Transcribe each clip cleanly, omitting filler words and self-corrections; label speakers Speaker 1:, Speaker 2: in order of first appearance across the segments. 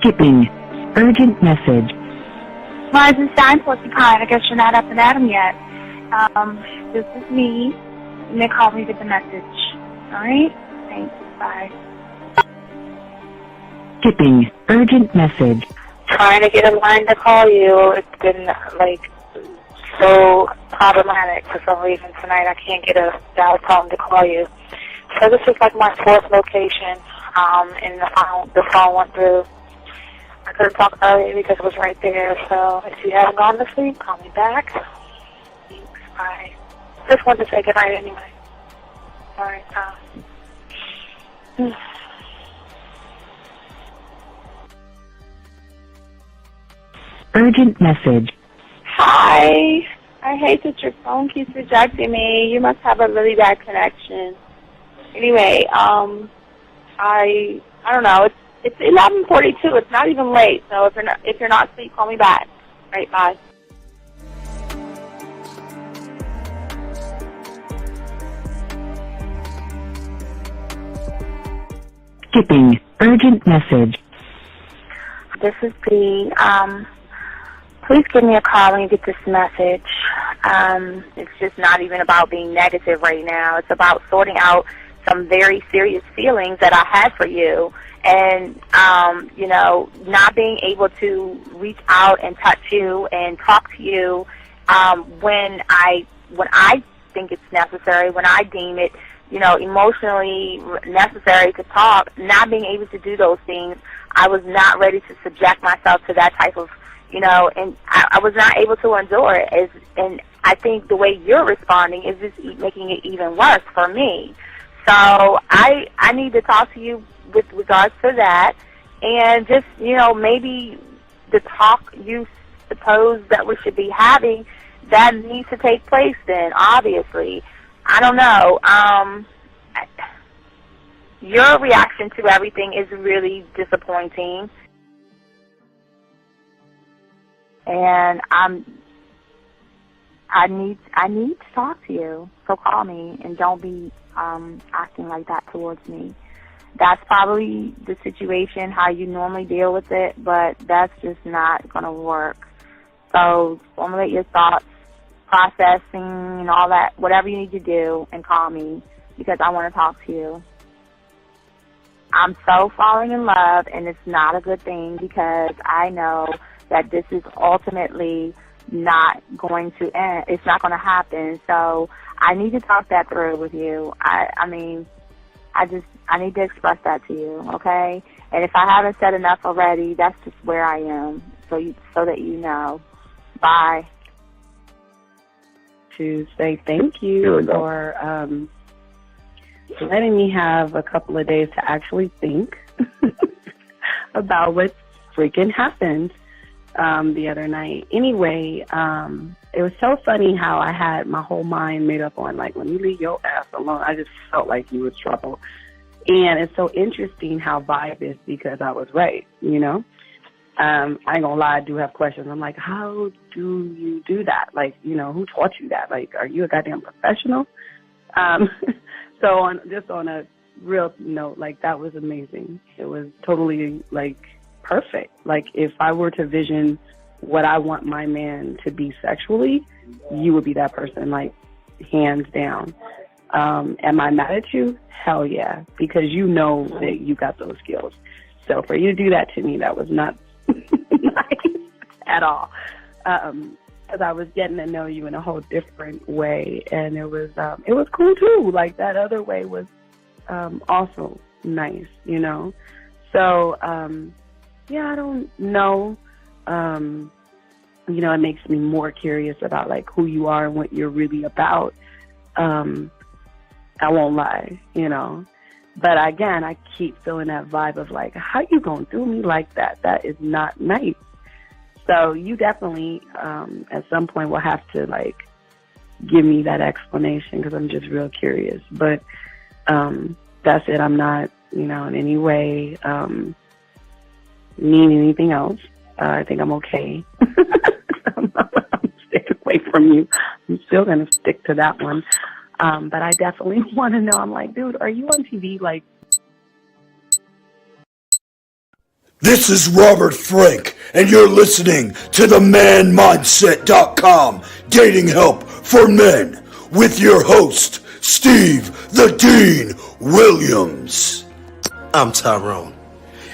Speaker 1: Skipping. Urgent message.
Speaker 2: Rising Stein, Porcupine. I guess you're not up and at 'em yet. This is me. You may call me with the message. Alright? Thanks. Bye.
Speaker 1: Skipping. Urgent message.
Speaker 2: Trying to get a line to call you. It's been, so problematic for some reason tonight. I can't get a dial tone to call you. So this is my fourth location, and the phone went through. I couldn't talk earlier because it was right there, so if you haven't gone to sleep, call me back. Thanks, bye. Just wanted to say goodnight anyway. Alright,
Speaker 1: Urgent message.
Speaker 2: Hi. I hate that your phone keeps rejecting me. You must have a really bad connection. Anyway, I don't know. It's 11:42. It's not even late. So if you're not asleep, call me back. Right, bye.
Speaker 1: Skipping. Urgent message.
Speaker 2: This is B. Please give me a call when you get this message. It's just not even about being negative right now. It's about sorting out some very serious feelings that I had for you. And, not being able to reach out and touch you and talk to you when I think it's necessary, when I deem it, emotionally necessary to talk, not being able to do those things. I was not ready to subject myself to that type of, and I was not able to endure it. And I think the way you're responding is just making it even worse for me. So I need to talk to you with regards to that, and just, maybe the talk you suppose that we should be having, that needs to take place then, obviously. I don't know. Your reaction to everything is really disappointing. And I need to talk to you. So call me and don't be acting like that towards me. That's probably the situation, how you normally deal with it, but that's just not going to work. So formulate your thoughts, processing and all that, whatever you need to do, and call me because I want to talk to you. I'm so falling in love, and it's not a good thing because I know that this is ultimately not going to end. It's not going to happen. So I need to talk that through with you. I need to express that to you, okay? And if I haven't said enough already, that's just where I am, so that you know. Bye.
Speaker 3: To say thank you for letting me have a couple of days to actually think about what freaking happened the other night. Anyway, it was so funny how I had my whole mind made up on, when you leave your ass alone, I just felt like you was trouble. And it's so interesting how vibe is because I was right, I ain't gonna lie, I do have questions. I'm like, how do you do that? Who taught you that? Are you a goddamn professional? So on a real note, that was amazing. It was totally, perfect. If I were to vision what I want my man to be sexually, you would be that person, hands down. Am I mad at you? Hell yeah, because you know that you got those skills. So for you to do that to me, that was not nice at all. Because I was getting to know you in a whole different way, and it was cool too. That other way was also nice, So I don't know. It makes me more curious about who you are and what you're really about. I won't lie, But again, I keep feeling that vibe of how you gonna do me like that? That is not nice. So you definitely, at some point, will have to give me that explanation because I'm just real curious. But that's it. I'm not, in any way mean anything else. I think I'm okay. I'm staying away from you. I'm still gonna stick to that one. But I definitely want to know. I'm dude, are you on TV?
Speaker 4: This is Robert Frank, and you're listening to the ManMindset.com Dating Help for Men with your host, Steve the Dean Williams.
Speaker 5: I'm Tyrone,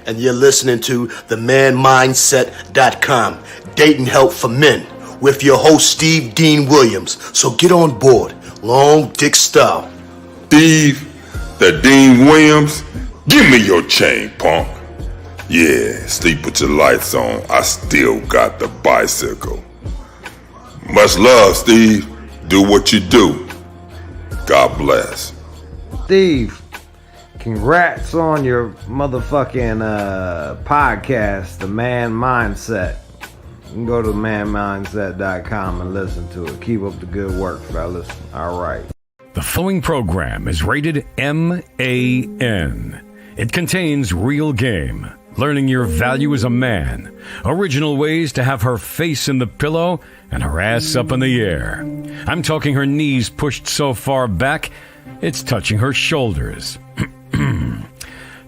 Speaker 5: and you're listening to the ManMindset.com Dating Help for Men with your host, Steve Dean Williams. So get on board, long dick style.
Speaker 6: Steve the Dean Williams, give me your chain, punk. Yeah, sleep with your lights on. I still got the bicycle. Much love, Steve. Do what you do. God bless.
Speaker 7: Steve, congrats on your motherfucking podcast, The Man Mindset. You can go to manmindset.com and listen to it. Keep up the good work, fellas. All right.
Speaker 8: The following program is rated MAN. It contains real game, learning your value as a man, original ways to have her face in the pillow and her ass up in the air. I'm talking her knees pushed so far back, it's touching her shoulders.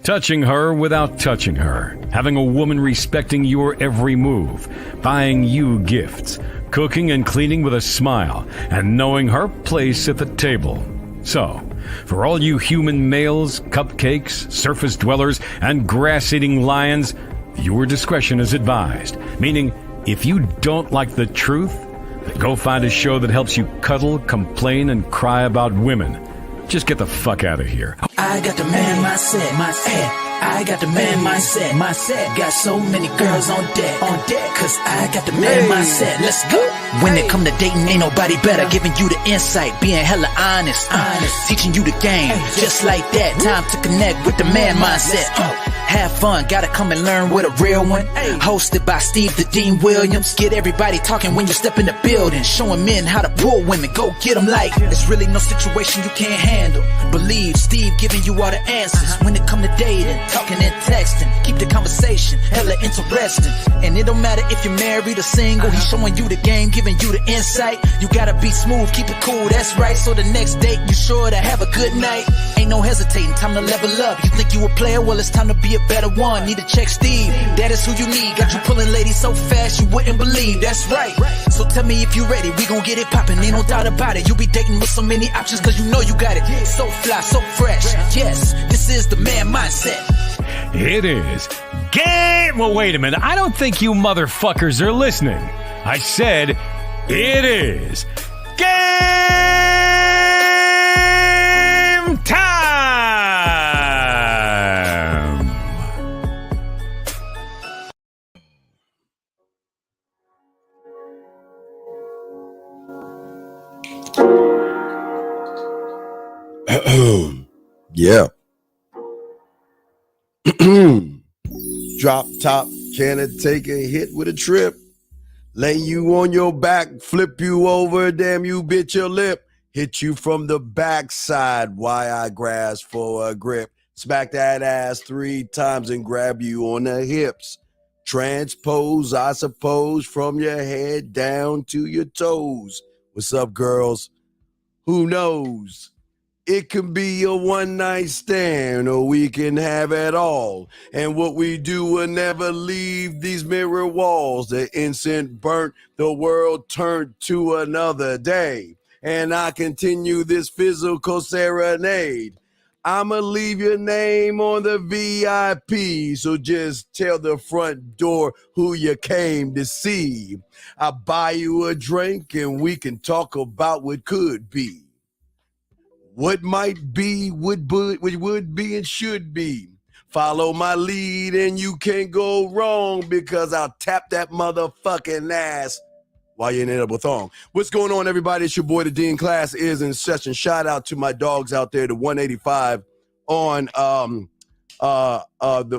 Speaker 8: Touching her without touching her. Having a woman respecting your every move. Buying you gifts. Cooking and cleaning with a smile. And knowing her place at the table. So, for all you human males, cupcakes, surface dwellers, and grass-eating lions, viewer discretion is advised. Meaning, if you don't like the truth, then go find a show that helps you cuddle, complain, and cry about women. Just get the fuck out of here.
Speaker 9: I got the man mindset, I got the man mindset, got so many girls on deck, cause I got the man mindset, let's go. When it come to dating, ain't nobody better, giving you the insight, being hella honest, teaching you the game, just like that, time to connect with the man mindset. Have fun, gotta come and learn with a real one. Hosted by Steve the Dean Williams. Get everybody talking when you step in the building. Showing men how to pull women, go get them like there's really no situation you can't handle. Believe Steve giving you all the answers. When it come to dating, talking and texting, keep the conversation hella interesting. And it don't matter if you're married or single. He's showing you the game, giving you the insight. You gotta be smooth, keep it cool, that's right. So the next date, you sure to have a good night. Ain't no hesitating, time to level up. You think you a player, well it's time to be a better one. Need to check Steve, that is who you need. Got you pulling ladies so fast you wouldn't believe, that's right. So tell me if you ready, we gon' get it poppin', ain't no doubt about it. You be dating with so many options cause you know you got it. So fly, so fresh, yes, this is the man mindset.
Speaker 8: It is game. Well, wait a minute. I don't think you motherfuckers are listening. I said it is game time.
Speaker 10: Yeah. Drop top, can it take a hit with a trip? Lay you on your back, flip you over, damn you bit your lip. Hit you from the backside, why I grasp for a grip. Smack that ass 3 times and grab you on the hips. Transpose, I suppose, from your head down to your toes. What's up, girls? Who knows? It can be a one-night stand, or we can have it all. And what we do will never leave these mirror walls. The incense burnt, the world turned to another day. And I continue this physical serenade. I'ma leave your name on the VIP, so just tell the front door who you came to see. I'll buy you a drink and we can talk about what could be. What might be, would be, and should be. Follow my lead and you can't go wrong because I'll tap that motherfucking ass while you're in a double thong. What's going on, everybody? It's your boy, the Dean. Class is in session. Shout out to my dogs out there, the 185 on the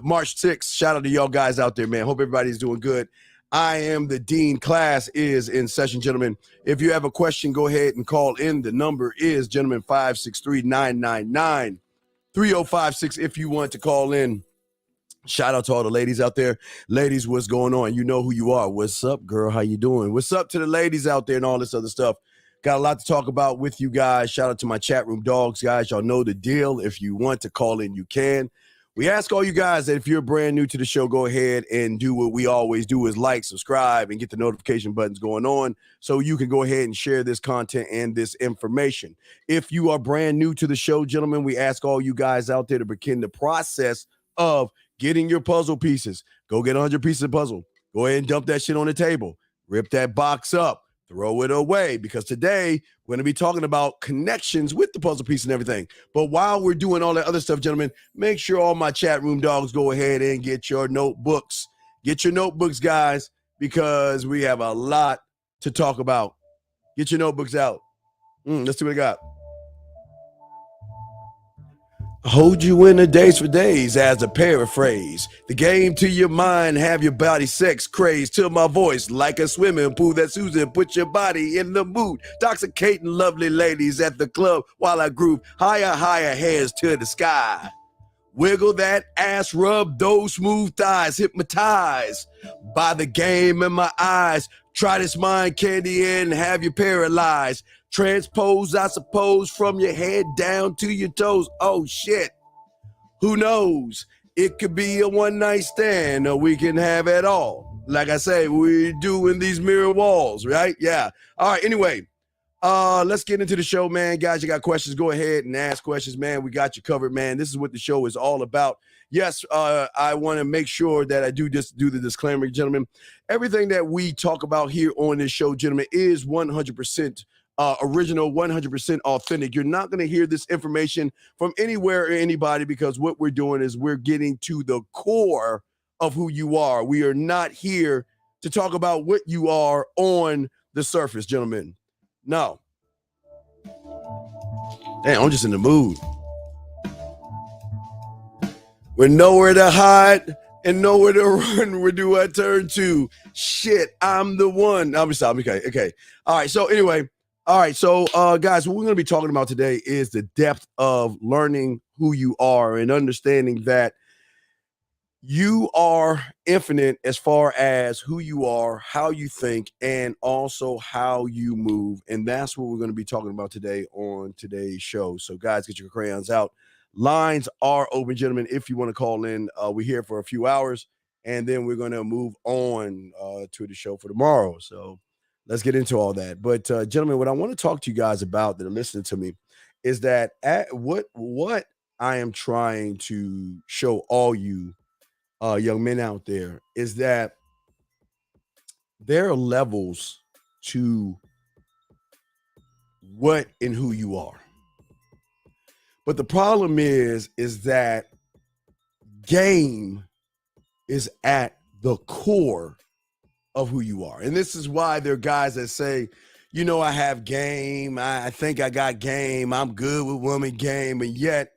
Speaker 10: March 6th. Shout out to y'all guys out there, man. Hope everybody's doing good. I am the Dean. Class is in session, gentlemen. If you have a question, go ahead and call in. The number is, gentlemen, 563-999-3056 if you want to call in. Shout out to all the ladies out there. Ladies, what's going on? You know who you are. What's up, girl? How you doing? What's up to the ladies out there and all this other stuff? Got a lot to talk about with you guys. Shout out to my chat room dogs, guys. Y'all know the deal. If you want to call in, you can. We ask all you guys that if you're brand new to the show, go ahead and do what we always do is like, subscribe, and get the notification buttons going on so you can go ahead and share this content and this information. If you are brand new to the show, gentlemen, we ask all you guys out there to begin the process of getting your puzzle pieces. Go get 100 pieces of puzzle. Go ahead and dump that shit on the table. Rip that box up. Throw it away, because today we're going to be talking about connections with the puzzle piece and everything. But while we're doing all that other stuff, gentlemen, make sure all my chat room dogs go ahead and get your notebooks. Get your notebooks, guys, because we have a lot to talk about. Get your notebooks out. Let's see what I got. Hold you in the days for days as a paraphrase. The game to your mind, have your body sex crazed to my voice like a swimming pool that Susan put your body in the mood. Intoxicating lovely ladies at the club while I groove higher, hands to the sky. Wiggle that ass, rub those smooth thighs, hypnotized by the game in my eyes. Try this mind candy and have you paralyzed. Transpose, I suppose, from your head down to your toes. Oh, shit. Who knows? It could be a one-night stand, or we can have it all. Like I say, we do in these mirror walls, right? Yeah. All right, anyway. Let's get into the show, man. Guys, you got questions, go ahead and ask questions, man. We got you covered, man. This is what the show is all about. Yes, I want to make sure that I do the disclaimer, gentlemen. Everything that we talk about here on this show, gentlemen, is 100% original, 100% authentic. You're not going to hear this information from anywhere or anybody, because what we're doing is we're getting to the core of who you are. We are not here to talk about what you are on the surface, gentlemen. No. Damn, I'm just in the mood. We're nowhere to hide and nowhere to run. Where do I turn to? Shit, I'm the one. I'm sorry. Okay. All right. So anyway, guys, what we're going to be talking about today is the depth of learning who you are and understanding that you are infinite as far as who you are, how you think, and also how you move. And that's what we're going to be talking about today on today's show. So, guys, get your crayons out. Lines are open, gentlemen. If you want to call in, we're here for a few hours, and then we're going to move on to the show for tomorrow. So let's get into all that. But, gentlemen, what I want to talk to you guys about that are listening to me is that what I am trying to show all you young men out there is that there are levels to what and who you are. But the problem is that game is at the core of who you are. And this is why there are guys that say, you know, I have game. I think I got game. I'm good with women game. And yet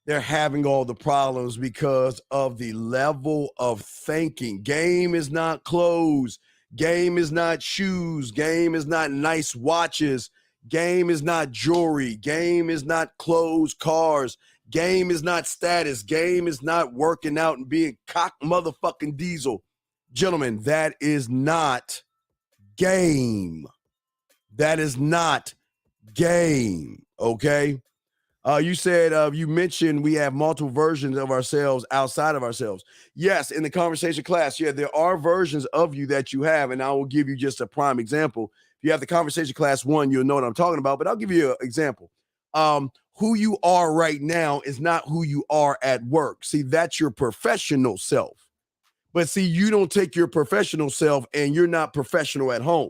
Speaker 10: they're having all the problems because of the level of thinking. Game is not clothes. Game is not shoes. Game is not nice watches. Game is not jewelry. Game is not clothes, cars. Game is not status. Game is not working out and being cock motherfucking diesel. Gentlemen, that is not game. That is not game, okay? You said, you mentioned we have multiple versions of ourselves outside of ourselves. Yes, in the conversation class, yeah, there are versions of you that you have, and I will give you just a prime example. If you have the conversation class 1, you'll know what I'm talking about, but I'll give you an example. Who you are right now is not who you are at work. See, that's your professional self. But see, you don't take your professional self and you're not professional at home.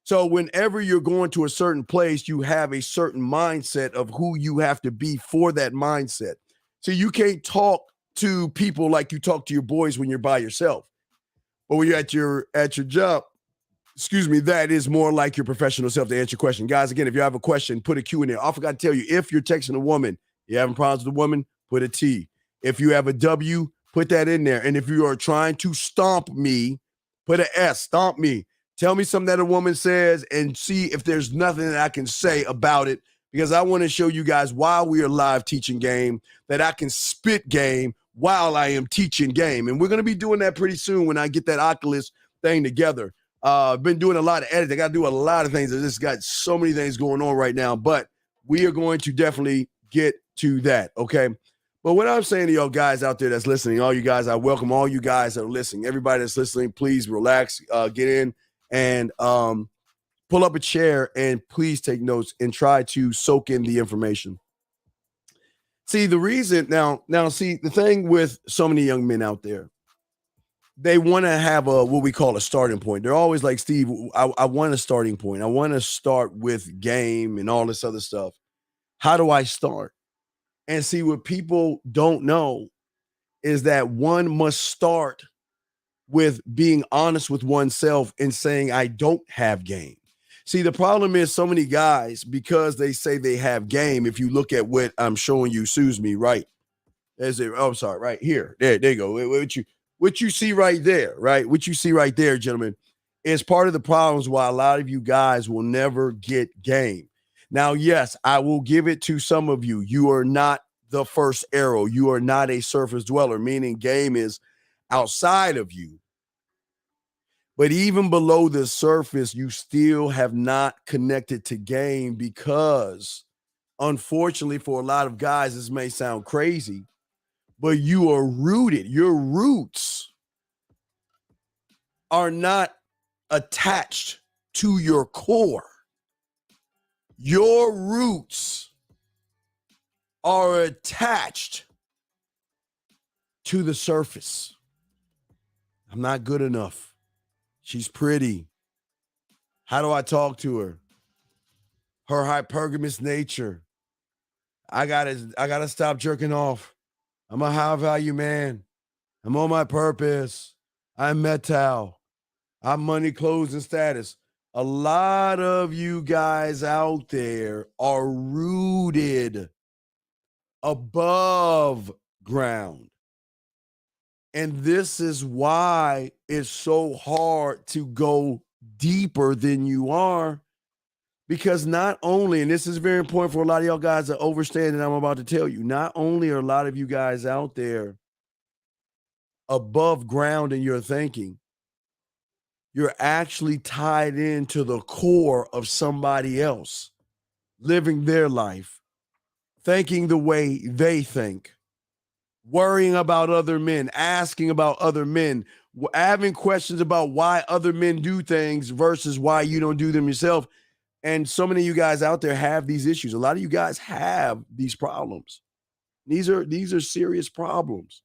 Speaker 10: So whenever you're going to a certain place, you have a certain mindset of who you have to be for that mindset. So you can't talk to people like you talk to your boys when you're by yourself. But when you're at your job, that is more like your professional self to answer your question. Guys, again, if you have a question, put a Q in there. I forgot to tell you, if you're texting a woman, you're having problems with a woman, put a T. If you have a W, put that in there. And if you are trying to stomp me, put an S, stomp me. Tell me something that a woman says and see if there's nothing that I can say about it, because I want to show you guys while we are live teaching game that I can spit game while I am teaching game. And we're going to be doing that pretty soon when I get that Oculus thing together. I've been doing a lot of editing. I got to do a lot of things. I just got so many things going on right now, but we are going to definitely get to that, okay? But what I'm saying to y'all guys out there that's listening, all you guys, I welcome all you guys that are listening. Everybody that's listening, please relax, get in and pull up a chair and please take notes and try to soak in the information. See, the reason now, see, the thing with so many young men out there, they want to have what we call a starting point. They're always like, Steve, I want a starting point. I want to start with game and all this other stuff. How do I start? And see, what people don't know is that one must start with being honest with oneself and saying, I don't have game. See, the problem is so many guys, because they say they have game, if you look at what I'm showing you, excuse me, right? There's it. Oh, sorry, right here. There you go. What you see right there, right? What you see right there, gentlemen, is part of the problems why a lot of you guys will never get game. Now, yes, I will give it to some of you. You are not the first arrow. You are not a surface dweller, meaning game is outside of you. But even below the surface, you still have not connected to game because, unfortunately, for a lot of guys, this may sound crazy, but you are rooted. Your roots are not attached to your core. Your roots are attached to the surface. I'm not good enough. She's pretty. How do I talk to her? Her hypergamous nature. I gotta stop jerking off. I'm a high value man. I'm on my purpose. I'm metal. I'm money, clothes, and status. A lot of you guys out there are rooted above ground. And this is why it's so hard to go deeper than you are, because not only, and this is very important for a lot of y'all guys to understand, and I'm about to tell you, not only are a lot of you guys out there above ground in your thinking, you're actually tied into the core of somebody else, living their life, thinking the way they think, worrying about other men, asking about other men, having questions about why other men do things versus why you don't do them yourself. And so many of you guys out there have these issues. A lot of you guys have these problems. These are serious problems.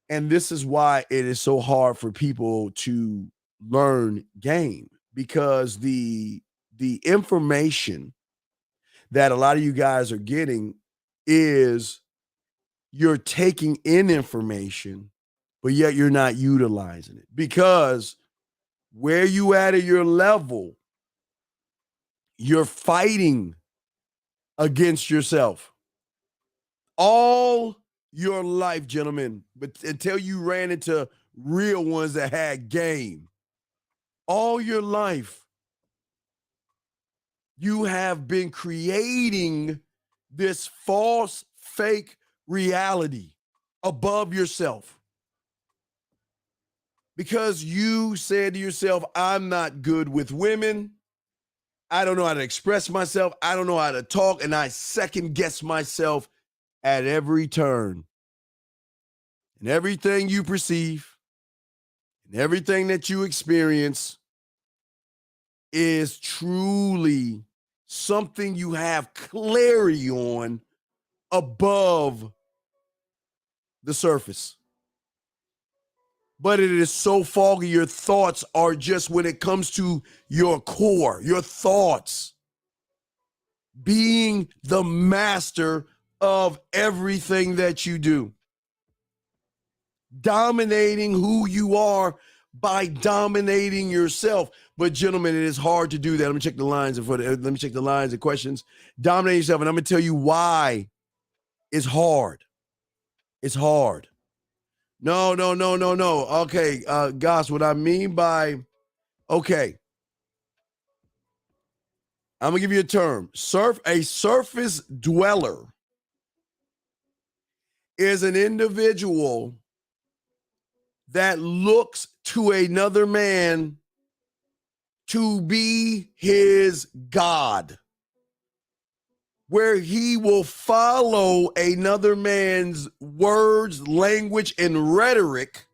Speaker 10: And this is why it is so hard for people to learn game, because the information that a lot of you guys are getting is you're taking in information, but yet you're not utilizing it, because where you at your level, you're fighting against yourself all your life, gentlemen, but until you ran into real ones that had game. All your life, you have been creating this false, fake reality above yourself, because you said to yourself, I'm not good with women. I don't know how to express myself. I don't know how to talk. And I second guess myself at every turn. And everything you perceive and everything that you experience is truly something you have clarity on above the surface. But it is so foggy. Your thoughts are just, when it comes to your core, your thoughts, being the master of everything that you do, dominating who you are by dominating yourself. But gentlemen, it is hard to do that. Let me check the lines and questions. Dominate yourself, and I'm gonna tell you why it's hard. It's hard. No. Okay, Goss, what I mean by, okay, I'm gonna give you a term. A surface dweller is an individual that looks to another man to be his God. where he will follow another man's words, language, and rhetoric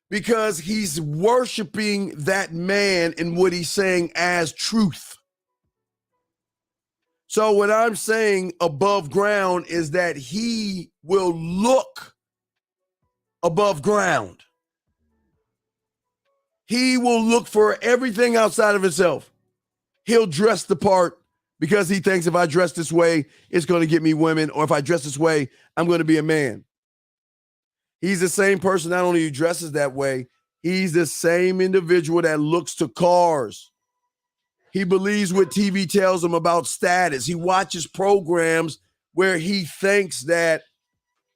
Speaker 10: because he's worshiping that man and what he's saying as truth. So what I'm saying above ground is that he will look above ground. He will look for everything outside of himself. He'll dress the part because he thinks if I dress this way, it's going to get me women, or if I dress this way, I'm going to be a man. He's the same person, not only who dresses that way, he's the same individual that looks to cars. He believes what TV tells him about status. He watches programs where he thinks that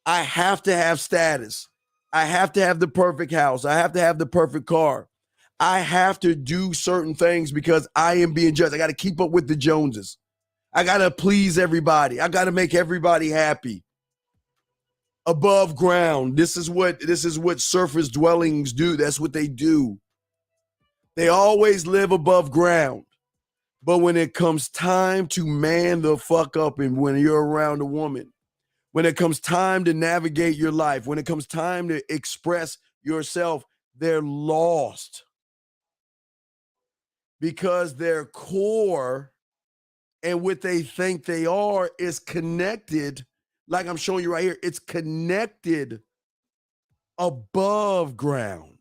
Speaker 10: I have to have status. I have to have the perfect house. I have to have the perfect car. I have to do certain things because I am being judged. I got to keep up with the Joneses. I got to please everybody. I got to make everybody happy. Above ground. This is what surface dwellings do. That's what they do. They always live above ground. But when it comes time to man the fuck up and when you're around a woman, when it comes time to navigate your life, when it comes time to express yourself, they're lost. Because their core and what they think they are is connected, like I'm showing you right here, it's connected above ground.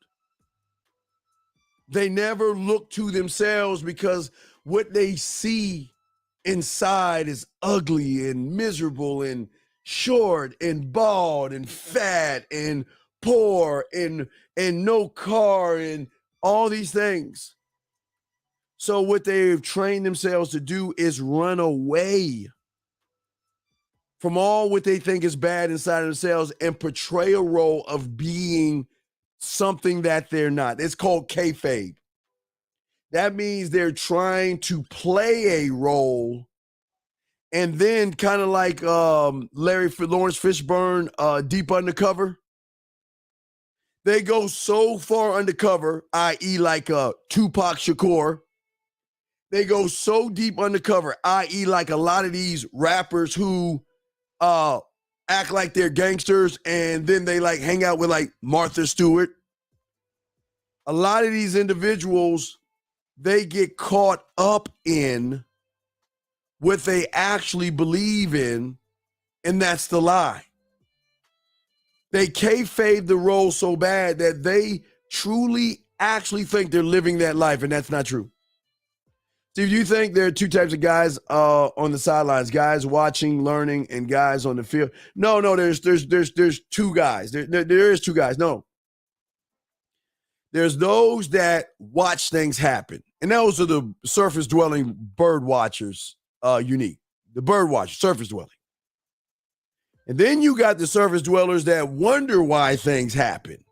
Speaker 10: They never look to themselves because what they see inside is ugly and miserable and short and bald and fat and poor and no car and all these things. So what they've trained themselves to do is run away from all what they think is bad inside of themselves and portray a role of being something that they're not. It's called kayfabe. That means they're trying to play a role, and then kind of like Lawrence Fishburne, Deep Undercover. They go so far undercover, i.e. like Tupac Shakur. They go so deep undercover, i.e. like a lot of these rappers who act like they're gangsters and then they like hang out with like Martha Stewart. A lot of these individuals, they get caught up in what they actually believe in, and that's the lie. They kayfabe the role so bad that they truly actually think they're living that life, and that's not true. Steve, do you think there are two types of guys on the sidelines? Guys watching, learning, and guys on the field? No, there's two guys. There is two guys. No. There's those that watch things happen. And those are the surface-dwelling bird watchers unique. The bird watchers, surface-dwelling. And then you got the surface dwellers that wonder why things happen.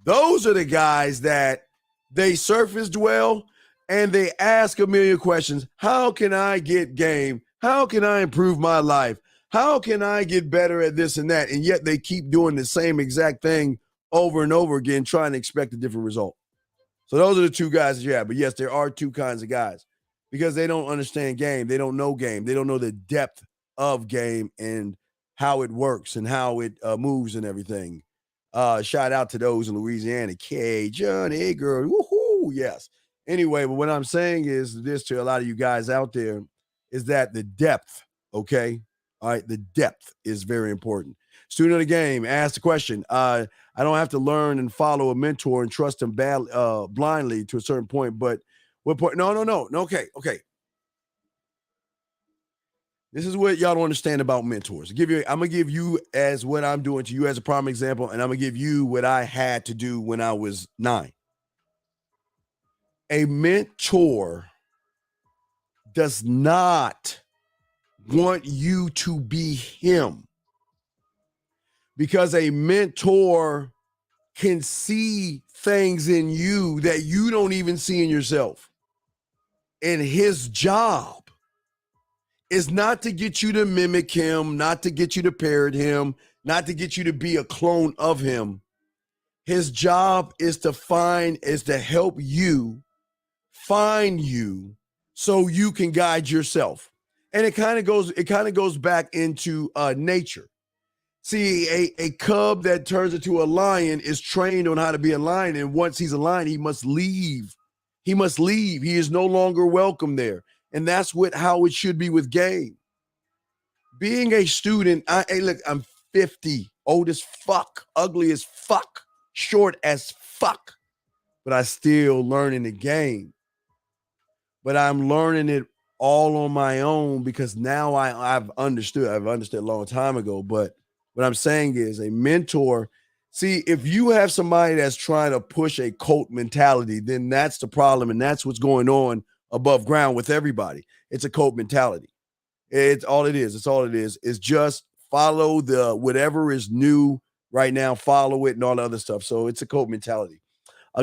Speaker 10: Those are the guys that they surface dwell and they ask a million questions. How can I get game? How can I improve my life? How can I get better at this and that? And yet they keep doing the same exact thing over and over again, trying to expect a different result. So those are the two guys that you have. But yes, there are two kinds of guys because they don't understand game. They don't know game. They don't know the depth of game and how it works and how it moves and everything. Shout out to those in Louisiana. Cajun, hey girl, woohoo, yes. Anyway, but what I'm saying is this to a lot of you guys out there is that the depth, okay? All right, the depth is very important. Student of the game, ask the question. I don't have to learn and follow a mentor and trust him blindly to a certain point, but what point? No, okay. This is what y'all don't understand about mentors. I'm gonna give you as what I'm doing to you as a prime example, and I'm gonna give you what I had to do when I was 9. A mentor does not want you to be him because a mentor can see things in you that you don't even see in yourself. And his job is not to get you to mimic him, not to get you to parrot him, not to get you to be a clone of him. His job is to help you find you so you can guide yourself. And it kind of goes back into nature. See, a cub that turns into a lion is trained on how to be a lion, and once he's a lion, he must leave. He must leave. He is no longer welcome there. And that's how it should be with game. Being a student, hey, look, I'm 50, old as fuck, ugly as fuck, short as fuck, but I still learning the game. But I'm learning it all on my own because now I've understood. I've understood a long time ago. But what I'm saying is a mentor. See, if you have somebody that's trying to push a cult mentality, then that's the problem. And that's what's going on above ground with everybody. It's a cult mentality. It's all it is. It's all it is. It's just follow the whatever is new right now, follow it and all the other stuff. So it's a cult mentality.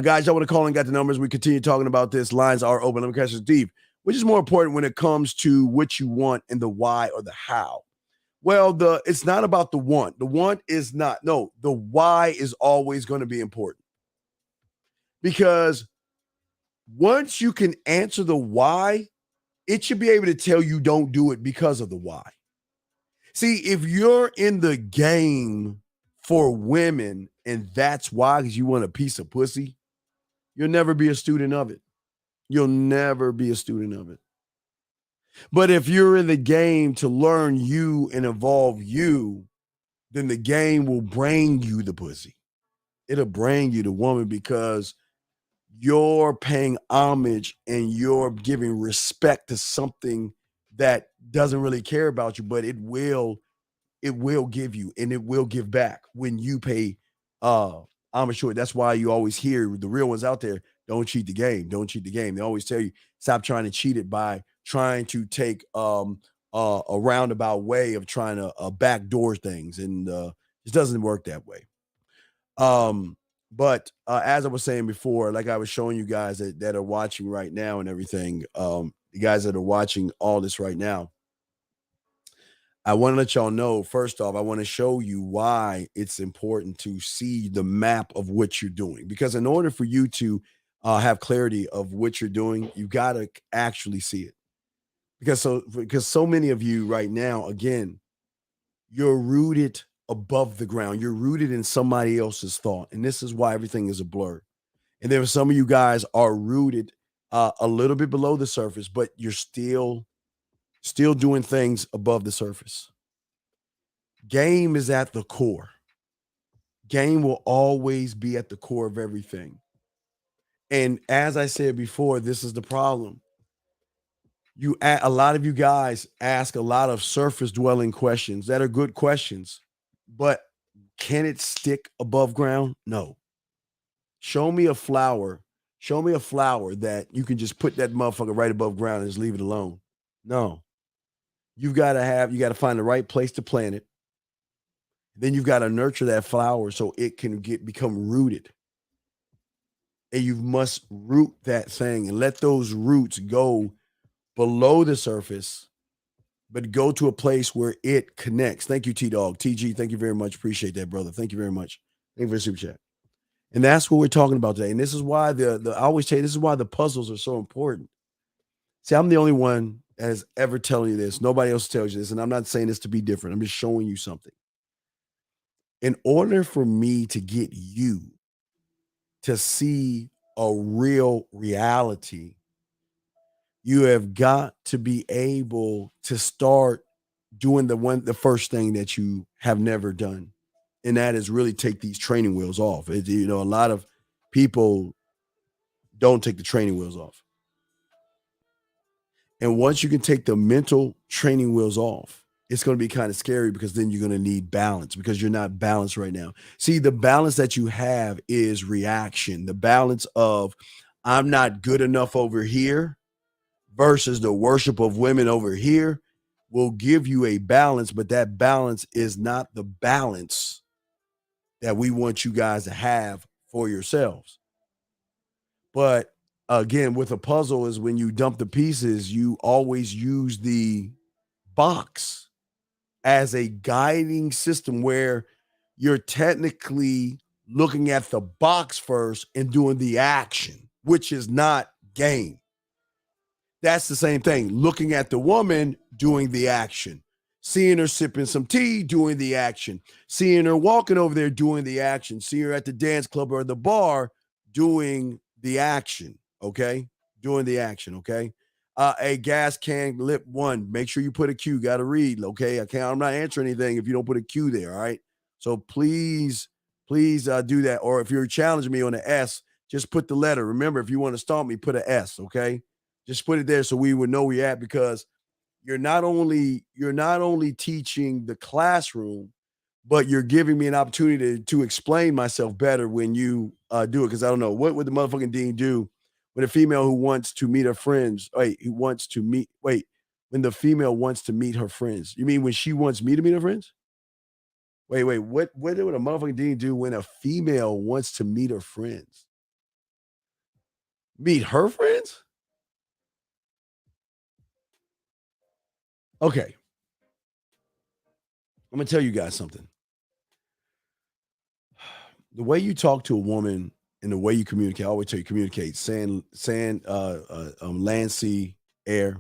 Speaker 10: Guys, y'all want to call and got the numbers. We continue talking about this. Lines are open. Let me catch Steve. Which is more important when it comes to what you want and the why or the how? Well, it's not about the want. The want is not. No, the why is always going to be important. Because once you can answer the why, it should be able to tell you don't do it because of the why. See, if you're in the game for women and that's why, because you want a piece of pussy, you'll never be a student of it. You'll never be a student of it. But if you're in the game to learn you and evolve you, then the game will bring you the pussy. It'll bring you the woman because you're paying homage and you're giving respect to something that doesn't really care about you, but it will give you and it will give back when you pay homage to it. That's why you always hear the real ones out there, don't cheat the game. Don't cheat the game. They always tell you, stop trying to cheat it by trying to take a roundabout way of trying to backdoor things. And it doesn't work that way. But as I was saying before, like I was showing you guys that are watching right now and everything, the guys that are watching all this right now, I want to let y'all know, first off, I want to show you why it's important to see the map of what you're doing. Because in order for you to have clarity of what you're doing, you got to actually see it. Because so many of you right now, again, you're rooted above the ground. You're rooted in somebody else's thought. And this is why everything is a blur. And there are some of you guys are rooted a little bit below the surface, but you're still doing things above the surface. Game is at the core. Game will always be at the core of everything. And as I said before, this is the problem. A lot of you guys ask a lot of surface dwelling questions that are good questions, but can it stick above ground? No. Show me a flower. Show me a flower that you can just put that motherfucker right above ground and just leave it alone. No. You got to find the right place to plant it. Then you've got to nurture that flower so it can become rooted. And you must root that thing and let those roots go below the surface, but go to a place where it connects. Thank you, T-Dog. TG, thank you very much. Appreciate that, brother. Thank you very much. Thank you for the super chat. And that's what we're talking about today. And this is why I always say this is why the puzzles are so important. See, I'm the only one that is ever telling you this. Nobody else tells you this. And I'm not saying this to be different. I'm just showing you something. In order for me to get you to see a real reality, you have got to be able to start doing the first thing that you have never done. And that is really take these training wheels off. A lot of people don't take the training wheels off. And once you can take the mental training wheels off, it's going to be kind of scary because then you're going to need balance because you're not balanced right now. See, the balance that you have is reaction. The balance of I'm not good enough over here versus the worship of women over here will give you a balance, but that balance is not the balance that we want you guys to have for yourselves. But again, with a puzzle is when you dump the pieces, you always use the box as a guiding system where you're technically looking at the box first and doing the action, which is not game. That's the same thing. Looking at the woman doing the action. Seeing her sipping some tea, doing the action. Seeing her walking over there, doing the action. Seeing her at the dance club or the bar, doing the action. Okay? Doing the action. Okay? A gas can lip one. Make sure you put a Q. Got to read. Okay? I'm not answering anything if you don't put a Q there. All right? So please do that. Or if you're challenging me on the S, just put the letter. Remember, if you want to stomp me, put an S. Okay? Just put it there so we would know where you're at, because you're not only teaching the classroom, but you're giving me an opportunity to explain myself better when you do it. Because I don't know, what would the motherfucking dean do with a female who wants to meet her friends? When the female wants to meet her friends, you mean when she wants me to meet her friends? What would a motherfucking dean do when a female wants to meet her friends? Meet her friends? Okay. I'm going to tell you guys something. The way you talk to a woman and the way you communicate, I always tell you communicate, land, sea, air.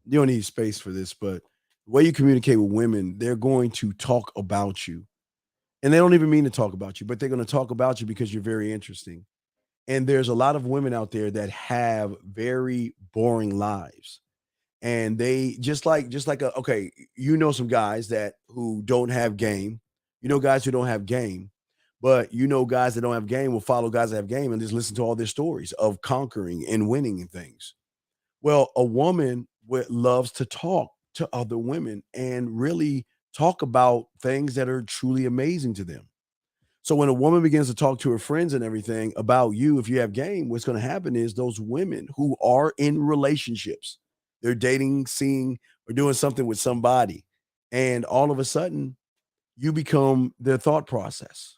Speaker 10: You don't need space for this, but the way you communicate with women, they're going to talk about you. And they don't even mean to talk about you, but they're going to talk about you because you're very interesting. And there's a lot of women out there that have very boring lives. And they okay, some guys who don't have game, guys who don't have game, but guys that don't have game will follow guys that have game and just listen to all their stories of conquering and winning and things. Well, a woman loves to talk to other women and really talk about things that are truly amazing to them. So when a woman begins to talk to her friends and everything about you, if you have game, what's going to happen is those women who are in relationships, they're dating, seeing, or doing something with somebody. And all of a sudden, you become their thought process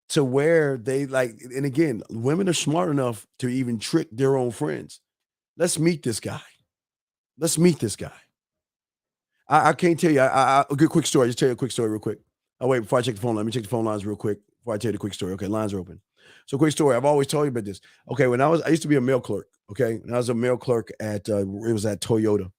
Speaker 10: to where they and again, women are smart enough to even trick their own friends. Let's meet this guy. I can't tell you. A good quick story. Just tell you a quick story real quick. Oh, wait, before I check the phone, let me check the phone lines real quick before I tell you the quick story. Okay, lines are open. So quick story. I've always told you about this. Okay, I used to be a mail clerk. Okay, and I was a mail clerk at it was at Toyota,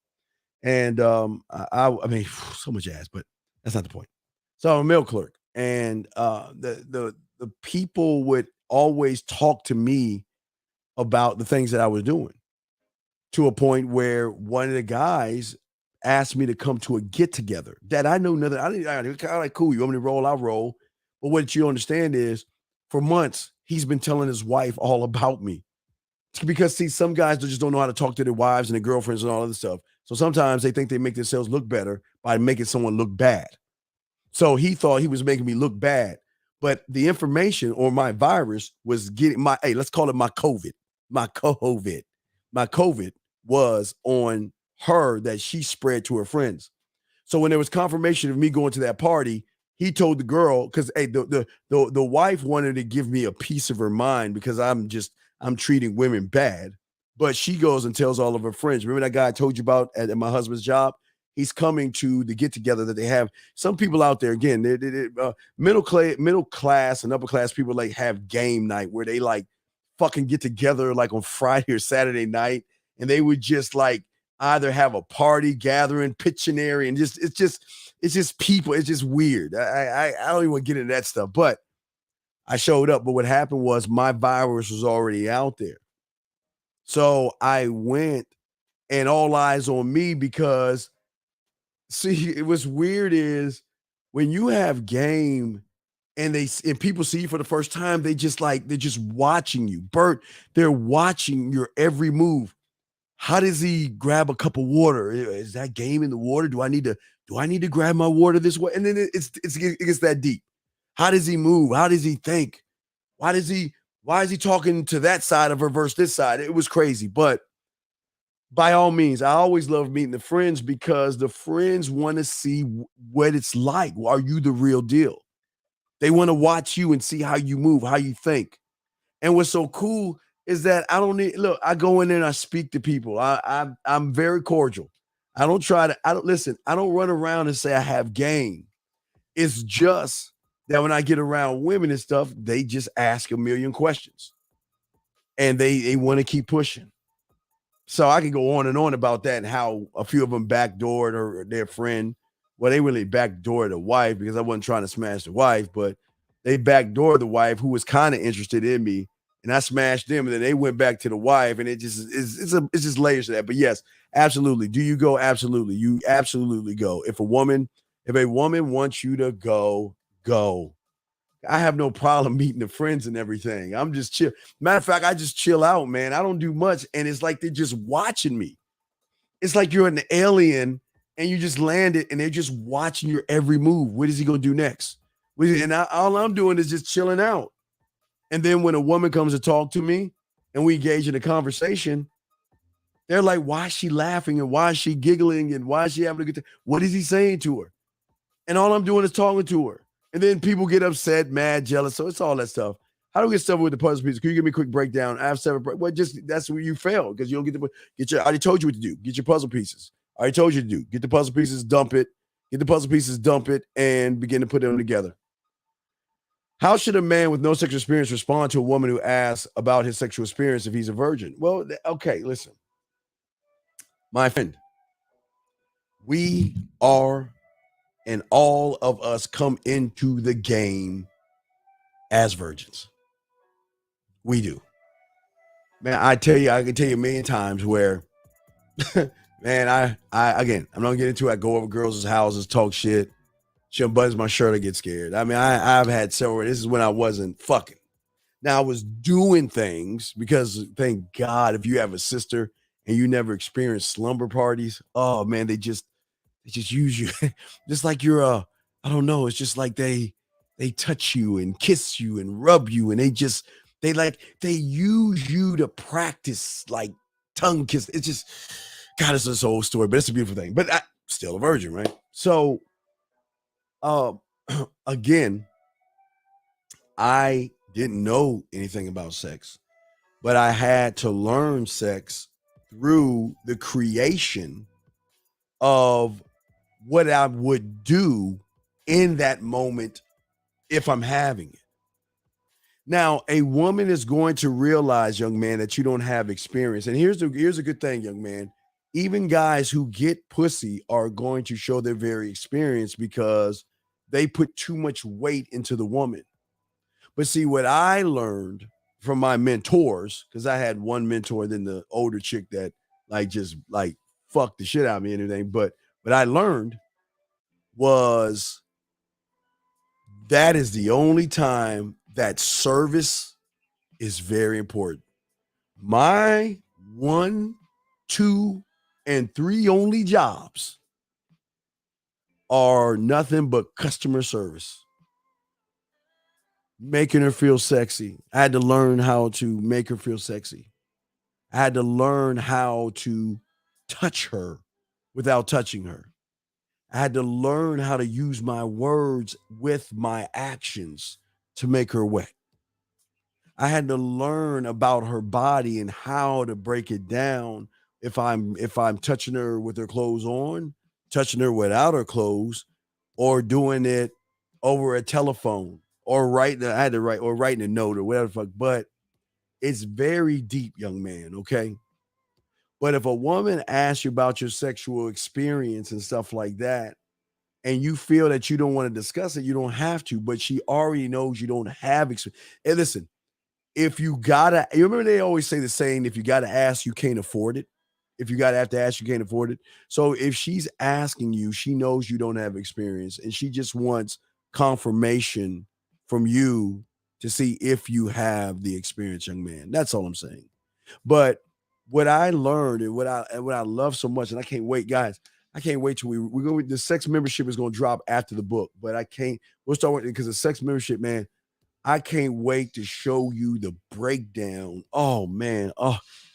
Speaker 10: and I mean so much ass, but that's not the point. So I'm a mail clerk, and the people would always talk to me about the things that I was doing, to a point where one of the guys asked me to come to a get together that I know nothing. I didn't kind of like, cool. You want me to roll? I'll roll. But what you understand is, for months he's been telling his wife all about me. Because see, some guys just don't know how to talk to their wives and their girlfriends and all other stuff. So sometimes they think they make themselves look better by making someone look bad. So he thought he was making me look bad, but the information or my virus was getting let's call it my COVID. My COVID was on her that she spread to her friends. So when there was confirmation of me going to that party, he told the girl, because the wife wanted to give me a piece of her mind because I'm treating women bad. But she goes and tells all of her friends. Remember that guy I told you about at my husband's job? He's coming to the get together that they have. Some people out there, again, they're middle class and upper class people have game night where they fucking get together on Friday or Saturday night, and they would just either have a party gathering, Pictionary, and it's just people. It's just weird. I don't even want to get into that stuff, but I showed up. But what happened was my virus was already out there. So I went, and all eyes on me, because see, it was weird is when you have game and people see you for the first time, they're just watching you. Bert, they're watching your every move. How does he grab a cup of water? Is that game in the water? Do I need to grab my water this way? And then it gets that deep. How does he move? How does he think? Why is he talking to that side of her versus this side? It was crazy. But by all means, I always love meeting the friends, because the friends want to see what it's like. Are you the real deal? They want to watch you and see how you move, how you think. And what's so cool is that I go in there and I speak to people. I'm very cordial. I don't run around and say I have game. It's just that when I get around women and stuff, they just ask a million questions. And they want to keep pushing. So I could go on and on about that and how a few of them backdoored their friend. Well, they really backdoored the wife because I wasn't trying to smash the wife, but they backdoored the wife who was kind of interested in me, and I smashed them, and then they went back to the wife, and it just is it's just layers to that. But yes, absolutely. Do you go? Absolutely. You absolutely go. If a woman wants you to go, go. I have no problem meeting the friends and everything. I'm just chill. Matter of fact, I just chill out, man. I don't do much. And it's like they're just watching me. It's like you're an alien and you just landed and they're just watching your every move. What is he going to do next? All I'm doing is just chilling out. And then when a woman comes to talk to me and we engage in a conversation, they're like, why is she laughing and why is she giggling and why is she having a good time? What is he saying to her? And all I'm doing is talking to her. And then people get upset, mad, jealous. So it's all that stuff. How do we get stuff with the puzzle pieces? Can you give me a quick breakdown? I have 7. Well, that's where you fail because you don't get I already told you what to do. Get your puzzle pieces. I already told you to do. Get the puzzle pieces, dump it. Get the puzzle pieces, dump it, and begin to put them together. How should a man with no sexual experience respond to a woman who asks about his sexual experience if he's a virgin? Well, okay, listen. My friend, we are and all of us come into the game as virgins. We do. Man, I can tell you a million times where, man, again, I'm not gonna get into it. I go over girls' houses, talk shit. She unbuttons my shirt, I get scared. I mean, I've had several, this is when I wasn't fucking. Now I was doing things because thank God, if you have a sister and you never experienced slumber parties, oh man, they just use you just like you're I don't know, it's just like they touch you and kiss you and rub you and they use you to practice like tongue kiss. It's just God, it's this whole story, but it's a beautiful thing. But I still a virgin, right? So again, I didn't know anything about sex, but I had to learn sex through the creation of what I would do in that moment if I'm having it. Now, a woman is going to realize, young man, that you don't have experience. And here's a good thing, young man. Even guys who get pussy are going to show they're very experienced because they put too much weight into the woman. But see, what I learned from my mentors, because I had one mentor, then the older chick that just fucked the shit out of me and everything. But I learned was that is the only time that service is very important. My 1, 2, and 3 only jobs are nothing but customer service. Making her feel sexy. I had to learn how to make her feel sexy. I had to learn how to touch her without touching her. I had to learn how to use my words with my actions to make her wet. I had to learn about her body and how to break it down if I'm touching her with her clothes on, touching her without her clothes, or doing it over a telephone, or writing a note or whatever the fuck. But it's very deep, young man, okay? But if a woman asks you about your sexual experience and stuff like that, and you feel that you don't want to discuss it, you don't have to, but she already knows you don't have experience. And listen, you remember they always say the saying, if you gotta ask, you can't afford it. If you gotta have to ask, you can't afford it. So if she's asking you, she knows you don't have experience and she just wants confirmation from you to see if you have the experience, young man. That's all I'm saying. But what I learned and what I love so much, and I can't wait, guys. I can't wait till we're going. The sex membership is going to drop after the book, but we'll start with it because the sex membership, man. I can't wait to show you the breakdown. Oh man,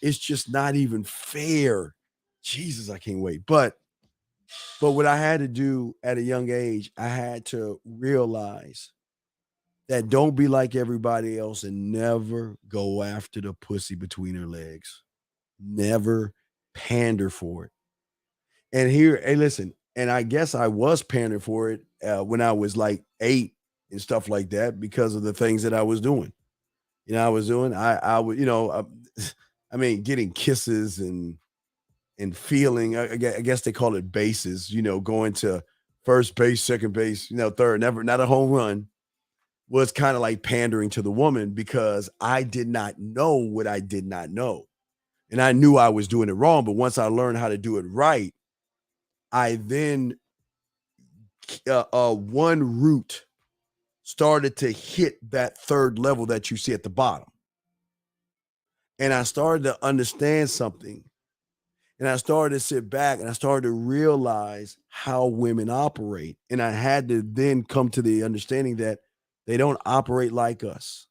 Speaker 10: it's just not even fair. Jesus, I can't wait. But what I had to do at a young age, I had to realize that don't be like everybody else and never go after the pussy between her legs. Never pander for it. And hey, listen, and I guess I was pandering for it when I was like 8 and stuff like that because of the things that I was doing. I was doing, I would, I mean, getting kisses and and feeling. I guess they call it bases. Going to first base, second base, third. Never, not a home run. Was kind of like pandering to the woman because I did not know what I did not know. And I knew I was doing it wrong. But once I learned how to do it right, I then one root started to hit that third level that you see at the bottom. And I started to understand something. And I started to sit back and I started to realize how women operate. And I had to then come to the understanding that they don't operate like us.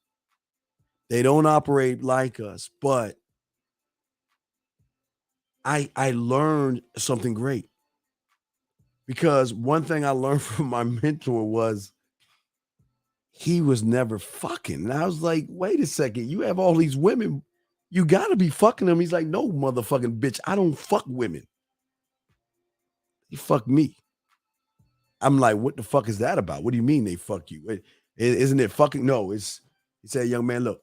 Speaker 10: They don't operate like us, but I learned something great because one thing I learned from my mentor was he was never fucking. And I was like, wait a second, you have all these women, you gotta be fucking them. He's like, no, motherfucking bitch, I don't fuck women. He fuck me. I'm like, what the fuck is that about? What do you mean they fuck you? Isn't it fucking? No, he said, young man, look,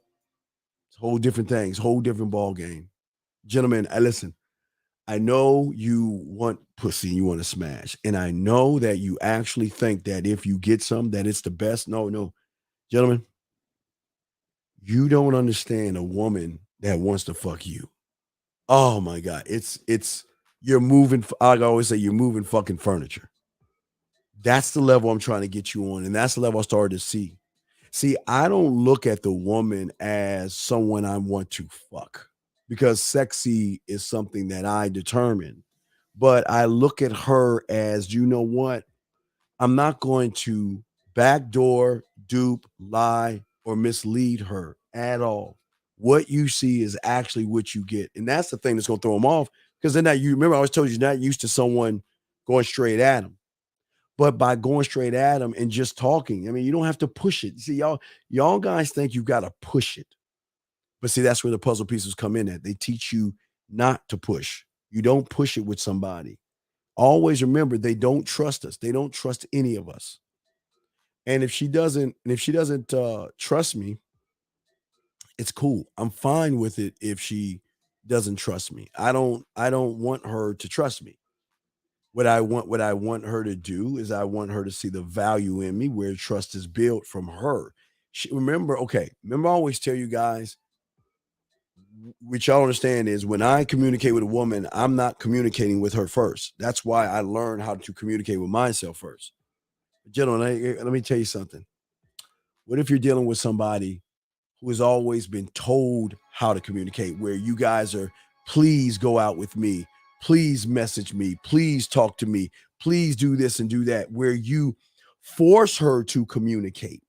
Speaker 10: it's whole different things, whole different ball game. Gentlemen, listen, I know you want pussy and you want to smash. And I know that you actually think that if you get some, that it's the best. No. Gentlemen, you don't understand a woman that wants to fuck you. Oh my God. You're moving. I always say you're moving fucking furniture. That's the level I'm trying to get you on. And that's the level I started to see. See, I don't look at the woman as someone I want to fuck because sexy is something that I determine. But I look at her as, you know what? I'm not going to backdoor, dupe, lie, or mislead her at all. What you see is actually what you get. And that's the thing that's going to throw them off because then you remember I always told you, you're not used to someone going straight at them. But by going straight at them and just talking, I mean, you don't have to push it. See, y'all guys think you got to push it. But see, that's where the puzzle pieces come in at. They teach you not to push. You don't push it with somebody. Always remember, they don't trust us. They don't trust any of us. And if she doesn't trust me, it's cool. I'm fine with it if she doesn't trust me. I don't want her to trust me. What I want her to do is I want her to see the value in me where trust is built from her. Remember, I always tell you guys, which y'all understand is when I communicate with a woman, I'm not communicating with her first. That's why I learned how to communicate with myself first. Gentlemen, let me tell you something. What if you're dealing with somebody who has always been told how to communicate, where you guys are, please go out with me, please message me, please talk to me, please do this and do that, where you force her to communicate.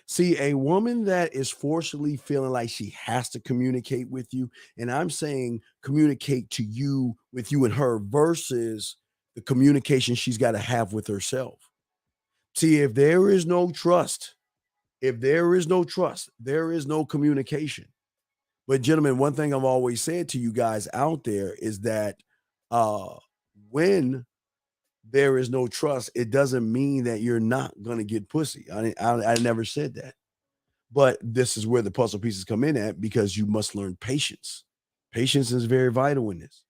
Speaker 10: See, a woman that is forcibly feeling like she has to communicate with you, and I'm saying communicate to you, with you and her, versus the communication she's got to have with herself. See, if there is no trust, there is no communication. But gentlemen, one thing I've always said to you guys out there is that when there is no trust, it doesn't mean that you're not going to get pussy. I never said that. But this is where the puzzle pieces come in at, because you must learn patience. Patience is very vital in this.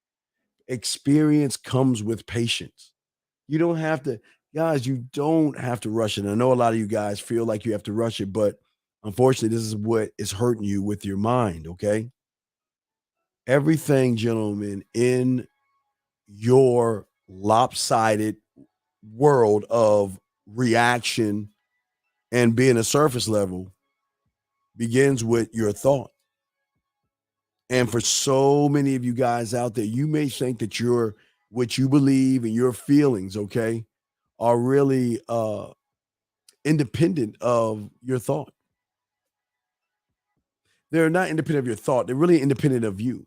Speaker 10: Experience comes with patience. You don't have to, guys, you don't have to rush it. I know a lot of you guys feel like you have to rush it, but unfortunately, this is what is hurting you with your mind, okay? Everything, gentlemen, in your lopsided world of reaction and being a surface level begins with your thought. And for so many of you guys out there, you may think that what you believe and your feelings, okay, are really independent of your thought. They're not independent of your thought. They're really independent of you.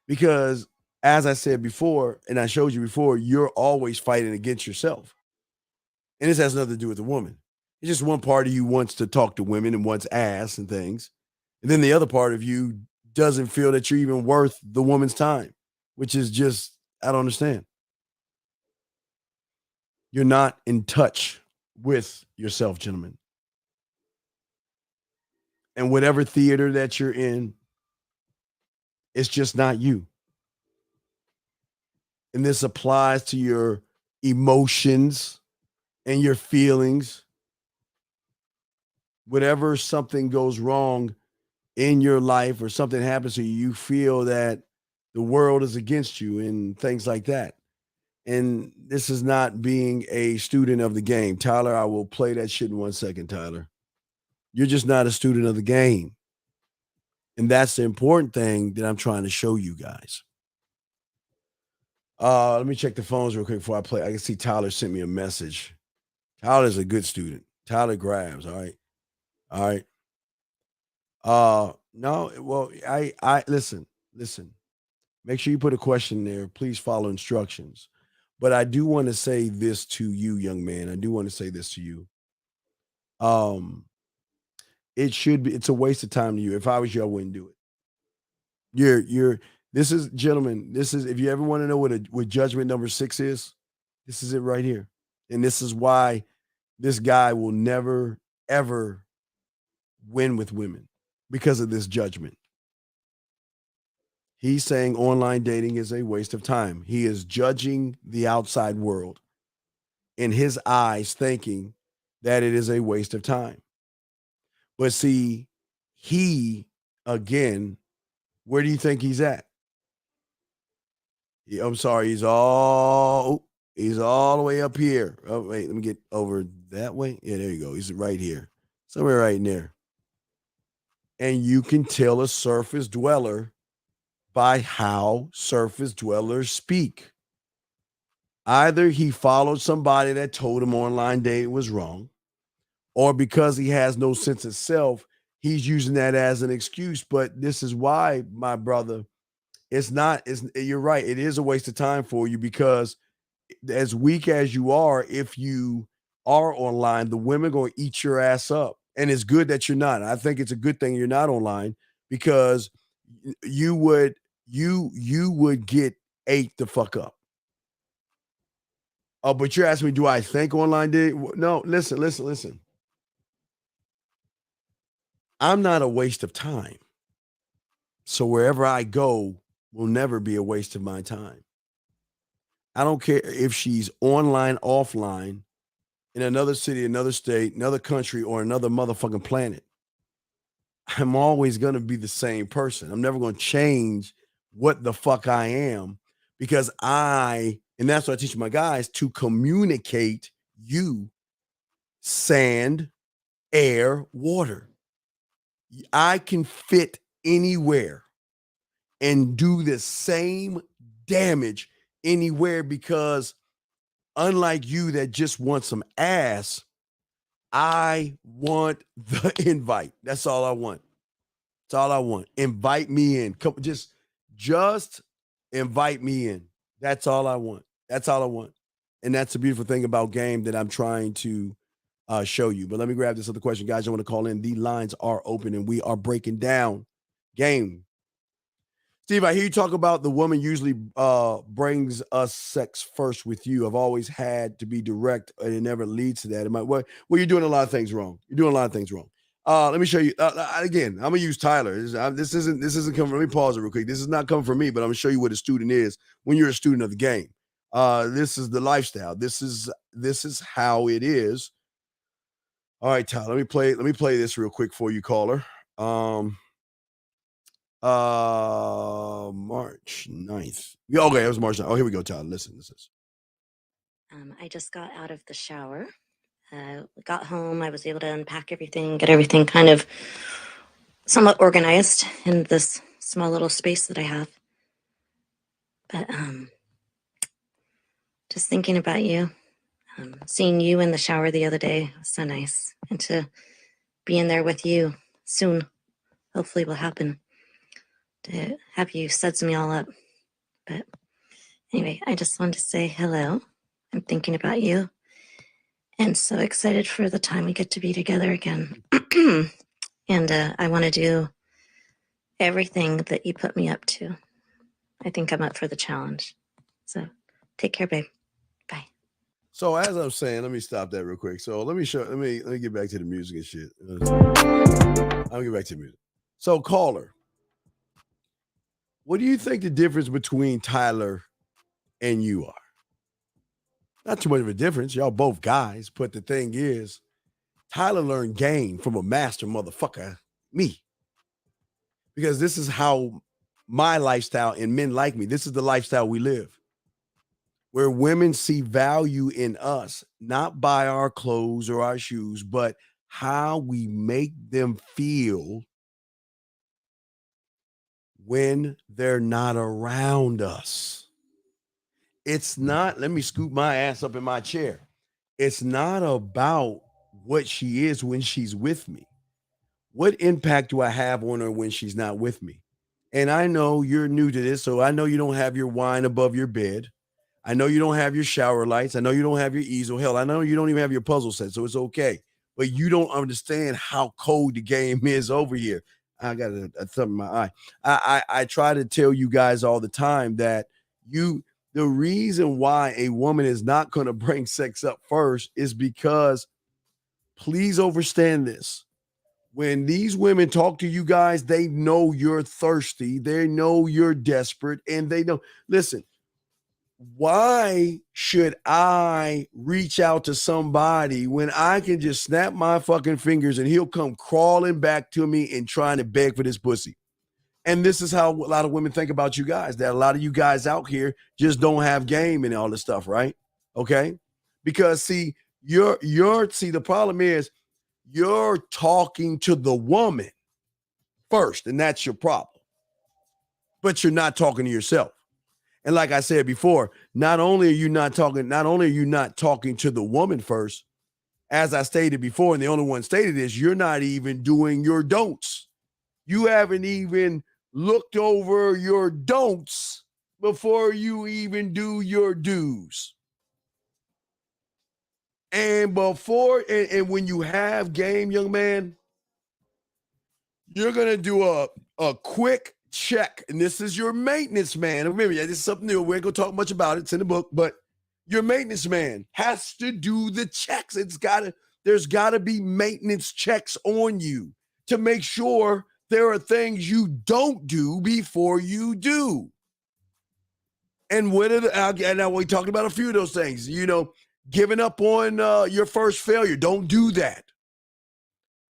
Speaker 10: Because as I said before, and I showed you before, you're always fighting against yourself. And this has nothing to do with the woman. It's just one part of you wants to talk to women and wants ass and things. And then the other part of you doesn't feel that you're even worth the woman's time, which is just, I don't understand. You're not in touch with yourself, gentlemen. And whatever theater that you're in, it's just not you. and this applies to your emotions and your feelings. Whenever something goes wrong in your life or something happens to you, you feel that the world is against you and things like that. And this is not being a student of the game. Tyler, I will play that shit in 1 second, Tyler. You're just not a student of the game. And that's the important thing that I'm trying to show you guys. Let me check the phones real quick before I play. I can see Tyler sent me a message. Tyler's a good student. Tyler grabs, all right. All right. No, well, I listen. Make sure you put a question there. Please follow instructions. But I do want to say this to you, young man. I do want to say this to you. It's a waste of time to you. If I was you, I wouldn't do it. This is, gentlemen, this is, if you ever want to know what judgment number 6 is, this is it right here. And this is why this guy will never, ever win with women, because of this judgment. He's saying online dating is a waste of time. He is judging the outside world in his eyes, thinking that it is a waste of time. But see, again, where do you think he's at? I'm sorry, he's all the way up here. Oh, wait, let me get over that way. Yeah, there you go. He's right here. Somewhere right in there. And you can tell a surface dweller by how surface dwellers speak. Either he followed somebody that told him online dating was wrong, or because he has no sense of self, he's using that as an excuse. But this is why, my brother, you're right. It is a waste of time for you, because as weak as you are, if you are online, the women are going to eat your ass up. And it's good that you're not. I think it's a good thing you're not online, because you would get ate the fuck up. Oh, but you're asking me, do I think online dating? No, listen. I'm not a waste of time. So wherever I go will never be a waste of my time. I don't care if she's online, offline, in another city, another state, another country, or another motherfucking planet. I'm always going to be the same person. I'm never going to change what the fuck I am, because and that's what I teach my guys, to communicate sand, air, water. I can fit anywhere and do the same damage anywhere, because unlike you that just want some ass, I want the invite. That's all I want. That's all I want. Invite me in. Come, just invite me in. That's all I want. That's all I want. And that's the beautiful thing about game that I'm trying to show you. But let me grab this other question. Guys, I want to call in. The lines are open and we are breaking down game. Steve, I hear you talk about the woman usually brings us sex first with you. I've always had to be direct, and it never leads to that. Well, you're doing a lot of things wrong. Let me show you. Again, I'm gonna use Tyler. This isn't coming. Let me pause it real quick. This is not coming from me, but I'm gonna show you what a student is when you're a student of the game. This is the lifestyle. This is how it is. All right, Tyler. Let me play this real quick for you, caller. March 9th. Okay, it was March 9th. Oh, here we go, Tyler. Listen, this is.
Speaker 11: I just got out of the shower. Got home. I was able to unpack everything, get everything kind of somewhat organized in this small little space that I have. But just thinking about you, seeing you in the shower the other day was so nice. And to be in there with you soon, hopefully will happen. To have you suds me all up. But anyway, I just wanted to say hello. I'm thinking about you. And so excited for the time we get to be together again. And I want to do everything that you put me up to. I think I'm up for the challenge. So take care, babe. Bye.
Speaker 10: So as I'm saying, let me stop that real quick. So let me get back to the music and shit. I'll get back to the music. So caller, what do you think the difference between Tyler and you are. Not too much of a difference. Y'all both guys, but the thing is, Tyler learned game from a master motherfucker, me. Because this is how my lifestyle and men like me, this is the lifestyle we live. Where women see value in us, not by our clothes or our shoes, but how we make them feel when they're not around us. It's not, let me scoop my ass up in my chair. It's not about what she is when she's with me. What impact do I have on her when she's not with me? And I know you're new to this, so I know you don't have your wine above your bed. I know you don't have your shower lights. I know you don't have your easel. Hell, I know you don't even have your puzzle set, so it's okay. But you don't understand how cold the game is over here. I got a thumb in my eye. I try to tell you guys all the time that the reason why a woman is not going to bring sex up first is because, please understand this. When these women talk to you guys, they know you're thirsty. They know you're desperate. And they know, listen, why should I reach out to somebody when I can just snap my fucking fingers and he'll come crawling back to me and trying to beg for this pussy? And this is how a lot of women think about you guys, that a lot of you guys out here just don't have game and all this stuff, right? Okay? Because see, the problem is, you're talking to the woman first, and that's your problem. But you're not talking to yourself. And like I said before, not only are you not talking to the woman first, as I stated before, and the only one stated is, you're not even doing your don'ts. You haven't even looked over your don'ts before you even do your do's. And when you have game, young man, you're going to do a quick check. And this is your maintenance man. Remember, this is something new. We ain't going to talk much about it. It's in the book. But your maintenance man has to do the checks. There's got to be maintenance checks on you to make sure there are things you don't do before you do. And now we talked about a few of those things. Giving up on your first failure. Don't do that.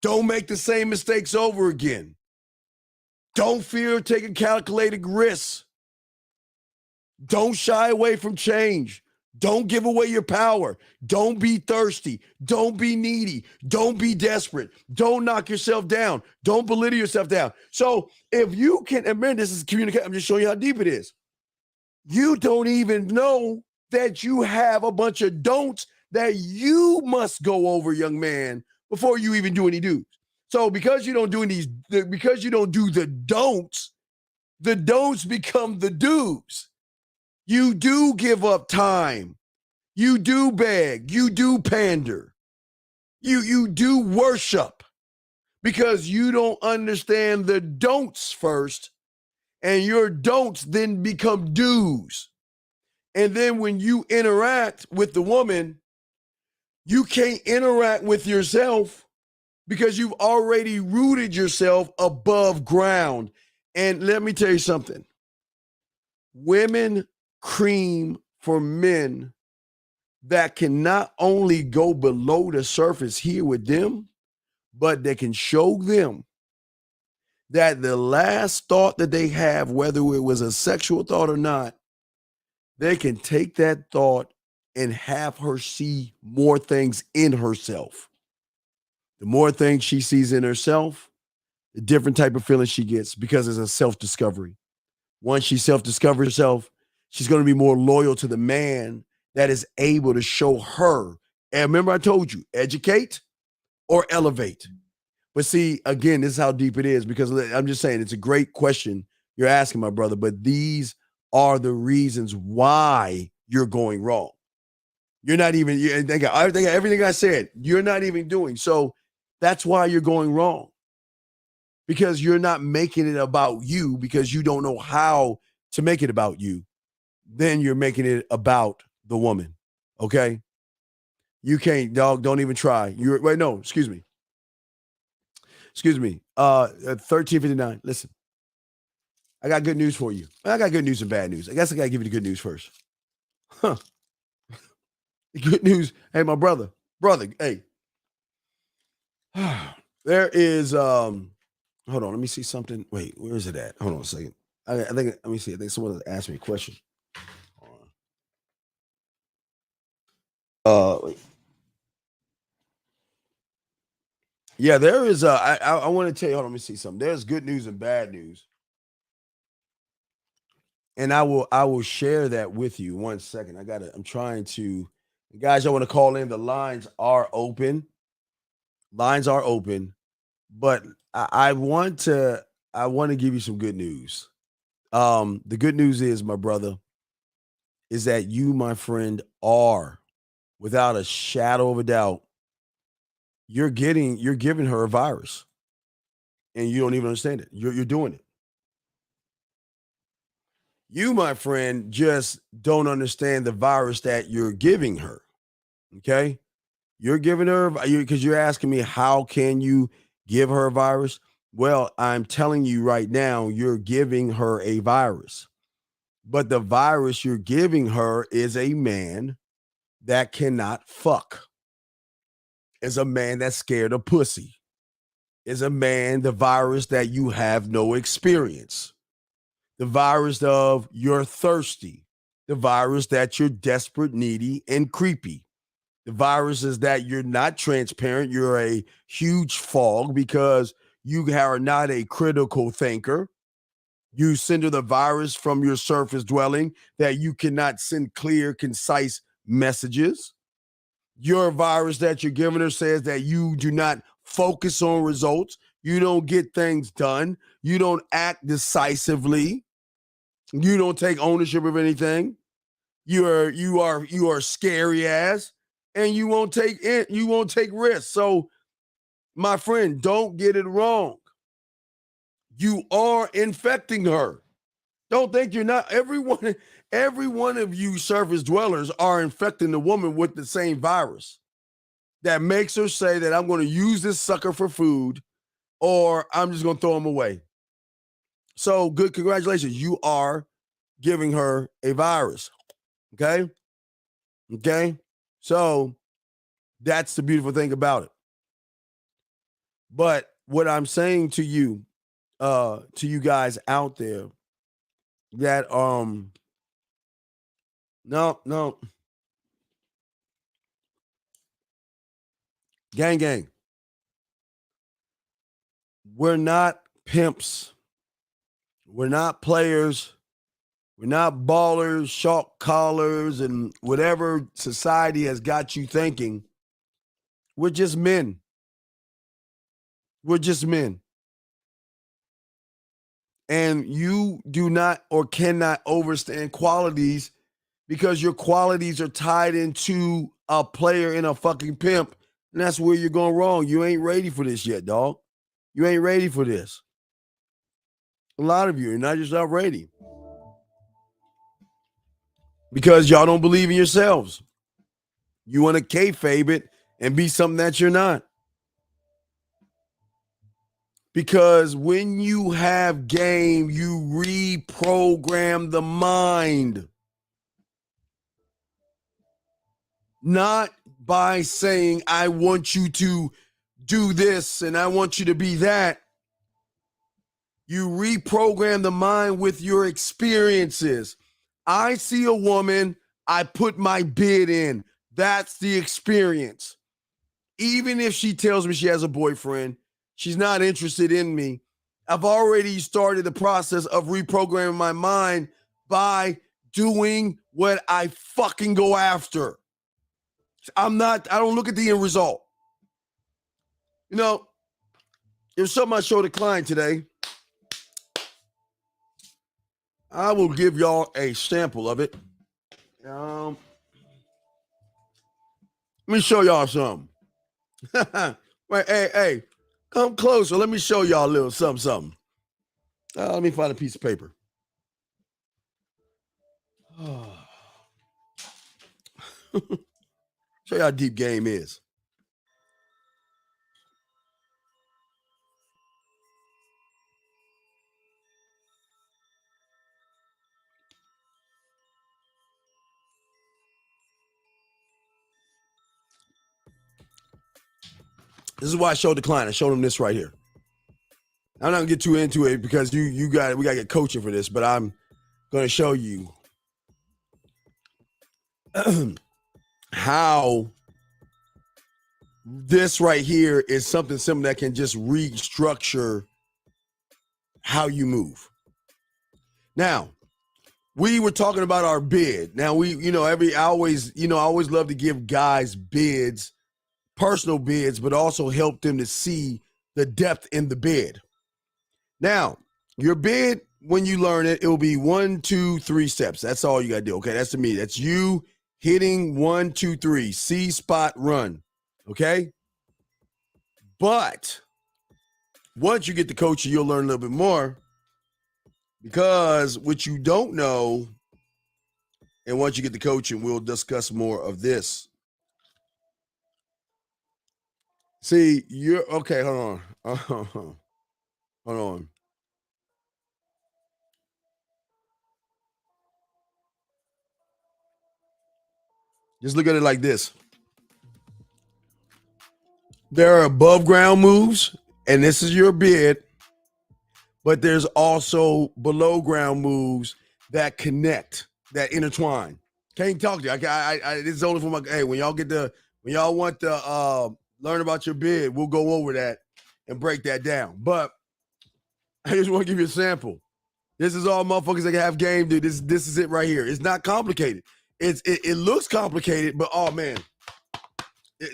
Speaker 10: Don't make the same mistakes over again. Don't fear taking calculated risks. Don't shy away from change. Don't give away your power. Don't be thirsty. Don't be needy. Don't be desperate. Don't knock yourself down. Don't belittle yourself down. So if you can, remember, this is communication. I'm just showing you how deep it is. You don't even know that you have a bunch of don'ts that you must go over, young man, before you even do any do's. So because you don't do the don'ts become the do's. You do give up time. You do beg. You do pander. You do worship because you don't understand the don'ts first, and your don'ts then become do's. And then when you interact with the woman, you can't interact with yourself because you've already rooted yourself above ground. And let me tell you something. Women cream for men that can not only go below the surface here with them, but they can show them that the last thought that they have, whether it was a sexual thought or not, they can take that thought and have her see more things in herself. The more things she sees in herself, the different type of feeling she gets, because it's a self-discovery. Once she self-discovers herself, she's going to be more loyal to the man that is able to show her. And remember, I told you, educate or elevate. But see, again, this is how deep it is, because I'm just saying, it's a great question you're asking, my brother, but these are the reasons why you're going wrong. You're not even, everything I said, you're not even doing. So that's why you're going wrong, because you're not making it about you, because you don't know how to make it about you. Then you're making it about the woman. Okay. You can't, dog. Don't even try. Excuse me. 1359. Listen, I got good news for you. I got good news and bad news. I guess I got to give you the good news first. Huh. Good news. Hey, my brother. Hey. There is hold on, let me see something. Wait, where is it at? Hold on a second. I think let me see. I think someone asked me a question. Wait. Yeah, there is I want to tell you, hold on, let me see something. There's good news and bad news. And I will share that with you. 1 second. I'm trying to guys, I want to call in. The lines are open. Lines are open, but I want to give you some good news. The good news is, my brother, is that you, my friend, are without a shadow of a doubt, you're giving her a virus, and you don't even understand it. You're doing it. You, my friend, just don't understand the virus that you're giving her. Okay, you're giving her because you're asking me how can you give her a virus? Well, I'm telling you right now, you're giving her a virus. But the virus you're giving her is a man that cannot fuck, is a man that's scared of pussy, is a man, the virus that you have no experience, the virus of you're thirsty, the virus that you're desperate, needy, and creepy. The virus is that you're not transparent, you're a huge fog because you are not a critical thinker. You send her the virus from your surface dwelling that you cannot send clear, concise messages. Your virus that you're giving her says that you do not focus on results. You don't get things done. You don't act decisively. You don't take ownership of anything. You are scary ass, and you won't take it. You won't take risks. So, my friend, don't get it wrong. You are infecting her. Don't think you're not. Every one of you surface dwellers are infecting the woman with the same virus that makes her say that I'm going to use this sucker for food or I'm just going to throw him away. So good. Congratulations. You are giving her a virus. Okay. Okay. So that's the beautiful thing about it. But what I'm saying to you guys out there that, no, gang, we're not pimps. We're not players. We're not ballers, shock collars, and whatever society has got you thinking. We're just men. We're just men. And you do not or cannot overstand qualities because your qualities are tied into a player and a fucking pimp. And that's where you're going wrong. You ain't ready for this yet, dog. You ain't ready for this. A lot of you are not just not ready. Because y'all don't believe in yourselves. You want to kayfabe it and be something that you're not. Because when you have game, you reprogram the mind. Not by saying, I want you to do this and I want you to be that. You reprogram the mind with your experiences. I see a woman, I put my bid in. That's the experience. Even if she tells me she has a boyfriend, she's not interested in me. I've already started the process of reprogramming my mind by doing what I fucking go after. I don't look at the end result. You know, it was something I showed a client today. I will give y'all a sample of it. Let me show y'all something. Wait, hey, come closer. Let me show y'all a little something. Let me find a piece of paper. Show you how deep game is. This is why I showed the client. I showed him this right here. I'm not gonna get too into it because we gotta get coaching for this, but I'm gonna show you how this right here is something simple that can just restructure how you move. Now, we were talking about our bid. Now I always love to give guys bids, personal bids, but also help them to see the depth in the bid. Now, your bid, when you learn it, will be 1, 2, 3 steps. That's all you got to do. Okay, that's to me. That's you hitting 1, 2, 3. See, spot, run. Okay? But once you get the coaching, you'll learn a little bit more, because what you don't know, and once you get the coaching, we'll discuss more of this. See, you're okay. Hold on. Hold on. Just look at it like this. There are above ground moves, and this is your bid, but there's also below ground moves that connect, that intertwine. Can't talk to you. This is only for my, hey, when y'all want to learn about your bid, we'll go over that and break that down. But I just want to give you a sample. This is all motherfuckers that have game, dude. This is it right here. It's not complicated. It looks complicated, but oh man,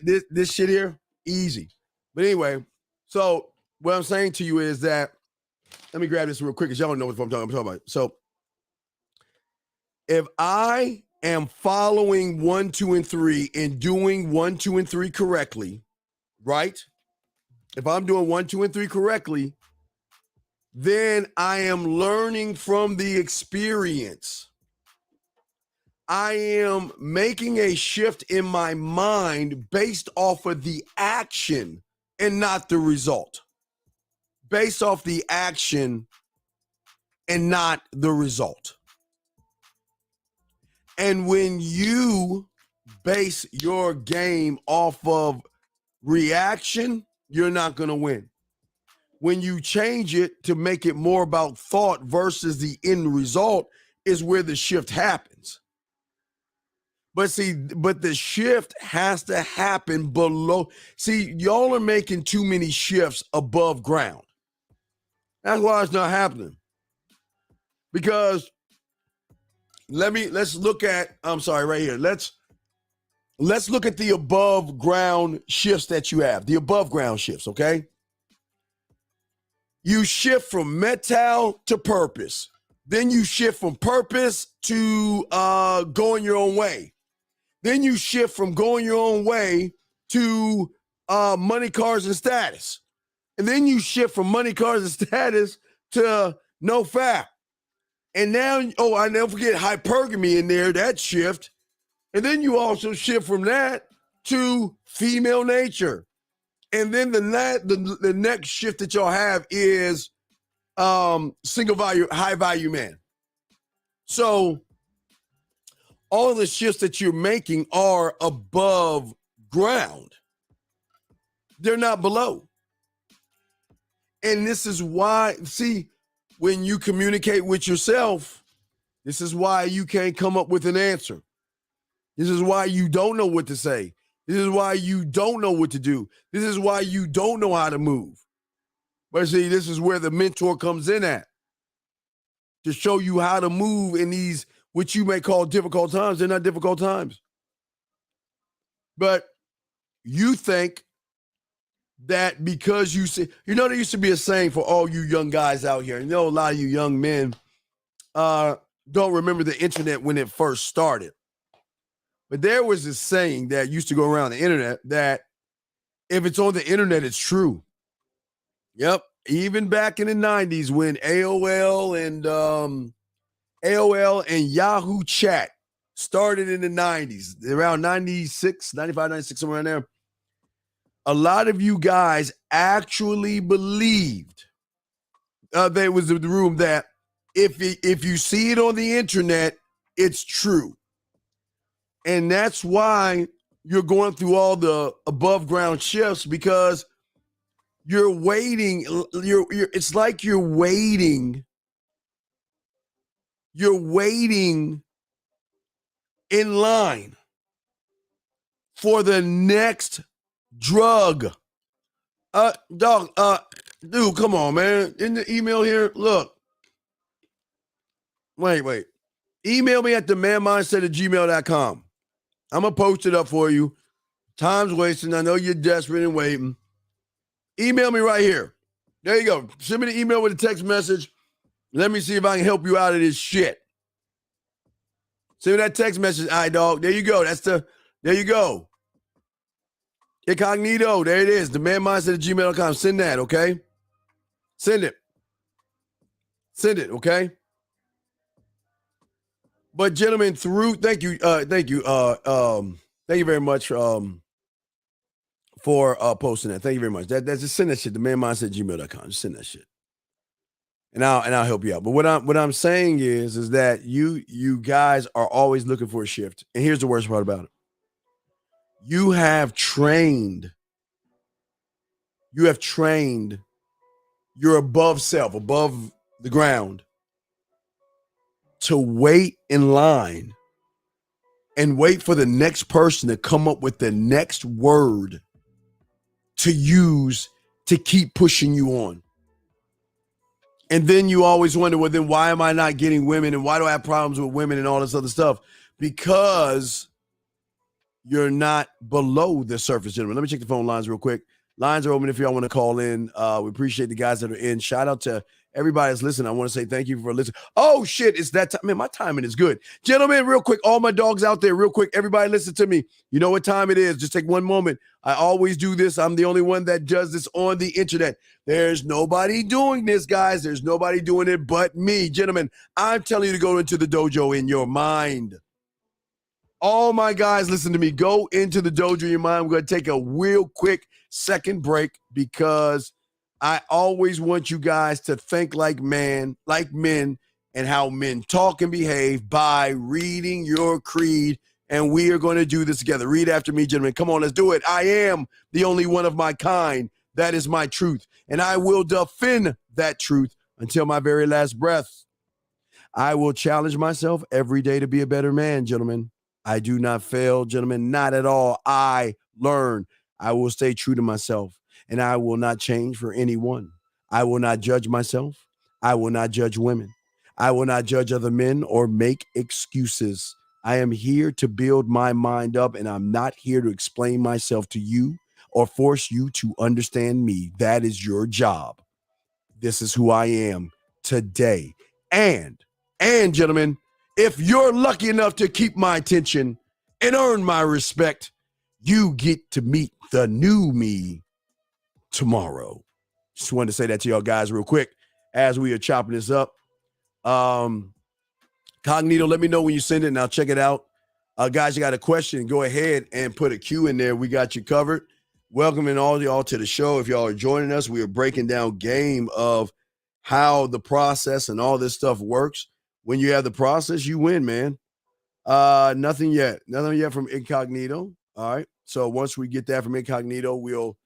Speaker 10: this shit here, easy. But anyway, so what I'm saying to you is that, let me grab this real quick because y'all don't know what I'm talking about. So if I am following 1, 2, and 3 and doing 1, 2, and 3 correctly, right? If I'm doing 1, 2, and 3 correctly, then I am learning from the experience. I am making a shift in my mind based off of the action and not the result. Based off the action and not the result. And when you base your game off of reaction, you're not going to win. When you change it to make it more about thought versus the end result is where the shift happens. But the shift has to happen below. See, y'all are making too many shifts above ground. That's why it's not happening. Because let's look at, I'm sorry, right here. Let's look at the above ground shifts that you have. The above ground shifts, okay? You shift from metal to purpose. Then you shift from purpose to going your own way. Then you shift from going your own way to money, cars, and status. And then you shift from money, cars, and status to no fap. And now, I never forget hypergamy in there, that shift. And then you also shift from that to female nature. And then the next shift that y'all have is single value, high value man. So all of the shifts that you're making are above ground. They're not below. And this is why, see, when you communicate with yourself, this is why you can't come up with an answer. This is why you don't know what to say. This is why you don't know what to do. This is why you don't know how to move. But see, this is where the mentor comes in at, to show you how to move in these, which you may call difficult times. They're not difficult times. But you think that because you see, there used to be a saying for all you young guys out here. A lot of you young men don't remember the internet when it first started. But there was this saying that used to go around the internet that if it's on the internet, it's true. Yep. Even back in the 90s when AOL and Yahoo Chat started in the 90s, around 96, 95, 96, somewhere around there. A lot of you guys actually believed there was the room that if you see it on the internet, it's true. And that's why you're going through all the above ground shifts, because You're waiting. It's like you're waiting. You're waiting in line for the next drug. Dog, dude, come on, man. In the email here, look. Wait. Email me at themanmindset@gmail.com. I'm going to post it up for you. Time's wasting. I know you're desperate and waiting. Email me right here. There you go. Send me the email with a text message. Let me see if I can help you out of this shit. Send me that text message, dog. There you go. There you go. Incognito. There it is. Themanmindset@gmail.com. Send that, okay? Send it. Okay? But gentlemen, thank you very much for posting that. Thank you very much. That's just send that shit to manmindset@gmail.com. Just send that shit. And I'll help you out. But what I'm saying is that you guys are always looking for a shift. And here's the worst part about it. You have trained your above self, above the ground, to wait in line and wait for the next person to come up with the next word to use to keep pushing you on. And then you always wonder, well, then why am I not getting women? And why do I have problems with women and all this other stuff? Because you're not below the surface, gentlemen. Let me check the phone lines real quick. Lines are open if y'all want to call in. We appreciate the guys that are in. Shout out to everybody that's listening. I want to say thank you for listening. Oh, shit, it's that time. Man, my timing is good. Gentlemen, real quick, all my dogs out there, real quick, everybody listen to me. You know what time it is. Just take one moment. I always do this. I'm the only one that does this on the internet. There's nobody doing this, guys. There's nobody doing it but me. Gentlemen, I'm telling you to go into the dojo in your mind. All my guys, listen to me. Go into the dojo in your mind. We're going to take a real quick second break because I always want you guys to think like men, and how men talk and behave by reading your creed. And we are going to do this together. Read after me, gentlemen. Come on, let's do it. I am the only one of my kind. That is my truth. And I will defend that truth until my very last breath. I will challenge myself every day to be a better man, gentlemen. I do not fail, gentlemen, not at all. I learn. I will stay true to myself, and I will not change for anyone. I will not judge myself. I will not judge women. I will not judge other men or make excuses. I am here to build my mind up, and I'm not here to explain myself to you or force you to understand me. That is your job. This is who I am today. And gentlemen, if you're lucky enough to keep my attention and earn my respect, you get to meet the new me tomorrow. Just wanted to say that to y'all guys real quick as we are chopping this up. Cognito, let me know when you send it and I'll check it out. Guys, you got a question, go ahead and put a Q in there. We got you covered. Welcoming all y'all to the show. If y'all are joining us, we are breaking down game of how the process and all this stuff works. When you have the process, you win, man. Nothing yet from Incognito. All right. So once we get that from Incognito, we'll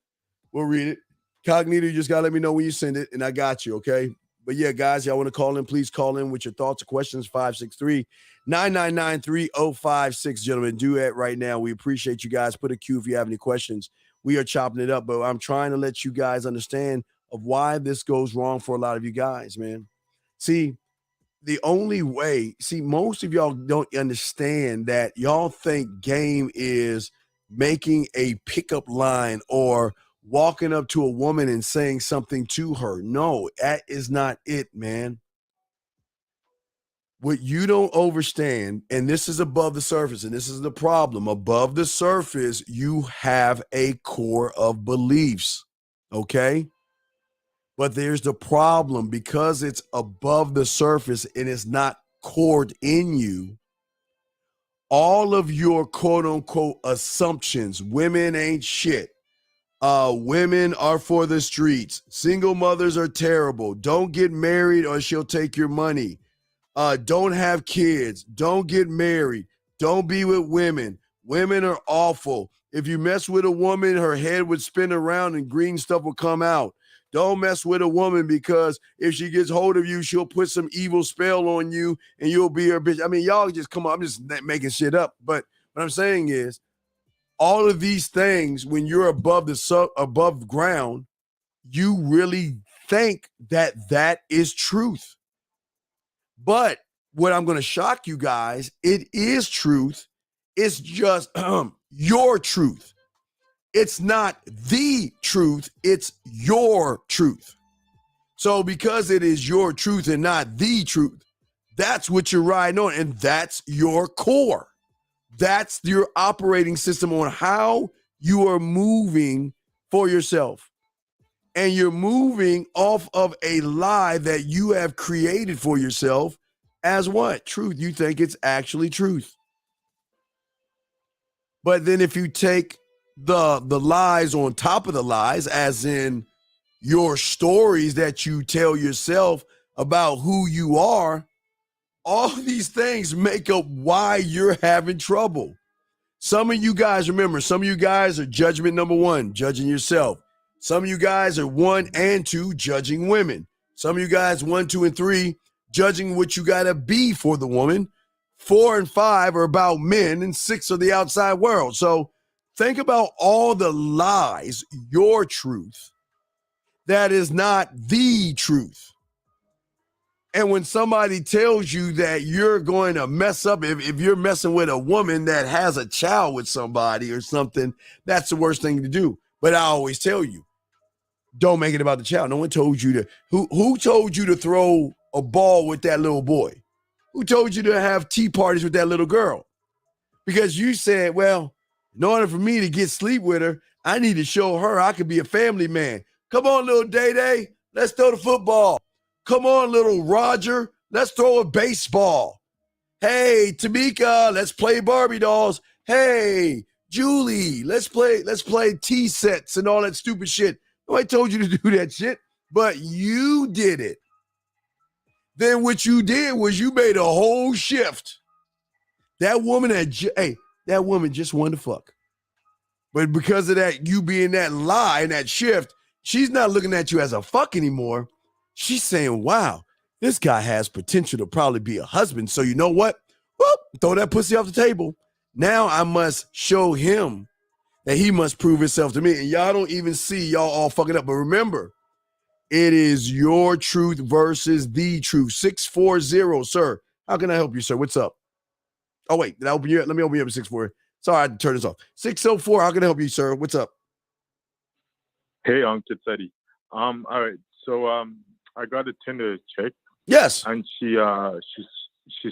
Speaker 10: read it. Cognito, you just gotta let me know when you send it, and I got you, okay? But yeah, guys, y'all want to call in, please call in with your thoughts or questions. 563-999-3056, gentlemen. Do that right now. We appreciate you guys. Put a Q if you have any questions. We are chopping it up, but I'm trying to let you guys understand of why this goes wrong for a lot of you guys, man. See, the only way, most of y'all don't understand that y'all think game is making a pickup line or walking up to a woman and saying something to her. No, that is not it, man. What you don't understand, and this is above the surface, and this is the problem. Above the surface, you have a core of beliefs, okay? But there's the problem because it's above the surface and it's not cored in you. All of your quote unquote assumptions, women ain't shit. Women are for the streets. Single mothers are terrible. Don't get married or she'll take your money. Don't have kids. Don't get married. Don't be with women. Women are awful. If you mess with a woman, her head would spin around and green stuff will come out. Don't mess with a woman because if she gets hold of you, she'll put some evil spell on you and you'll be her bitch. I mean, y'all just come on. I'm just making shit up. But what I'm saying is all of these things, when you're above ground, you really think that is truth. But what I'm going to shock you guys, it is truth. It's just your truth. It's not the truth. It's your truth. So because it is your truth and not the truth, that's what you're riding on. And that's your core. That's your operating system on how you are moving for yourself. And you're moving off of a lie that you have created for yourself as what? Truth. You think it's actually truth. But then if you take the lies on top of the lies, as in your stories that you tell yourself about who you are, all these things make up why you're having trouble. Some of you guys, remember, some of you guys are judgment number 1, judging yourself. Some of you guys are 1 and 2, judging women. Some of you guys 1, 2, and 3, judging what you got to be for the woman. 4 and 5 are about men, and 6 are the outside world. So think about all the lies, your truth, that is not the truth. And when somebody tells you that you're going to mess up, if you're messing with a woman that has a child with somebody or something, that's the worst thing to do. But I always tell you, don't make it about the child. No one told you to, who told you to throw a ball with that little boy? Who told you to have tea parties with that little girl? Because you said, well, in order for me to get sleep with her, I need to show her I could be a family man. Come on, little Day-Day, let's throw the football. Come on, little Roger, let's throw a baseball. Hey, Tamika, let's play Barbie dolls. Hey, Julie, let's play tea sets and all that stupid shit. Nobody told you to do that shit, but you did it. Then what you did was you made a whole shift. That woman that woman just wanted to fuck. But because of that, you being that lie and that shift, she's not looking at you as a fuck anymore. She's saying, wow, this guy has potential to probably be a husband. So you know what? Well, throw that pussy off the table. Now I must show him that he must prove himself to me. And y'all don't even see y'all all fucking up. But remember, it is your truth versus the truth. 640, sir. How can I help you, sir? What's up? Oh, wait, did I open you up? Let me open you up at 640. Sorry, I had to turn this off. 604, how can I help you, sir? What's up?
Speaker 12: Hey, it's Eddie. All right. So I got a Tinder check.
Speaker 10: Yes.
Speaker 12: And she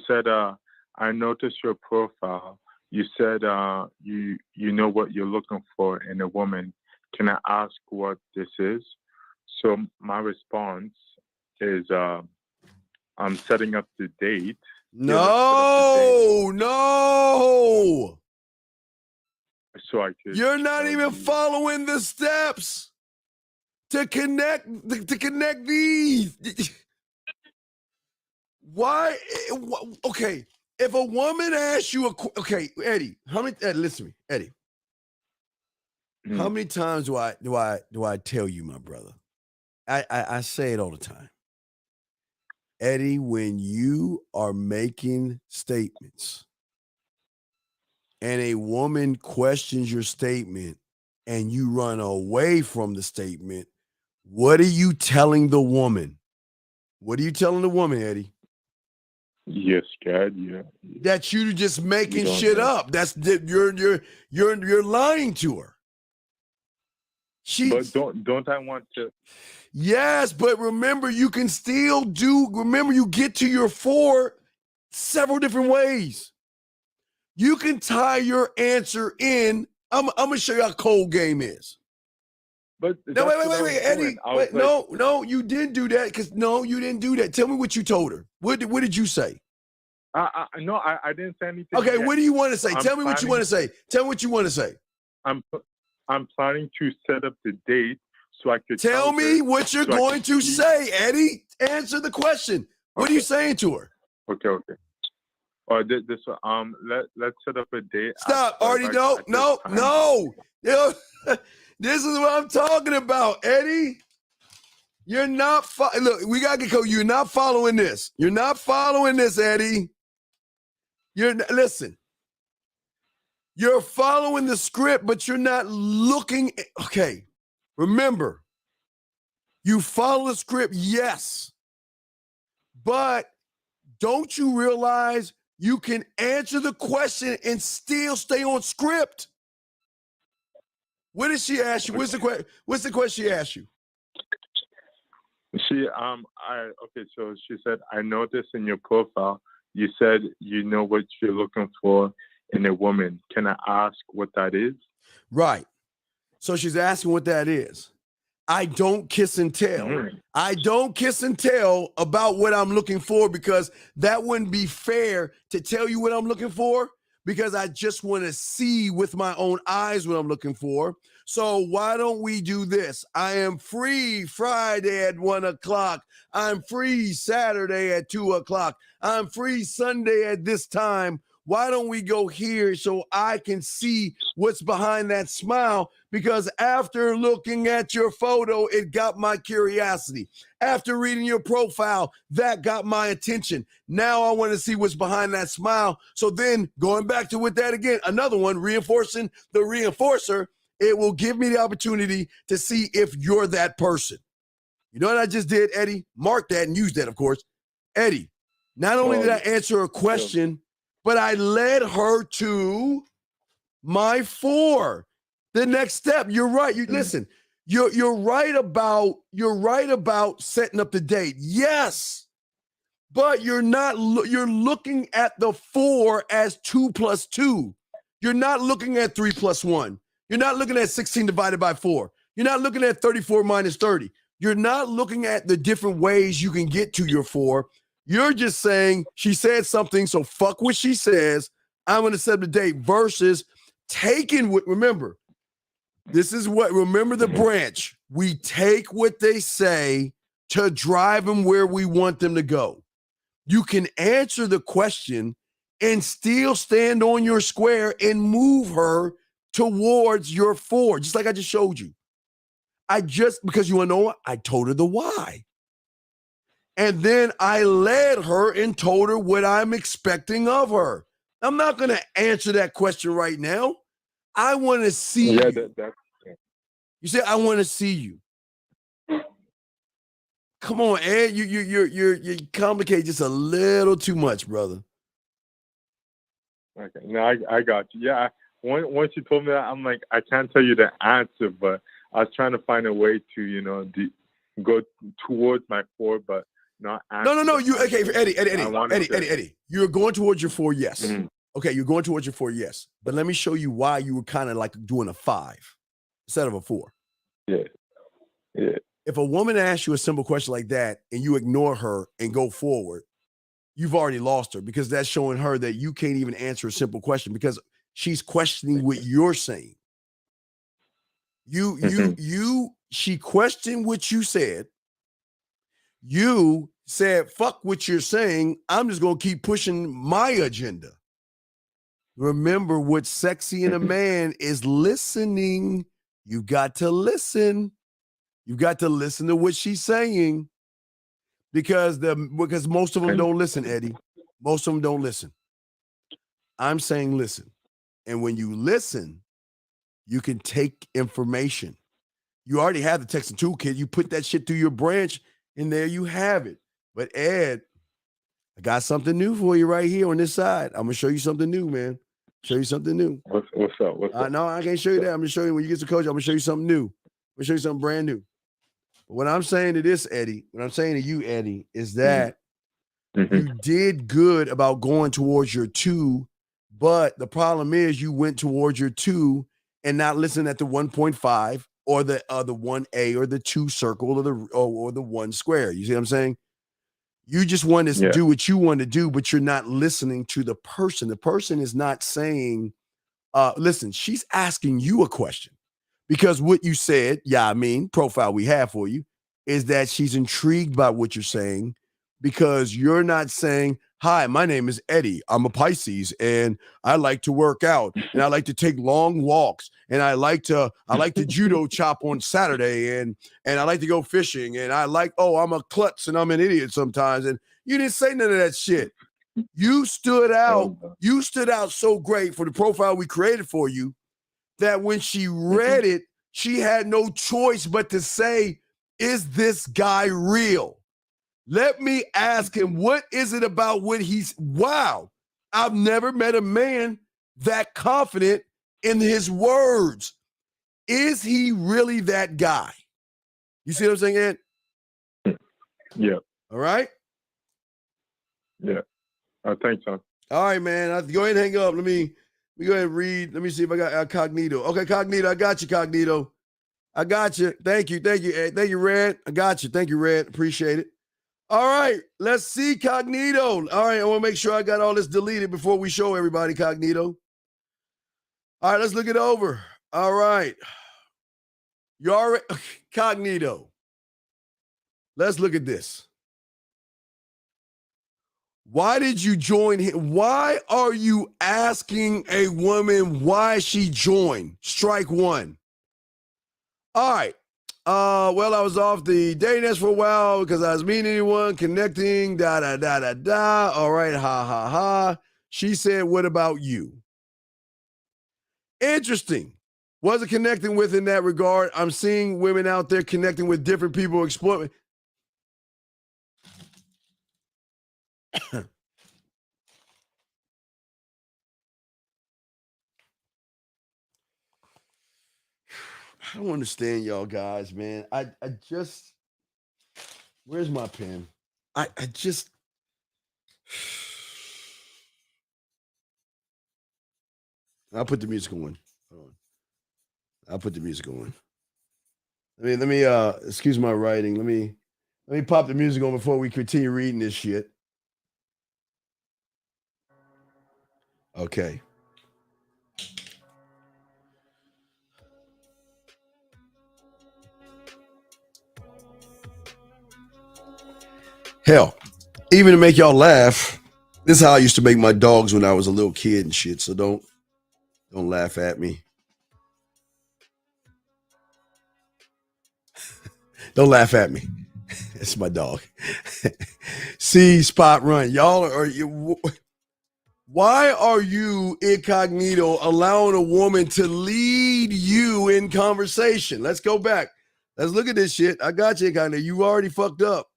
Speaker 12: said, I noticed your profile. You said you know what you're looking for in a woman. Can I ask what this is? So my response is I'm setting up the date.
Speaker 10: No.
Speaker 12: So I could.
Speaker 10: You're not even following the steps to connect these. Why? Okay, if a woman asks you okay, Eddie, listen to me, Eddie. How many times do I tell you, my brother? I say it all the time. Eddie, when you are making statements and a woman questions your statement and you run away from the statement, what are you telling the woman? What are you telling the woman, Eddie?
Speaker 12: Yes, God, yeah.
Speaker 10: That you just making shit up. That's you're lying to her.
Speaker 12: But don't I want to?
Speaker 10: Yes, but remember, you can still remember, you get to your 4 several different ways. You can tie your answer in. I'm going to show you how cold game is.
Speaker 12: But
Speaker 10: no, wait, Eddie. Wait, no, you didn't do that. You didn't do that. Tell me what you told her. What did you say?
Speaker 12: No, I didn't say anything.
Speaker 10: Okay,
Speaker 12: yet.
Speaker 10: What do you want to say? Tell me what you want to say. Tell me what you want to say.
Speaker 12: I'm planning to set up the date so I could
Speaker 10: tell me what you're going to say, Eddie. Answer the question. What are you saying to her?
Speaker 12: Okay. Or this let's set up a date.
Speaker 10: Stop, Artie. No. This is what I'm talking about, Eddie. You're not look, we gotta get you're not following this. You're not following this, Eddie. Listen. You're following the script, but you're not looking. Okay. Remember, you follow the script, yes. But don't you realize you can answer the question and still stay on script? What did she ask you? What's the question she asked you?
Speaker 12: So she said, I noticed in your profile, you said you know what you're looking for in a woman. Can I ask what that is?
Speaker 10: Right. So she's asking what that is. I don't kiss and tell. Mm-hmm. I don't kiss and tell about what I'm looking for because that wouldn't be fair to tell you what I'm looking for because I just want to see with my own eyes what I'm looking for. So why don't we do this? I am free Friday at 1:00. I'm free Saturday at 2:00. I'm free Sunday at this time. Why don't we go here so I can see what's behind that smile? Because after looking at your photo, it got my curiosity. After reading your profile, that got my attention. Now I want to see what's behind that smile. So then going back to with that again, another one, reinforcing the reinforcer, it will give me the opportunity to see if you're that person. You know what I just did, Eddie? Mark that and use that, of course. Eddie, not only did I answer a question, but I led her to my 4. The next step. You're right. Listen. You're right about setting up the date. Yes, but you're not. You're looking at the 4 as 2 plus 2. You're not looking at 3 plus 1. You're not looking at 16 divided by 4. You're not looking at 34 minus 30. You're not looking at the different ways you can get to your 4. You're just saying she said something, so fuck what she says. I'm going to set the date versus taking what, remember, remember the branch. We take what they say to drive them where we want them to go. You can answer the question and still stand on your square and move her towards your 4, just like I just showed you. Because you want to know what? I told her the why. And then I led her and told her what I'm expecting of her. I'm not going to answer that question right now. I want to see you. You say, I want to see you. Come on, Ed. You complicate just a little too much, brother.
Speaker 12: Okay, no, I got you. Yeah, once you told me that, I'm like, I can't tell you the answer, but I was trying to find a way to, go towards my 4, but not.
Speaker 10: No. You okay, Eddie? You're going towards your 4, yes. Mm-hmm. Okay, you're going towards your 4, yes. But let me show you why you were kind of like doing a 5 instead of a 4.
Speaker 12: Yeah.
Speaker 10: If a woman asks you a simple question like that and you ignore her and go forward, you've already lost her because that's showing her that you can't even answer a simple question because she's questioning what you're saying. She questioned what you said. You said, fuck what you're saying. I'm just going to keep pushing my agenda. Remember, what's sexy in a man is listening. You got to listen. You got to listen to what she's saying because most of them don't listen, Eddie. Most of them don't listen. I'm saying listen. And when you listen, you can take information. You already have the texting toolkit. You put that shit through your branch and there you have it. But Ed, I got something new for you right here on this side. I'm going to show you something new, man. Show you something new.
Speaker 12: What's up? What's up?
Speaker 10: No, I can't show you that. I'm going to show you when you get to coach. I'm going to show you something new. I'm going to show you something brand new. But what I'm saying to this, Eddie, what I'm saying to you, Eddie, is that you did good about going towards your 2, but the problem is you went towards your 2 and not listen at the 1.5 or the 1A or the 2 circle or the 1 square. You see what I'm saying? You just want to do what you want to do, but you're not listening to the person. The person is not saying, listen, she's asking you a question because what you said, profile we have for you is that she's intrigued by what you're saying because you're not saying, Hi, my name is Eddie. I'm a Pisces, and I like to work out, and I like to take long walks, and I like to judo chop on Saturday, and I like to go fishing, and I'm a klutz and I'm an idiot sometimes. And you didn't say none of that shit. You stood out. You stood out so great for the profile we created for you that when she read it, she had no choice but to say, "Is this guy real? Let me ask him, what is it about what he's, wow, I've never met a man that confident in his words. Is he really that guy?" You see what I'm saying, Ed?
Speaker 12: Yeah.
Speaker 10: All right?
Speaker 12: Yeah. I think so.
Speaker 10: All right, man. Go ahead and hang up. Let me go ahead and read. Let me see if I got Cognito. Okay, Cognito. I got you, Cognito. I got you. Thank you. Thank you, Ed. Thank you, Red. I got you. Thank you, Red. Appreciate it. All right, let's see Cognito. All right, I want to make sure I got all this deleted before we show everybody Cognito. All right, let's look it over. All right. You already, Cognito. Let's look at this. Why did you join him? Why are you asking a woman why she joined? Strike one. All right. Well, I was off the dating nest for a while because I was meeting anyone, connecting, da. All right, ha. She said, what about you? Interesting. Wasn't connecting with in that regard. I'm seeing women out there connecting with different people, exploiting. I don't understand y'all guys, man. I just, where's my pen? I just, I'll put the music on. Hold on. I'll put the music on. Let me excuse my writing. Let me pop the music on before we continue reading this shit. Okay. Hell, even to make y'all laugh, this is how I used to make my dogs when I was a little kid and shit. So don't laugh at me. Don't laugh at me. It's my dog. See, Spot Run. Y'all are you. Why are you, incognito, allowing a woman to lead you in conversation? Let's go back. Let's look at this shit. I got you, incognito. You already fucked up.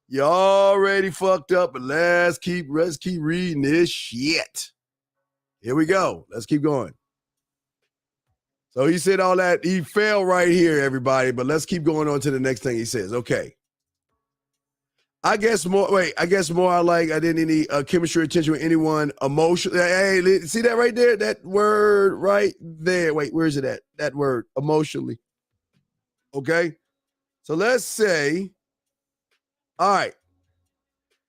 Speaker 10: You already fucked up, but let's keep reading this shit. Here we go. Let's keep going. So he said all that. He fell right here, everybody, but let's keep going on to the next thing he says. Okay. I guess more I like, I didn't need chemistry or attention with anyone emotionally. Hey, see that right there? That word right there. Wait, where is it at? That word, emotionally. Okay. So let's say, all right.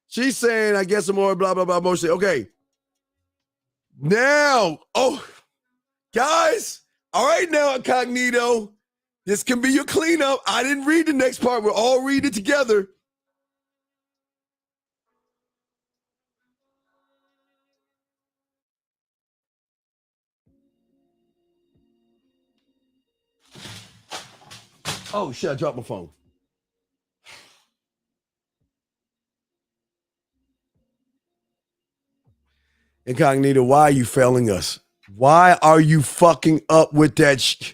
Speaker 10: She's saying, I guess more blah, blah, blah, emotionally. Okay. Now, guys, all right now, incognito. This can be your cleanup. I didn't read the next part. We'll all read it together. Oh, shit, I dropped my phone. Incognito, why are you failing us? Why are you fucking up with that?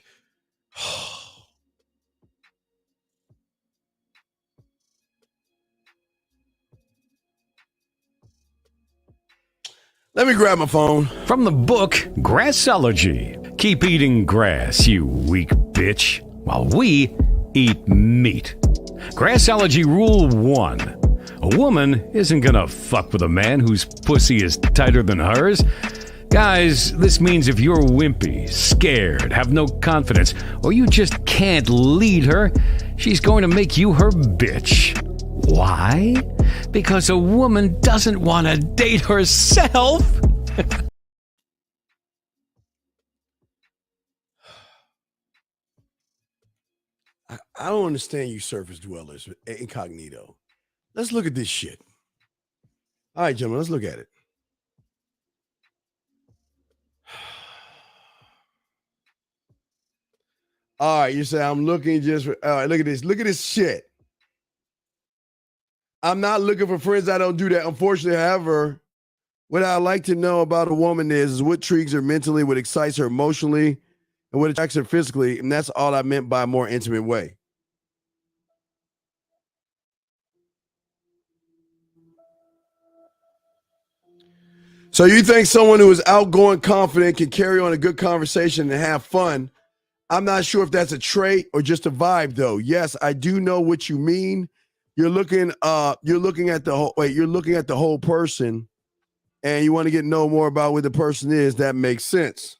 Speaker 10: Let me grab my phone.
Speaker 8: From the book Grassology. Keep eating grass, you weak bitch, while we eat meat. Grassology Rule 1. A woman isn't gonna fuck with a man whose pussy is tighter than hers. Guys, this means if you're wimpy, scared, have no confidence, or you just can't lead her, she's going to make you her bitch. Why? Because a woman doesn't want to date herself.
Speaker 10: I don't understand you surface dwellers, incognito. Let's look at this shit. All right, gentlemen, let's look at it. All right, you say I'm looking just for, all right, look at this. Look at this shit. I'm not looking for friends. I don't do that. Unfortunately, however, what I like to know about a woman is what intrigues her mentally, what excites her emotionally, and what attracts her physically. And that's all I meant by a more intimate way. So you think someone who is outgoing, confident, can carry on a good conversation and have fun? I'm not sure if that's a trait or just a vibe, though. Yes, I do know what you mean. You're looking at the whole person, and you want to get to know more about what the person is. That makes sense.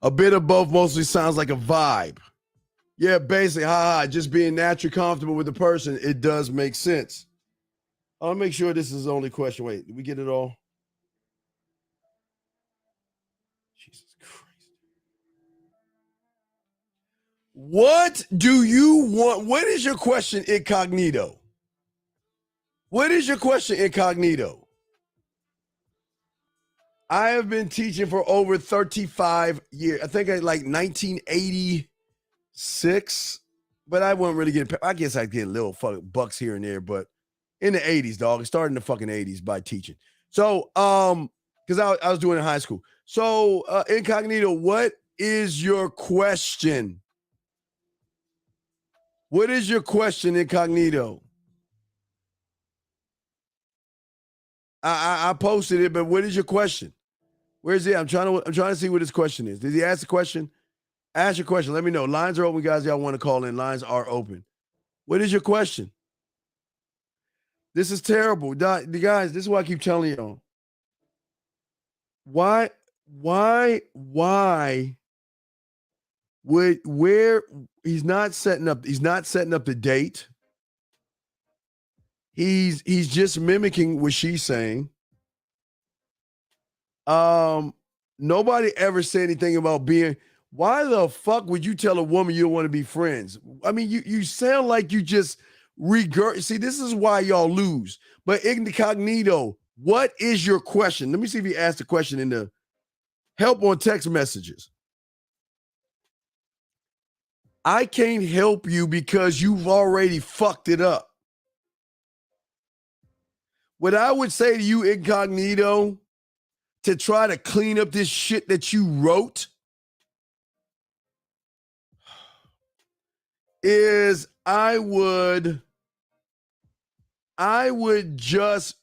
Speaker 10: A bit of both mostly sounds like a vibe. Yeah, basically, just being naturally comfortable with the person. It does make sense. I'll make sure this is the only question. Wait, did we get it all? Jesus Christ. What do you want? What is your question, incognito? What is your question, incognito? I have been teaching for over 35 years. I think I like 1986, but I wasn't really getting, I guess I get little fucking bucks here and there, but in the 80s, dog. It started in the fucking 80s by teaching. So, because I was doing it in high school. So, incognito, what is your question? What is your question, incognito? I posted it, but what is your question? Where is it? I'm trying to see what his question is. Did he ask the question? Ask your question. Let me know. Lines are open, guys. Y'all want to call in? Lines are open. What is your question? This is terrible. Guys, this is why I keep telling y'all. Why would where he's not setting up the date. He's just mimicking what she's saying. Nobody ever said anything about being. Why the fuck would you tell a woman you don't want to be friends? I mean, you sound like you just see, this is why y'all lose. But incognito, what is your question? Let me see if he asked the question in the help on text messages. I can't help you because you've already fucked it up. What I would say to you, incognito, to try to clean up this shit that you wrote is I would just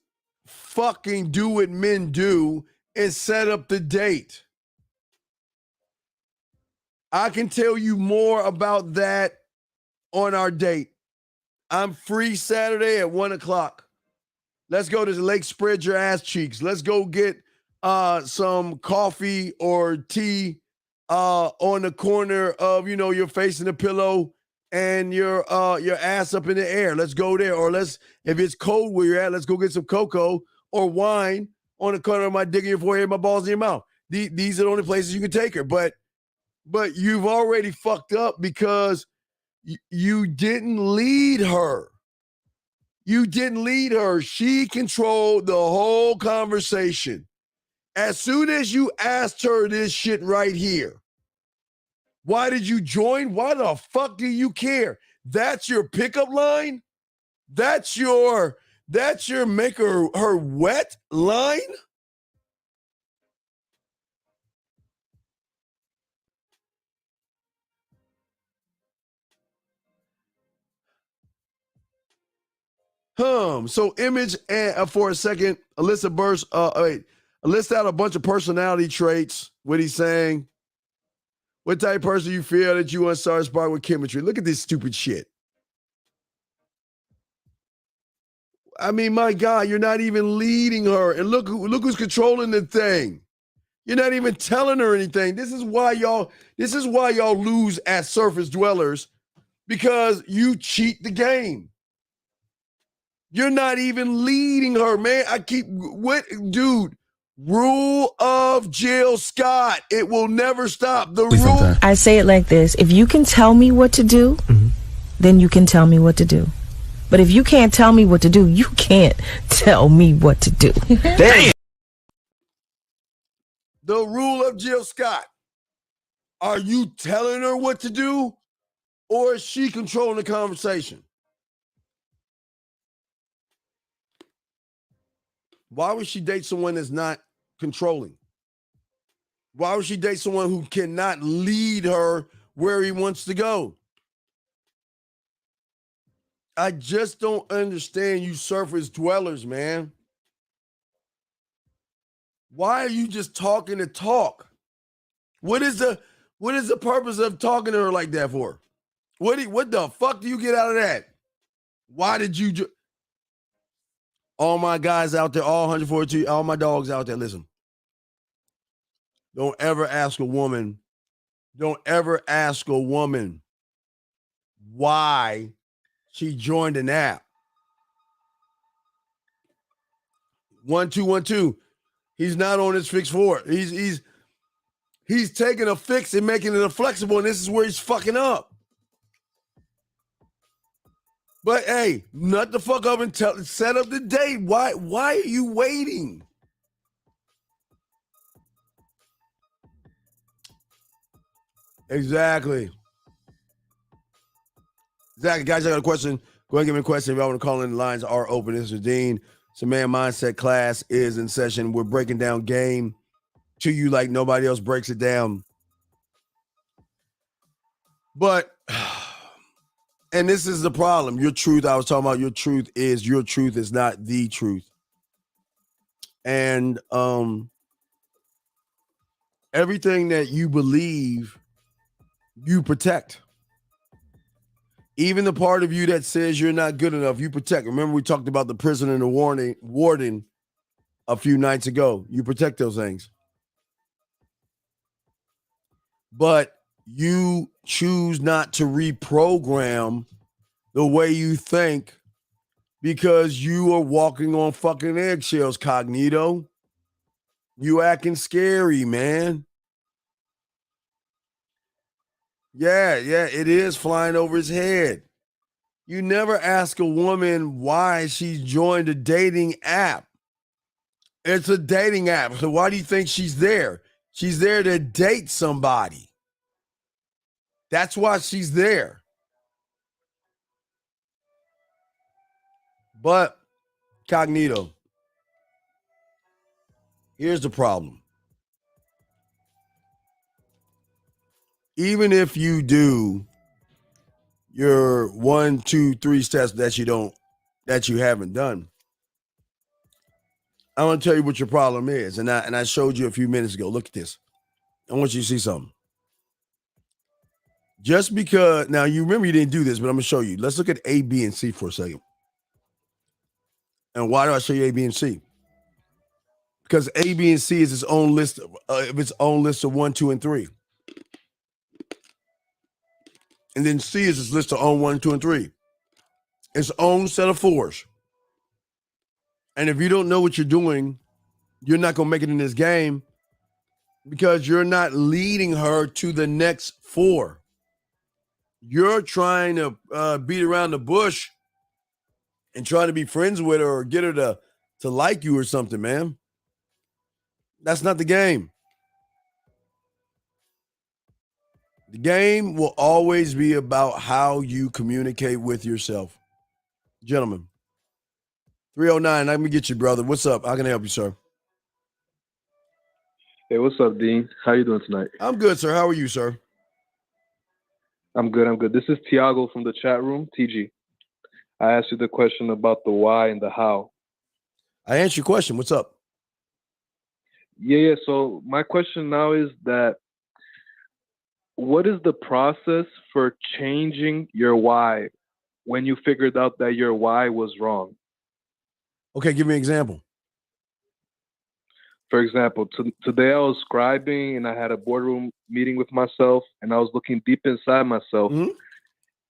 Speaker 10: fucking do what men do and set up the date. I can tell you more about that on our date. I'm free Saturday at 1:00. Let's go to the lake, spread your ass cheeks. Let's go get some coffee or tea on the corner of, you're facing the pillow and your ass up in the air. Let's go there. Or if it's cold where you're at, let's go get some cocoa or wine on the corner of my dick in your forehead, my balls in your mouth. These are the only places you can take her. But you've already fucked up because you didn't lead her. You didn't lead her. She controlled the whole conversation. As soon as you asked her this shit right here, why did you join? Why the fuck do you care? That's your pickup line? That's your make her wet line? So image for a second, list out a bunch of personality traits. What he's saying. What type of person you feel that you want to start spark with chemistry? Look at this stupid shit. I mean, my God, you're not even leading her. And look who's controlling the thing. You're not even telling her anything. This is why y'all lose as surface dwellers, because you cheat the game. You're not even leading her, man. Dude, rule of Jill Scott. It will never stop. The rule.
Speaker 13: I say it like this. If you can tell me what to do, then you can tell me what to do. But if you can't tell me what to do, you can't tell me what to do.
Speaker 10: Damn. The rule of Jill Scott. Are you telling her what to do, or is she controlling the conversation? Why would she date someone that's not controlling? Why would she date someone who cannot lead her where he wants to go? I just don't understand you surface dwellers, man. Why are you just talking to talk? What is the purpose of talking to her like that for? What the fuck do you get out of that? Why did you all my guys out there, all 142, all my dogs out there, listen. Don't ever ask a woman why she joined an app. 1212. He's not on his fix for it. He's taking a fix and making it a flexible, and this is where he's fucking up. But hey, nut the fuck up and set up the date. Why are you waiting? Exactly. Guys, I got a question. Go ahead and give me a question. If y'all want to call in, the lines are open. This is Dean. It's a Man Mindset class is in session. We're breaking down game to you like nobody else breaks it down. But, and this is the problem. Your truth, I was talking about your truth is not the truth. And everything that you believe, you protect. Even the part of you that says you're not good enough, you protect. Remember, we talked about the prison and the warden a few nights ago. You protect those things. But you choose not to reprogram the way you think because you are walking on fucking eggshells, Cognito. You acting scary, man. Yeah, it is flying over his head. You never ask a woman why she's joined a dating app. It's a dating app. So why do you think she's there? She's there to date somebody. That's why she's there. But, Cognito, here's the problem. Even if you do your 1, 2, 3 steps that you haven't done, I want to tell you what your problem is. And I showed you a few minutes ago. Look at this. I want you to see something. Just because, now you remember you didn't do this, but I'm going to show you. Let's look at A, B, and C for a second. And why do I show you A, B, and C? Because A, B, and C is its own list of 1, 2, and 3. And then C is its list of own 1, 2, and 3. Its own set of 4s. And if you don't know what you're doing, you're not going to make it in this game because you're not leading her to the next 4. You're trying to beat around the bush and try to be friends with her or get her to like you or something, man. That's not the game. The game will always be about how you communicate with yourself. Gentlemen, 309, let me get you, brother. What's up? How can I help you, sir?
Speaker 14: Hey, what's up, Dean? How you doing tonight?
Speaker 10: I'm good, sir. How are you, sir?
Speaker 14: I'm good. This is Tiago from the chat room, TG. I asked you the question about the why and the how.
Speaker 10: I answered your question. What's up?
Speaker 14: Yeah. So my question now is that what is the process for changing your why when you figured out that your why was wrong?
Speaker 10: Okay, give me an example.
Speaker 14: For example, today I was scribing and I had a boardroom meeting with myself and I was looking deep inside myself.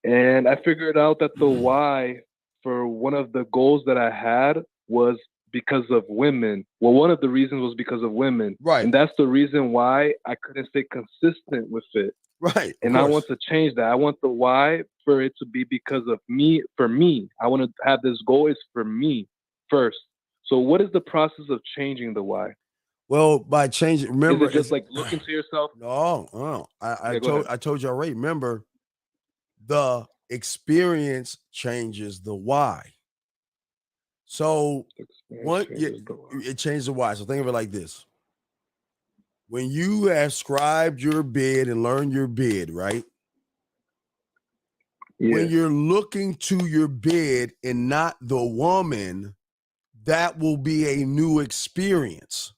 Speaker 14: And I figured out that the why for one of the goals that I had was because of women. Well, one of the reasons was because of women.
Speaker 10: Right.
Speaker 14: And that's the reason why I couldn't stay consistent with it.
Speaker 10: Right.
Speaker 14: And I want to change that. I want the why for it to be because of me, for me. I want to have this goal is for me first. So what is the process of changing the why?
Speaker 10: Well, by changing, remember,
Speaker 14: is it just like looking to yourself?
Speaker 10: No. I
Speaker 14: go
Speaker 10: told you already. Remember, the experience changes the why. So it changes the why. So think of it like this. When you have scribed your bid and learned your bid, right?
Speaker 14: Yeah.
Speaker 10: When you're looking to your bid and not the woman, that will be a new experience.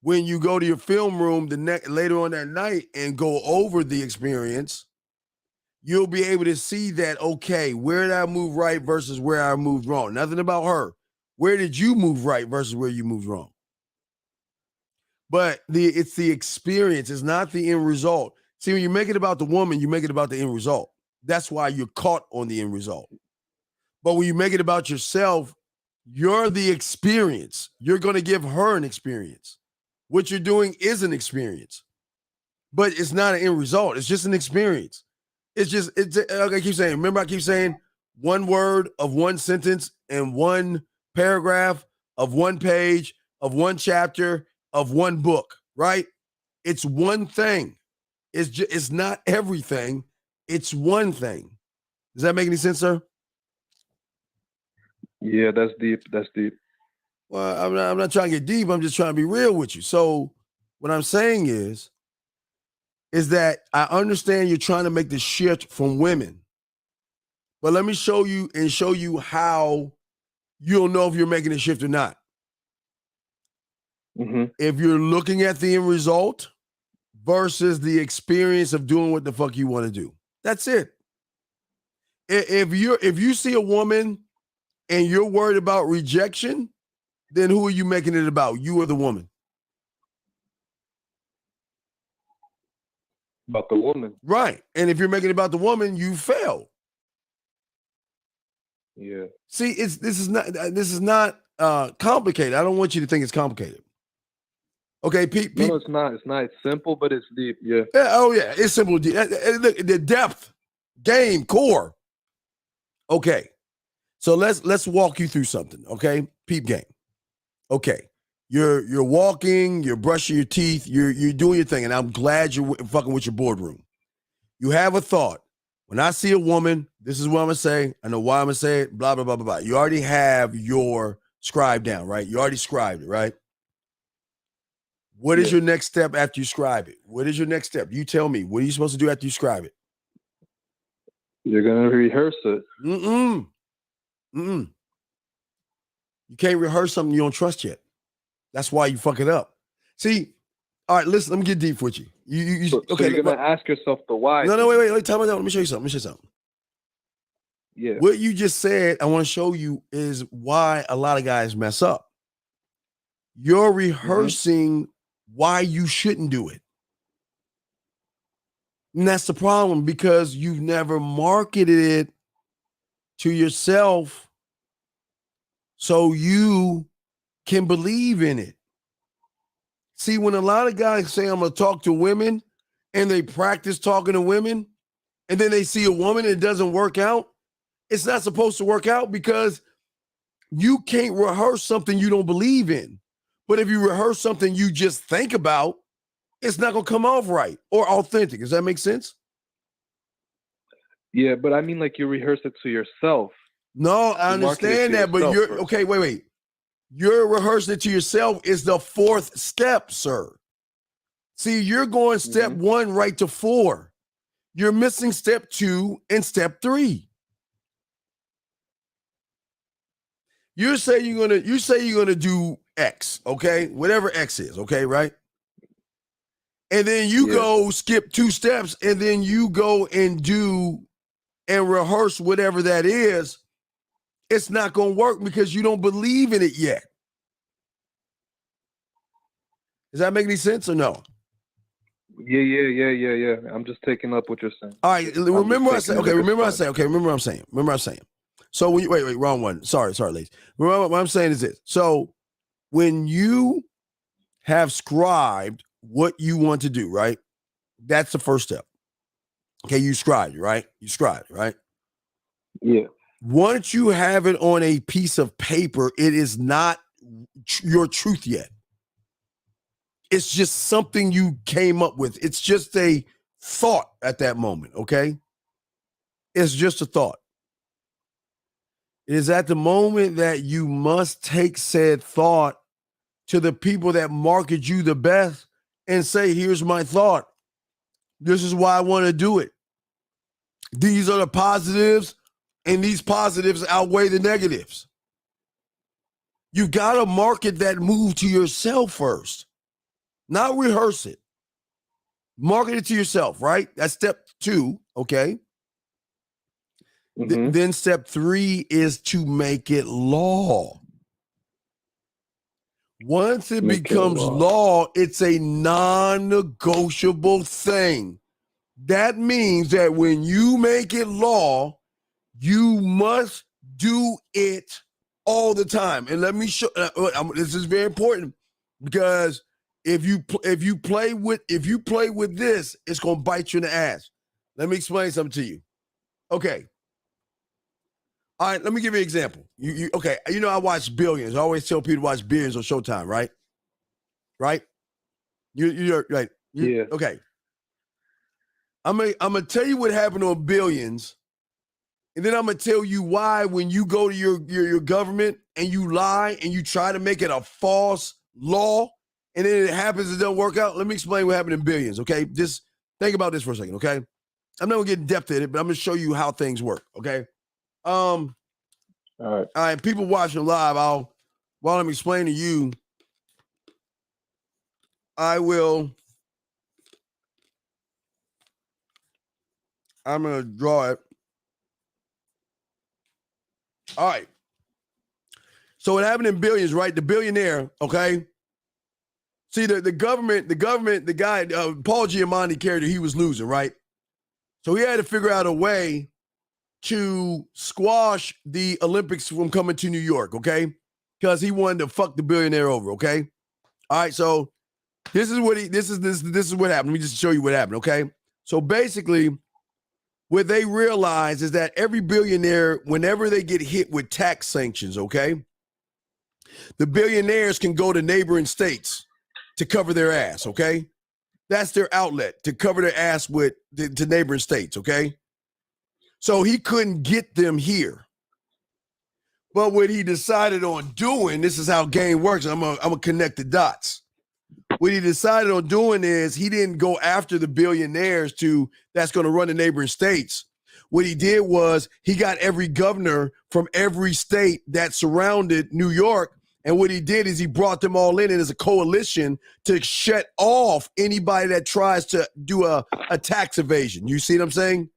Speaker 10: When you go to your film room later on that night and go over the experience, you'll be able to see that, okay, where did I move right versus where I moved wrong? Nothing about her. Where did you move right versus where you moved wrong? But it's the experience. It's not the end result. See, when you make it about the woman, you make it about the end result. That's why you're caught on the end result. But when you make it about yourself, you're the experience. You're going to give her an experience. What you're doing is an experience, but it's not an end result. It's just an experience. It's like I keep saying, remember I keep saying one word of one sentence and one paragraph of one page of one chapter of one book, right? It's one thing. It's not everything. It's one thing. Does that make any sense, sir?
Speaker 14: Yeah, that's deep. That's deep.
Speaker 10: Well, I'm not trying to get deep. I'm just trying to be real with you. So what I'm saying is that I understand you're trying to make the shift from women. But let me show you how you'll know if you're making a shift or not.
Speaker 14: Mm-hmm.
Speaker 10: If you're looking at the end result versus the experience of doing what the fuck you want to do. That's it. If you see a woman and you're worried about rejection, then who are you making it about? You or the woman?
Speaker 14: About the woman.
Speaker 10: Right. And if you're making it about the woman, you fail.
Speaker 14: Yeah.
Speaker 10: See, this is not complicated. I don't want you to think it's complicated. Okay, Pete.
Speaker 14: No, it's not. It's not. It's simple, but it's deep. Yeah.
Speaker 10: Oh yeah, it's simple. Look, the depth, game, core. Okay, so let's walk you through something. Okay, peep game. Okay, you're walking, you're brushing your teeth, you're doing your thing, and I'm glad you're fucking with your boardroom. You have a thought. When I see a woman, this is what I'm gonna say. I know why I'm gonna say it. Blah blah blah blah blah. You already have your scribe down, right? You already scribed it, right? What is your next step after you scribe it? What is your next step? You tell me. What are you supposed to do after you scribe it?
Speaker 14: You're gonna rehearse it.
Speaker 10: You can't rehearse something you don't trust yet. That's why you fuck it up. See, all right, listen, let me get deep with you.
Speaker 14: So you're gonna ask yourself the why.
Speaker 10: No, wait. Time out. Let me show you something.
Speaker 14: Yeah.
Speaker 10: What you just said, I want to show you is why a lot of guys mess up. You're rehearsing why you shouldn't do it. And that's the problem because you've never marketed it to yourself so you can believe in it. See, when a lot of guys say, I'm going to talk to women, and they practice talking to women, and then they see a woman and it doesn't work out, it's not supposed to work out because you can't rehearse something you don't believe in. But if you rehearse something you just think about, it's not going to come off right or authentic. Does that make sense?
Speaker 14: Yeah, but I mean, like you rehearse it to yourself.
Speaker 10: No, I understand that, but you're
Speaker 14: first.
Speaker 10: Okay. Wait. You're rehearsing it to yourself is the fourth step, sir. See, you're going step 1 right to 4. You're missing step 2 and step 3. You say you're gonna do X, okay? Whatever X is, okay, right? And then you go skip 2 steps, and then you go and do and rehearse whatever that is. It's not gonna work because you don't believe in it yet. Does that make any sense or no?
Speaker 14: Yeah. I'm just taking up what you're saying.
Speaker 10: All right, remember what I'm saying. So when you wait, wrong one. Sorry, ladies. Remember what I'm saying is this. So when you have scribed what you want to do, right? That's the first step. Okay, you scribed it, right? You scribed it, right?
Speaker 14: Yeah.
Speaker 10: Once you have it on a piece of paper, it is not your truth yet. It's just something you came up with. It's just a thought at that moment, okay? It's just a thought. It is at the moment that you must take said thought to the people that market you the best and say, here's my thought. This is why I want to do it. These are the positives, and these positives outweigh the negatives. You got to market that move to yourself first, not rehearse it. Market it to yourself, right? That's step 2, okay? Then step 3 is to make it law. Once it becomes law, it's a non-negotiable thing. That means that when you make it law, you must do it all the time. And let me show. This is very important because if you play with this, it's gonna bite you in the ass. Let me explain something to you. Okay. All right. Let me give you an example. Okay. You know I watch Billions. I always tell people to watch Billions on Showtime, right? Right. You're right.
Speaker 14: Yeah.
Speaker 10: Okay. I'm gonna tell you what happened on Billions, and then I'm gonna tell you why when you go to your government and you lie and you try to make it a false law, and then it happens, it doesn't work out. Let me explain what happened in Billions, okay? Just think about this for a second, okay? I'm not gonna get in depth in it, but I'm gonna show you how things work, okay? All right, people watching live, while I'm explaining to you, I'm gonna draw it. All right. So what happened in Billions, right? The billionaire, okay? See, the government, the guy, Paul Giamatti character, he was losing, right? So he had to figure out a way to squash the Olympics from coming to New York, okay? Because he wanted to fuck the billionaire over, okay? All right, so this is what happened. Let me just show you what happened, okay? So basically, what they realize is that every billionaire, whenever they get hit with tax sanctions, okay, the billionaires can go to neighboring states to cover their ass, okay? That's their outlet, to cover their ass to neighboring states, okay? So he couldn't get them here. But what he decided on doing, this is how game works. I'm gonna connect the dots. What he decided on doing is he didn't go after the billionaires that's going to run the neighboring states. What he did was he got every governor from every state that surrounded New York. And what he did is he brought them all in as a coalition to shut off anybody that tries to do a tax evasion. You see what I'm saying?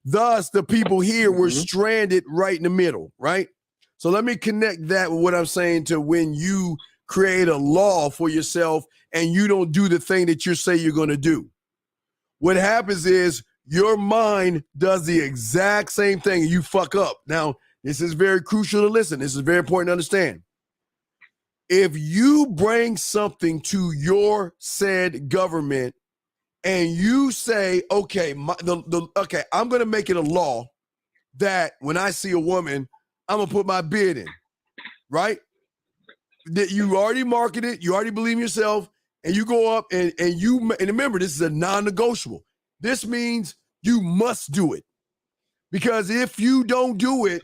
Speaker 10: Thus, the people here were stranded right in the middle, right? So let me connect that with what I'm saying to when you create a law for yourself and you don't do the thing that you say you're going to do. What happens is your mind does the exact same thing and you fuck up. Now, this is very crucial to listen. This is very important to understand. If you bring something to your said government and you say, okay, I'm going to make it a law that when I see a woman, I'm going to put my bid in, right? That you already marketed, you already believe in yourself, and you go up and remember, this is a non-negotiable. This means you must do it. Because if you don't do it,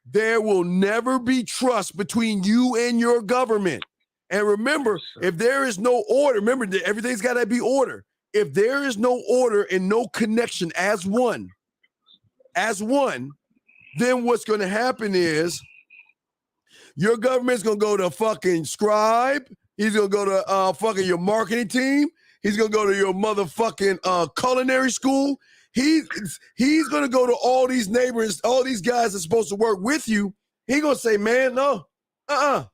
Speaker 10: there will never be trust between you and your government. And remember, if there is no order, remember that everything's got to be order. If there is no order and no connection as one, then what's going to happen is your government's going to go to fucking scribe. He's going to go to fucking your marketing team. He's going to go to your motherfucking culinary school. He's going to go to all these neighbors, all these guys that's supposed to work with you. He's going to say, man, no, no,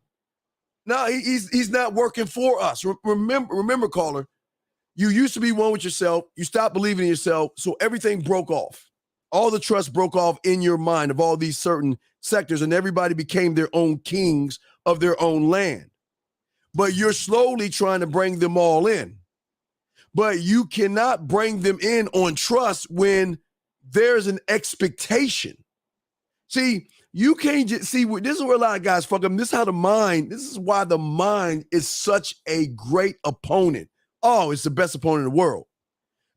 Speaker 10: he's not working for us. Remember, caller, you used to be one with yourself. You stopped believing in yourself, so everything broke off. All the trust broke off in your mind of all these certain sectors, and everybody became their own kings of their own land. But you're slowly trying to bring them all in. But you cannot bring them in on trust when there's an expectation. See, you can't just see. This is where a lot of guys fuck up. This is why the mind is such a great opponent. Oh, it's the best opponent in the world.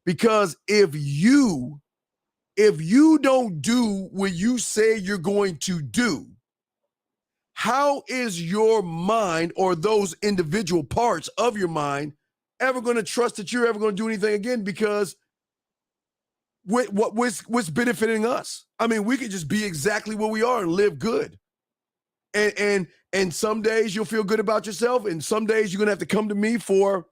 Speaker 10: Because if you don't do what you say you're going to do, how is your mind or those individual parts of your mind ever going to trust that you're ever going to do anything again? Because what's benefiting us? I mean, we could just be exactly what we are and live good. And some days you'll feel good about yourself, and some days you're gonna have to come to me for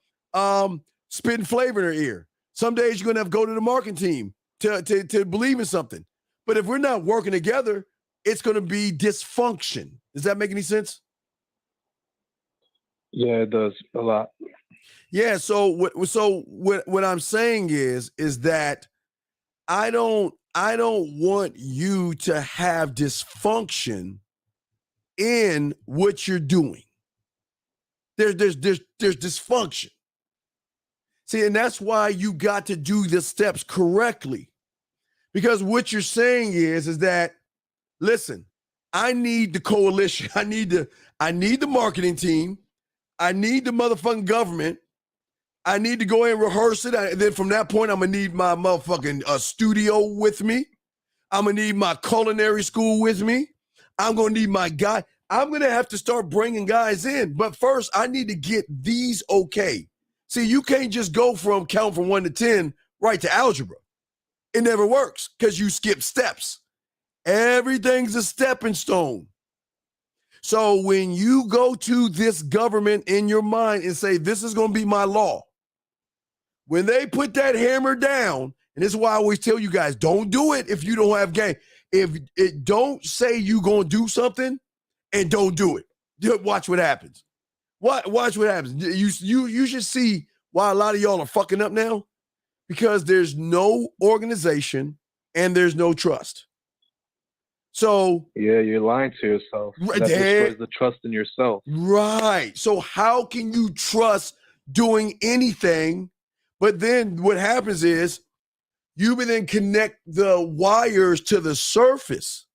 Speaker 10: spitting flavor in her ear. Some days you're gonna have to go to the marketing team to believe in something. But if we're not working together, it's gonna be dysfunction. Does that make any sense?
Speaker 14: Yeah, it does a lot.
Speaker 10: Yeah. So what I'm saying is that I don't want you to have dysfunction in what you're doing. There's dysfunction. See, and that's why you got to do the steps correctly. Because what you're saying is that, listen, I need the coalition. I need the marketing team. I need the motherfucking government. I need to go and rehearse it. And then from that point, I'm gonna need my motherfucking studio with me. I'm gonna need my culinary school with me. I'm gonna need my guy. I'm gonna have to start bringing guys in. But first, I need to get these okay. See, you can't just go from count from 1 to 10 right to algebra. It never works because you skip steps. Everything's a stepping stone. So when you go to this government in your mind and say, this is going to be my law, when they put that hammer down, and this is why I always tell you guys, don't do it if you don't have game. If it don't say you going to do something and don't do it. Watch what happens. Watch what happens. You should see why a lot of y'all are fucking up now, because there's no organization and there's no trust. So
Speaker 14: yeah, you're lying to yourself. That destroys the trust in yourself.
Speaker 10: Right. So how can you trust doing anything? But then what happens is you then connect the wires to the surface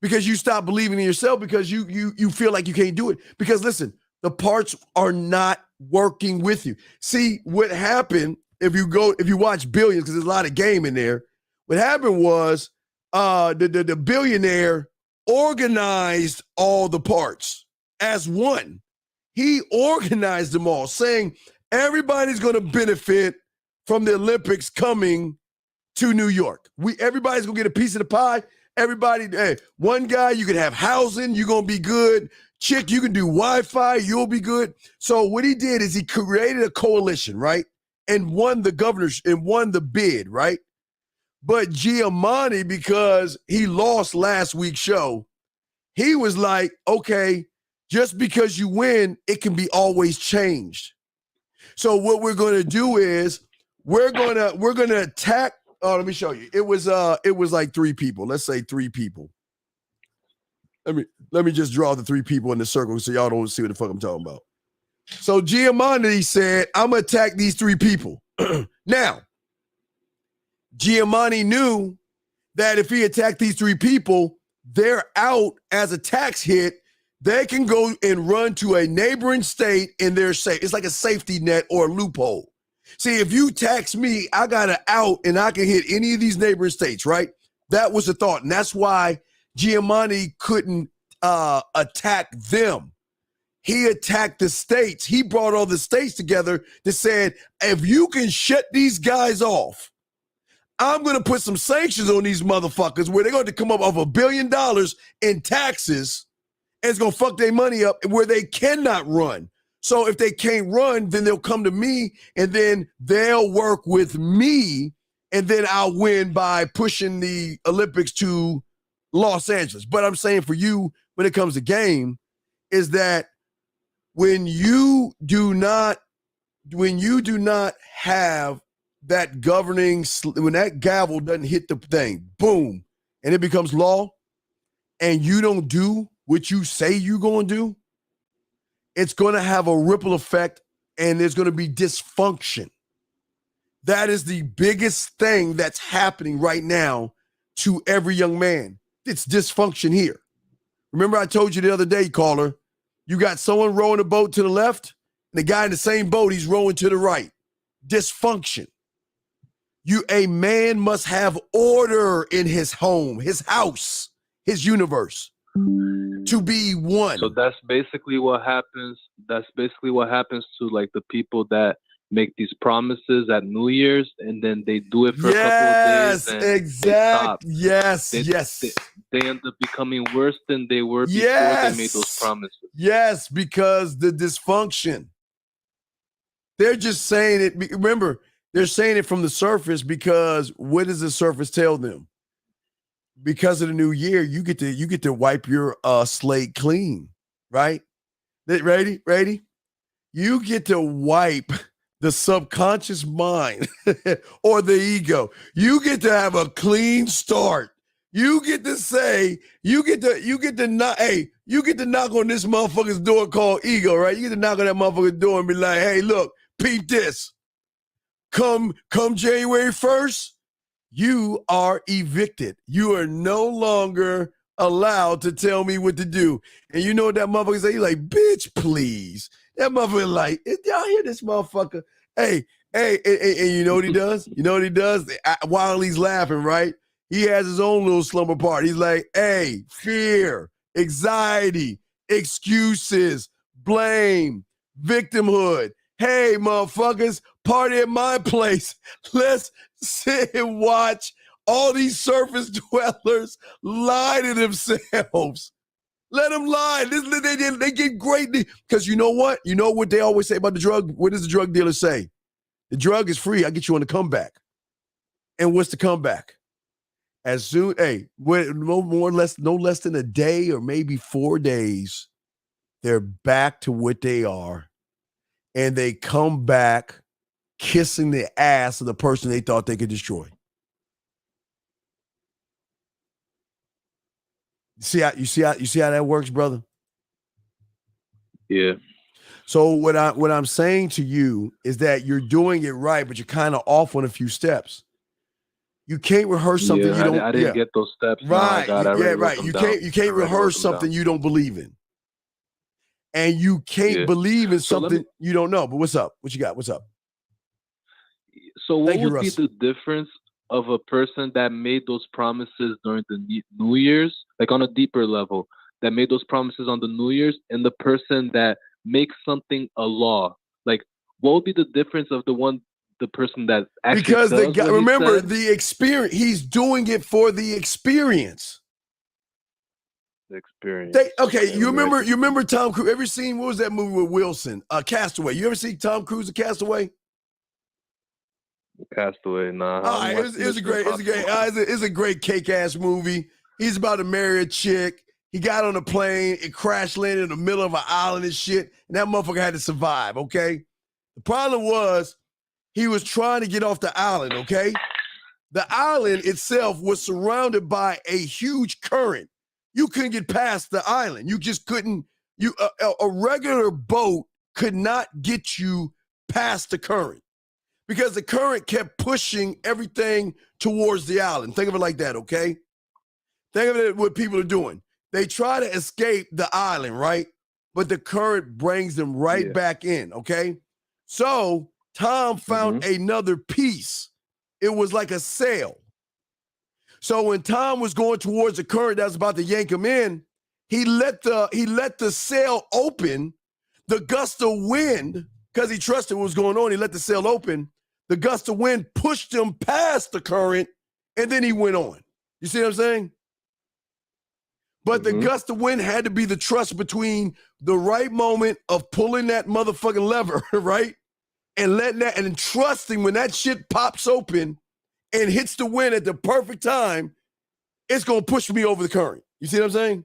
Speaker 10: because you stop believing in yourself because you feel like you can't do it. Because listen, the parts are not working with you. See, what happened if you watch Billions, because there's a lot of game in there, what happened was the billionaire organized all the parts as one. He organized them all, saying everybody's going to benefit from the Olympics coming to New York. Everybody's going to get a piece of the pie. Everybody, hey, one guy, you can have housing, you're going to be good. Chick, you can do Wi-Fi, you'll be good. So what he did is he created a coalition, right? And won the bid, right? But Giamatti, because he lost last week's show, he was like, okay, just because you win, it can be always changed. So what we're going to do is we're going to attack. Oh, let me show you. It was like 3 people. Let's say 3 people. Let me just draw the 3 people in the circle so y'all don't see what the fuck I'm talking about. So Giamatti said, I'm going to attack these 3 people. Now, Giamatti knew that if he attacked these 3 people, they're out as a tax hit. They can go and run to a neighboring state and they're safe. It's like a safety net or a loophole. See, if you tax me, I got an out and I can hit any of these neighboring states, right? That was the thought. And that's why Giamatti couldn't attack them. He attacked the states. He brought all the states together that said, if you can shut these guys off, I'm going to put some sanctions on these motherfuckers where they're going to come up with $1 billion in taxes and it's going to fuck their money up where they cannot run. So if they can't run, then they'll come to me and then they'll work with me and then I'll win by pushing the Olympics to Los Angeles. But I'm saying for you, when it comes to game, is that when you do not have that governing, when that gavel doesn't hit the thing, boom, and it becomes law, and you don't do what you say you're going to do, it's going to have a ripple effect, and there's going to be dysfunction. That is the biggest thing that's happening right now to every young man. It's dysfunction here. Remember I told you the other day, caller, you got someone rowing a boat to the left, and the guy in the same boat, he's rowing to the right. Dysfunction. A man must have order in his home, his house, his universe, to be one.
Speaker 14: So that's basically what happens. That's basically what happens to like the people that make these promises at New Year's and then they do it for a couple of days. And
Speaker 10: exactly. Yes,
Speaker 14: they end up becoming worse than they were before they made those promises.
Speaker 10: Yes, because the dysfunction. They're just saying it. Remember, they're saying it from the surface because what does the surface tell them? Because of the new year, you get to wipe your slate clean, right? Ready? You get to wipe the subconscious mind or the ego. You get to have a clean start. You get to say, you get to knock on this motherfucker's door called ego, right? You get to knock on that motherfucker's door and be like, hey, look, peep this. Come January 1st, you are evicted. You are no longer allowed to tell me what to do. And you know what that motherfucker say? He's like, bitch, please. That motherfucker like, y'all hear this motherfucker? Hey, and you know what he does? You know what he does? While he's laughing, right? He has his own little slumber party. He's like, hey, fear, anxiety, excuses, blame, victimhood. Hey, motherfuckers, party at my place. Let's sit and watch all these surface dwellers lie to themselves. Let them lie. They get great. Because you know what? You know what they always say about the drug? What does the drug dealer say? The drug is free. I get you on the comeback. And what's the comeback? As soon, no less than a day or maybe 4 days, they're back to what they are. And they come back kissing the ass of the person they thought they could destroy. You see how that works, brother?
Speaker 14: Yeah.
Speaker 10: So what I'm saying to you is that you're doing it right, but you're kind of off on a few steps. You can't rehearse something you don't.
Speaker 14: I didn't get those steps.
Speaker 10: Right.
Speaker 14: Right.
Speaker 10: You can't rehearse something you don't believe in. And you can't believe in something you don't know. But what's up? What you got? What's up?
Speaker 14: So what would be the difference of a person that made those promises during the New Year's, like on a deeper level, that made those promises on the New Year's, and the person that makes something a law? Like, what would be the difference of the person that actually
Speaker 10: because
Speaker 14: does
Speaker 10: the guy,
Speaker 14: what he
Speaker 10: remember
Speaker 14: said?
Speaker 10: the experience. He's doing it for the experience.
Speaker 14: The experience.
Speaker 10: You remember Tom Cruise? Ever seen, what was that movie with Wilson? Castaway. You ever see Tom Cruise in Castaway?
Speaker 14: Castaway, nah.
Speaker 10: It's a great kick-ass movie. He's about to marry a chick. He got on a plane, it crash landed in the middle of an island and shit, and that motherfucker had to survive, okay? The problem was he was trying to get off the island, okay? The island itself was surrounded by a huge current. You couldn't get past the island. You just couldn't. A regular boat could not get you past the current because the current kept pushing everything towards the island. Think of it like that, okay? Think of it what people are doing. They try to escape the island, right? But the current brings them right back in, okay? So Tom found another piece. It was like a sail. So when Tom was going towards the current that was about to yank him in, he let the sail open. The gust of wind, because he trusted what was going on, he let the sail open. The gust of wind pushed him past the current, and then he went on. You see what I'm saying? But the gust of wind had to be the trust between the right moment of pulling that motherfucking lever, right? And letting that, and trusting when that shit pops open and hits the wind at the perfect time, it's going to push me over the current. You see what I'm saying?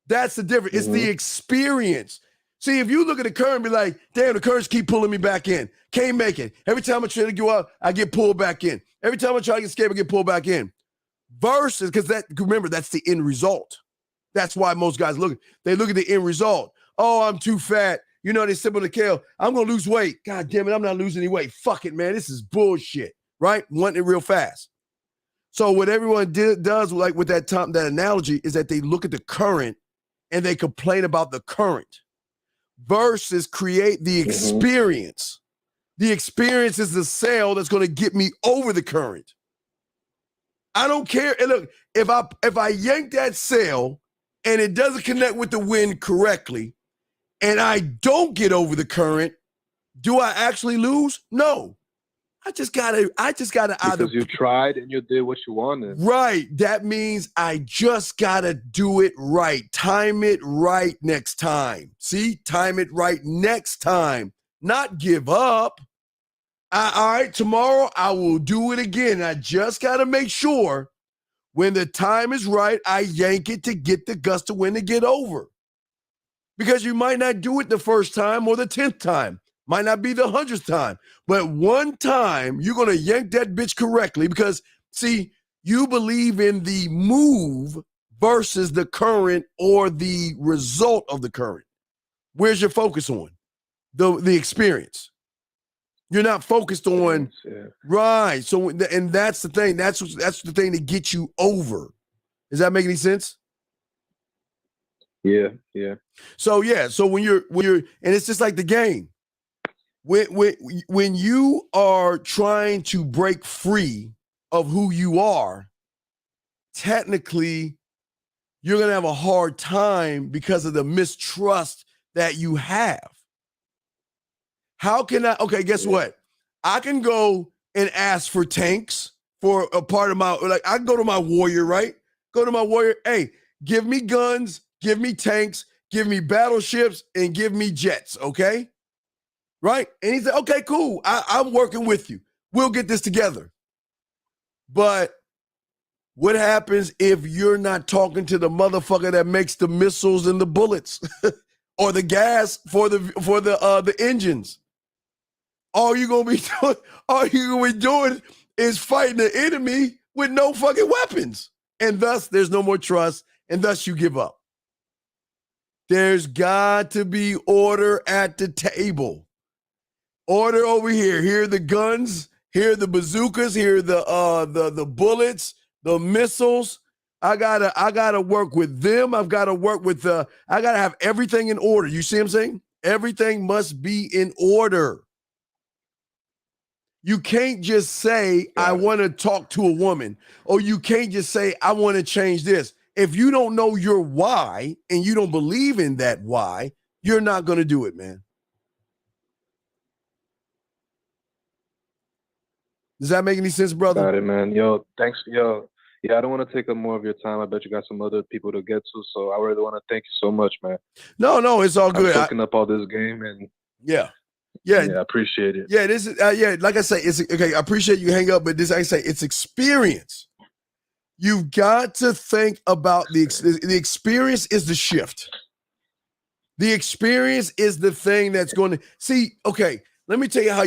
Speaker 10: That's the difference. It's the experience. See, if you look at the current and be like, damn, the currents keep pulling me back in. Can't make it. Every time I try to go out, I get pulled back in. Every time I try to escape, I get pulled back in. Versus, because remember, that's the end result. That's why most guys look at the end result. Oh, I'm too fat. You know, they sip on the kale. I'm going to lose weight. God damn it, I'm not losing any weight. Fuck it, man. This is bullshit, right? Wanting it real fast. So what everyone does, like with that analogy, is that they look at the current and they complain about the current versus create the experience. The experience is the sail that's going to get me over the current. I don't care. And look, if I yank that sail and it doesn't connect with the wind correctly, and I don't get over the current, do I actually lose? No. I just gotta
Speaker 14: because you tried and you did what you wanted.
Speaker 10: Right. That means I just gotta do it right. Time it right next time. See? Time it right next time. Not give up. All right, tomorrow I will do it again. I just gotta make sure when the time is right, I yank it to get the gust of wind to get over. Because you might not do it the first time or the 10th time. Might not be the 100th time. But one time, you're going to yank that bitch correctly because, see, you believe in the move versus the current or the result of the current. Where's your focus on? The experience. You're not focused on, right. So, and that's the thing. That's the thing that gets you over. Does that make any sense?
Speaker 14: Yeah.
Speaker 10: So when you're, and it's just like the game. When you are trying to break free of who you are, technically, you're gonna have a hard time because of the mistrust that you have. How can I? Okay, guess what? I can go and ask for tanks for a part of my, like, I can go to my warrior, right? Go to my warrior. Hey, give me guns, give me tanks, give me battleships, and give me jets, okay? Right? And he said, okay, cool. I'm working with you. We'll get this together. But what happens if you're not talking to the motherfucker that makes the missiles and the bullets or the gas for the engines? All you're gonna be doing is fighting the enemy with no fucking weapons. And thus there's no more trust, and thus you give up. There's got to be order at the table. Order over here. Here are the guns. Here are the bazookas. Here are the bullets, the missiles. I gotta work with them. I've got to work with I gotta have everything in order. You see what I'm saying? Everything must be in order. You can't just say, I want to talk to a woman, or you can't just say, I want to change this. If you don't know your why and you don't believe in that why, you're not going to do it, man. Does that make any sense, brother?
Speaker 14: Got it, man. Yo, thanks. Yo, yeah, I don't want to take up more of your time. I bet you got some other people to get to, so I really want to thank you so much, man.
Speaker 10: No, it's all good.
Speaker 14: I'm soaking up all this game, and
Speaker 10: yeah,
Speaker 14: I appreciate it.
Speaker 10: Yeah, this is like I say, it's okay. I appreciate you hang up, but this, like I say, it's experience. You've got to think about the experience is the shift. The experience is the thing that's going to see. Okay, let me tell you how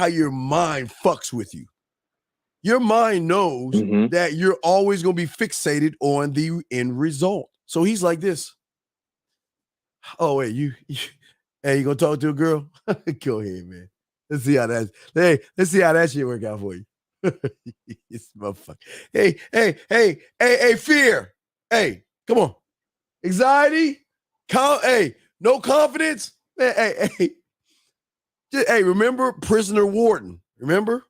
Speaker 10: your mind fucks with you. Your mind knows that you're always going to be fixated on the end result. So he's like this. Oh wait, hey, you gonna talk to a girl? Go ahead, man. Let's see how that shit work out for you. This motherfucker. Hey, fear. Hey, come on. Anxiety. No confidence. Hey. Hey, remember prisoner warden. Remember?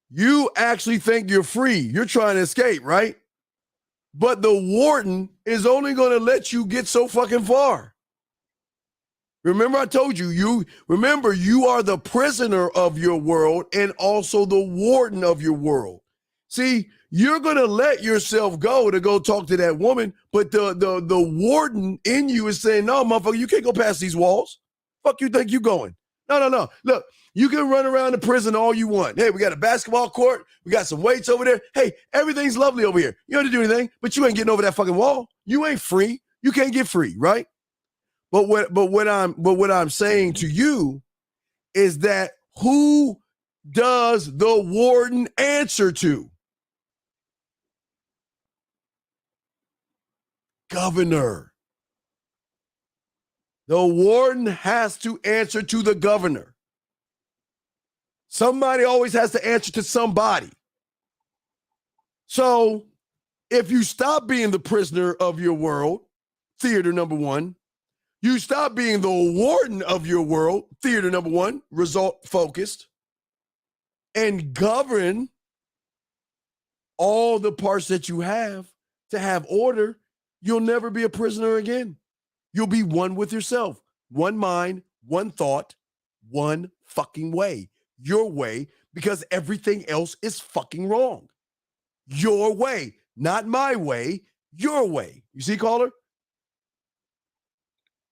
Speaker 10: You actually think you're free. You're trying to escape, right? But the warden is only going to let you get so fucking far. Remember I told you, you are the prisoner of your world and also the warden of your world. See, you're going to let yourself go to go talk to that woman, but the warden in you is saying, no, motherfucker, you can't go past these walls. Fuck you think you going? No. Look, you can run around the prison all you want. Hey, we got a basketball court. We got some weights over there. Hey, everything's lovely over here. You don't have to do anything, but you ain't getting over that fucking wall. You ain't free. You can't get free, right? But what I'm saying to you is that who does the warden answer to? Governor. The warden has to answer to the governor. Somebody always has to answer to somebody. So if you stop being the prisoner of your world, theater number one, you stop being the warden of your world, theater number one, result focused, and govern all the parts that you have to have order, you'll never be a prisoner again. You'll be one with yourself, one mind, one thought, one fucking way, your way, because everything else is fucking wrong. Your way, not my way, your way. You see, caller?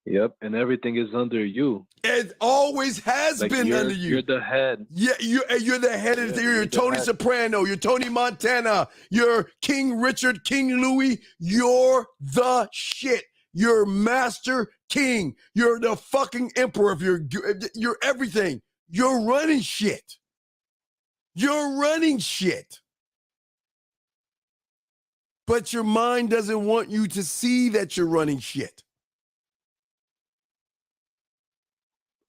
Speaker 14: Yep, and everything is under you.
Speaker 10: It always has been under you.
Speaker 14: You're the head.
Speaker 10: Yeah, you're the head of the. You're Tony Soprano. You're Tony Montana. You're King Richard, King Louis. You're the shit. You're Master King. You're the fucking emperor. You're everything. You're running shit. You're running shit. But your mind doesn't want you to see that you're running shit.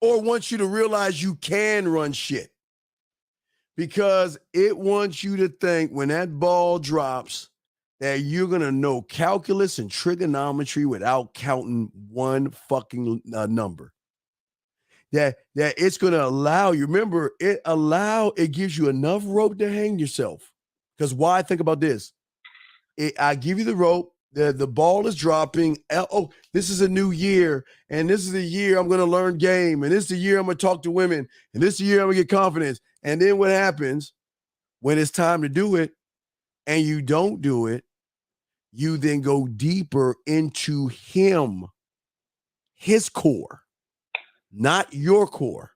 Speaker 10: Or wants you to realize you can run shit. Because it wants you to think when that ball drops that you're going to know calculus and trigonometry without counting one fucking number. That it's going to allow you. Remember, it gives you enough rope to hang yourself. Because why? Think about this. I give you the rope. The ball is dropping. Oh, this is a new year. And this is the year I'm going to learn game. And this is the year I'm going to talk to women. And this is the year I'm going to get confidence. And then what happens when it's time to do it and you don't do it, you then go deeper into him, his core, not your core.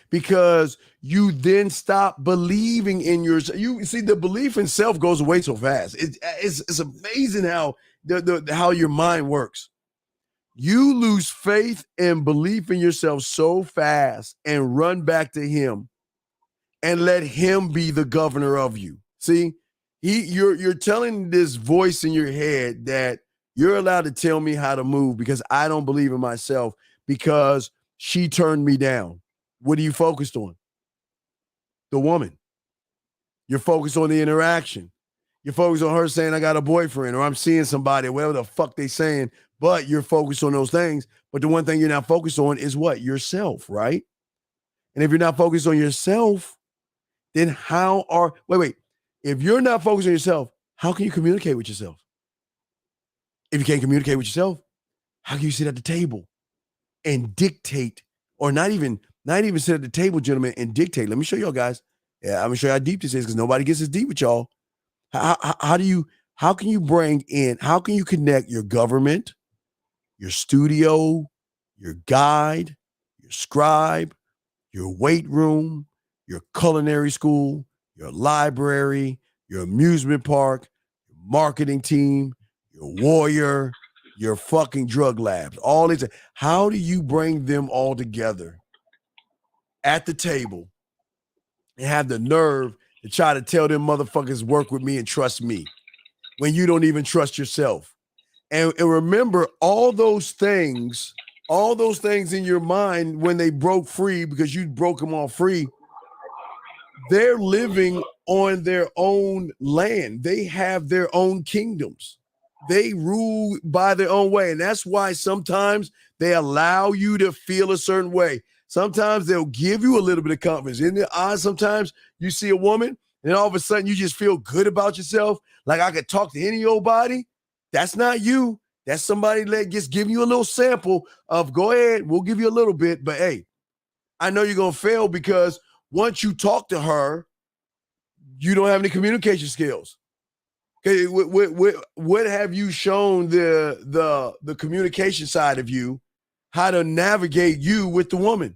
Speaker 10: Because you then stop believing in yourself. You see, the belief in self goes away so fast. It's amazing how how your mind works. You lose faith and belief in yourself so fast and run back to him and let him be the governor of you. See, you're telling this voice in your head that you're allowed to tell me how to move because I don't believe in myself because she turned me down. What are you focused on? The woman. You're focused on the interaction. You're focused on her saying, I got a boyfriend, or I'm seeing somebody, or whatever the fuck they saying, but you're focused on those things. But the one thing you're not focused on is what? Yourself, right? And if you're not focused on yourself, then wait. If you're not focused on yourself, how can you communicate with yourself? If you can't communicate with yourself, how can you sit at the table and dictate, or not even sit at the table, gentlemen, and dictate? Let me show y'all guys. Yeah, I'm gonna show you how deep this is because nobody gets as deep with y'all. How can you connect your government, your studio, your guide, your scribe, your weight room, your culinary school, your library, your amusement park, your marketing team, your warrior, your fucking drug labs, all these. How do you bring them all together at the table and have the nerve to try to tell them motherfuckers work with me and trust me when you don't even trust yourself? And remember all those things in your mind when they broke free, because you broke them all free, they're living on their own land. They have their own kingdoms. They rule by their own way. And that's why sometimes they allow you to feel a certain way. Sometimes they'll give you a little bit of confidence. In the eyes, sometimes you see a woman and all of a sudden you just feel good about yourself. Like I could talk to any old body. That's not you. That's somebody that just giving you a little sample of go ahead. We'll give you a little bit. But hey, I know you're going to fail because once you talk to her, you don't have any communication skills. Okay, what have you shown the communication side of you, how to navigate you with the woman?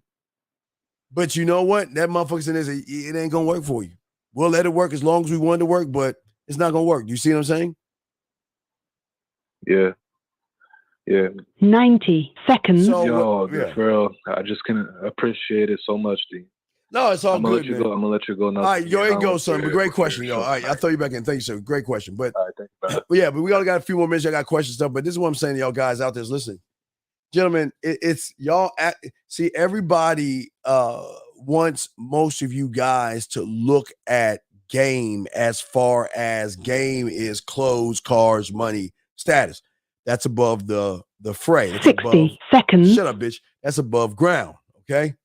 Speaker 10: But you know what? That motherfucker in there, it ain't gonna work for you. We'll let it work as long as we want it to work, but it's not gonna work. You see what I'm saying?
Speaker 14: Yeah.
Speaker 1: 90 seconds.
Speaker 14: For real, I just can appreciate it so much, D.
Speaker 10: No, it's all good, man.
Speaker 14: I'm gonna let you go now.
Speaker 10: All right, go ahead and go, son. But great question, yo. All right, I'll throw you back in. Thank you, sir. Great question. But,
Speaker 14: all right, thank you.
Speaker 10: Yeah, but we all got a few more minutes. I got questions stuff. But this is what I'm saying to y'all guys out there listening. gentlemen, it's y'all. See, everybody wants most of you guys to look at game as far as game is clothes, cars, money, status. That's above the fray. That's
Speaker 1: 60
Speaker 10: above,
Speaker 1: seconds.
Speaker 10: shut up, bitch. That's above ground. Okay.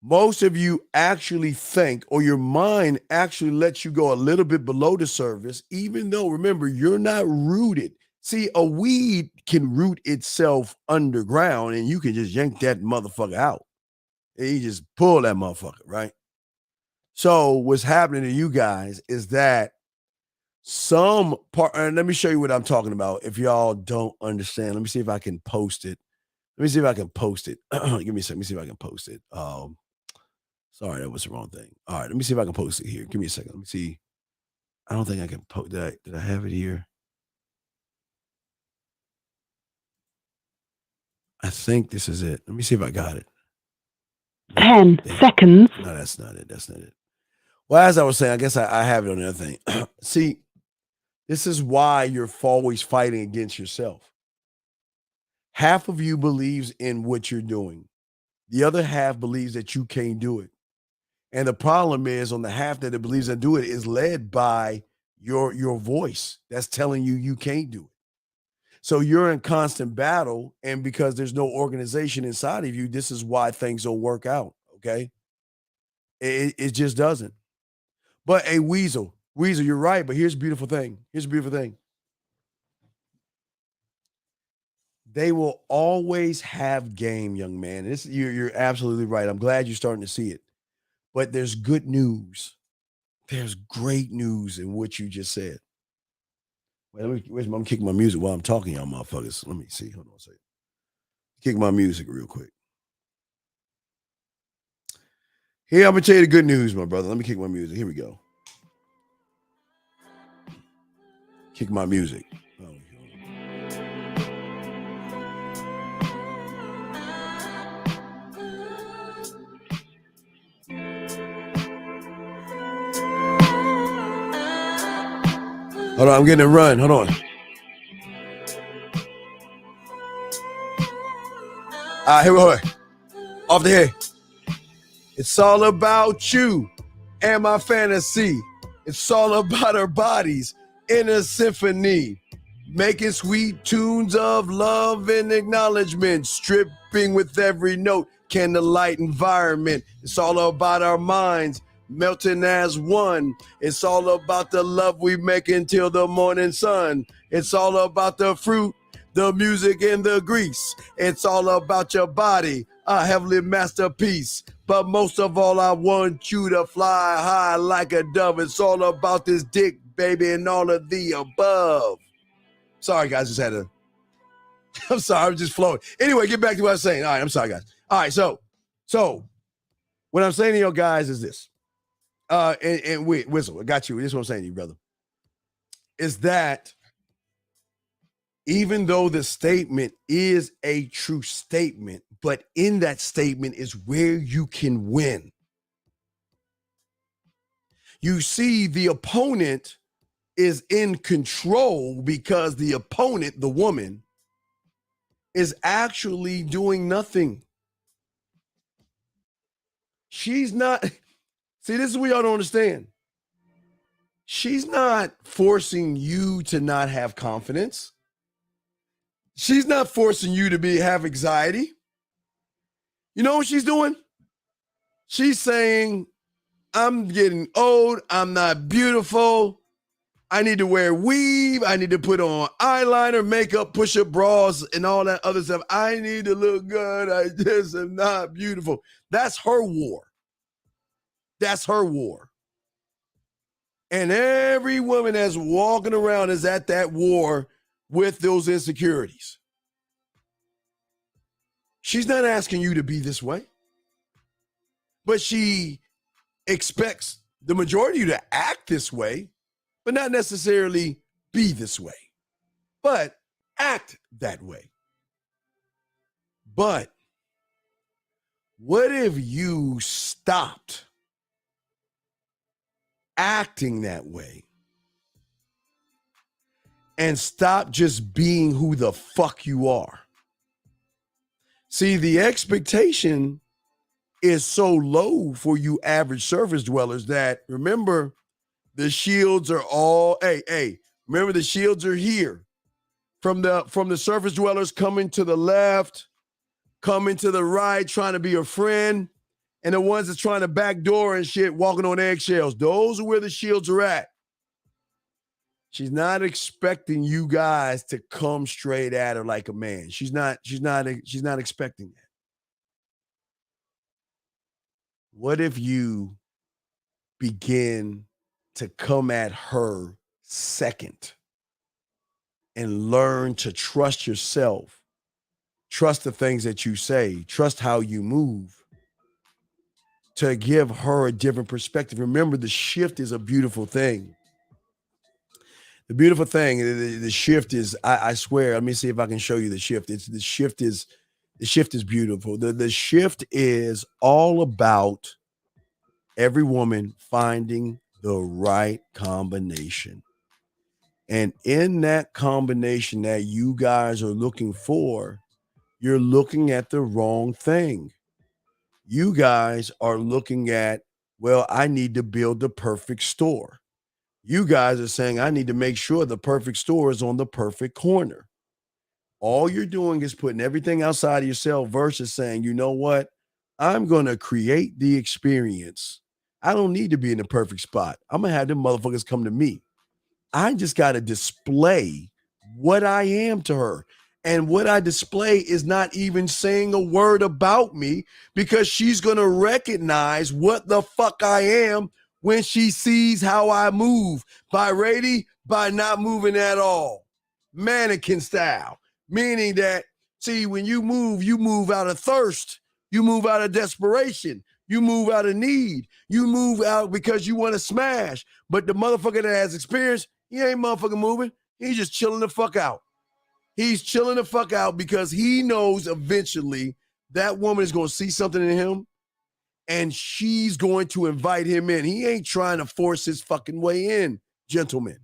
Speaker 10: Most of you actually think, or your mind actually lets you go a little bit below the surface, even though, remember, you're not rooted. See, a weed can root itself underground and you can just yank that motherfucker out. And you just pull that motherfucker, right? So what's happening to you guys is that some part, and let me show you what I'm talking about. If y'all don't understand, let me see if I can post it. Let me see if I can post it. Give me a second. Let me see if I can post it. Sorry, that was the wrong thing. All right, let me see if I can post it here. Give me a second. Let me see. I don't think I can post that. Did I have it here? I think this is it. Let me see if I got it.
Speaker 1: 10 seconds.
Speaker 10: No, that's not it. That's not it. Well, as I was saying, I guess I have it on the other thing. See, this is why you're always fighting against yourself. Half of you believes in what you're doing. The other half believes that you can't do it. And the problem is on the half that it believes I do it is led by your voice that's telling you you can't do it. So you're in constant battle. And because there's no organization inside of you, this is why things don't work out. Okay. It just doesn't. But a Weasel, you're right. But here's the beautiful thing. Here's the beautiful thing. They will always have game, young man. You're absolutely right. I'm glad you're starting to see it. But there's good news. There's great news in what you just said. Wait, I'm kicking my music while I'm talking, y'all motherfuckers. Let me see. Hold on a second. Kick my music real quick. Here, I'm gonna tell you the good news, my brother. Let me kick my music. Here we go. Kick my music. Hold on, I'm getting a run. Hold on. Here we go. Off the head. It's all about you and my fantasy. It's all about our bodies in a symphony. Making sweet tunes of love and acknowledgement. Stripping with every note. Candlelight environment. It's all about our minds. Melting as one. It's all about the love we make until the morning sun. It's all about the fruit, the music, and the grease. It's all about your body, a heavenly masterpiece. But most of all, I want you to fly high like a dove. It's all about this dick, baby, and all of the above. Sorry, guys, just had to. I'm sorry, I'm just flowing. Anyway, get back to what I was saying. All right, I'm sorry, guys. All right, so what I'm saying to you guys is this. And wait, Whistle, I got you. This is what I'm saying to you, brother. Is that even though the statement is a true statement, but in that statement is where you can win. You see, the opponent is in control because the opponent, the woman, is actually doing nothing. She's not. See, this is what y'all don't understand. She's not forcing you to not have confidence. She's not forcing you to have anxiety. You know what she's doing? She's saying, I'm getting old. I'm not beautiful. I need to wear weave. I need to put on eyeliner, makeup, push-up bras, and all that other stuff. I need to look good. I just am not beautiful. That's her war. That's her war. And every woman that's walking around is at that war with those insecurities. She's not asking you to be this way, but she expects the majority of you to act this way, but not necessarily be this way, but act that way. But what if you stopped acting that way and stopped just being who the fuck you are? See, the expectation is so low for you average surface dwellers that, remember, the shields are all, remember the shields are here. From the surface dwellers coming to the left, coming to the right, trying to be a friend, and the ones that's trying to backdoor and shit, walking on eggshells. Those are where the shields are at. She's not expecting you guys to come straight at her like a man. She's not expecting that. What if you begin to come at her second and learn to trust yourself, trust the things that you say, trust how you move, to give her a different perspective? Remember, the shift is a beautiful thing. The beautiful thing, the shift is, I swear, let me see if I can show you the shift. The shift is beautiful. The shift is all about every woman finding the right combination. And in that combination that you guys are looking for, you're looking at the wrong thing. You guys are looking at, well, I need to build the perfect store. You guys are saying, I need to make sure the perfect store is on the perfect corner. All you're doing is putting everything outside of yourself versus saying, you know what? I'm going to create the experience. I don't need to be in the perfect spot. I'm going to have them motherfuckers come to me. I just got to display what I am to her. And what I display is not even saying a word about me, because she's going to recognize what the fuck I am when she sees how I move. By not moving at all. Mannequin style. Meaning that, see, when you move out of thirst. You move out of desperation. You move out of need. You move out because you want to smash. But the motherfucker that has experience, he ain't motherfucking moving. He's just chilling the fuck out. He's chilling the fuck out because he knows eventually that woman is going to see something in him and she's going to invite him in. He ain't trying to force his fucking way in, gentlemen.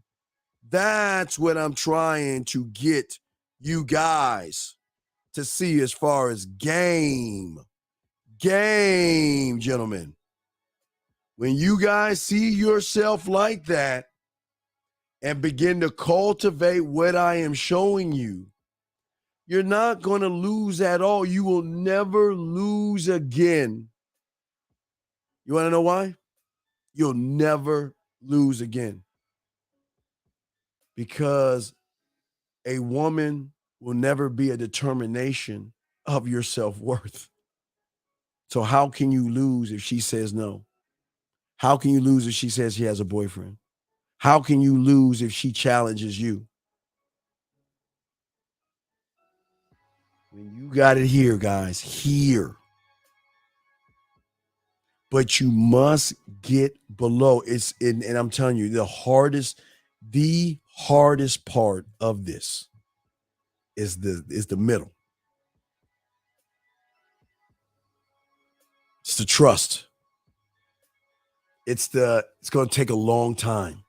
Speaker 10: That's what I'm trying to get you guys to see as far as game, gentlemen. When you guys see yourself like that and begin to cultivate what I am showing you, you're not going to lose at all. You will never lose again. You want to know why? You'll never lose again. Because a woman will never be a determination of your self-worth. So how can you lose if she says no? How can you lose if she says she has a boyfriend? How can you lose if she challenges you? When you got it here, guys, here. But you must get below. And I'm telling you, the hardest part of this is the middle. It's the trust. It's going to take a long time.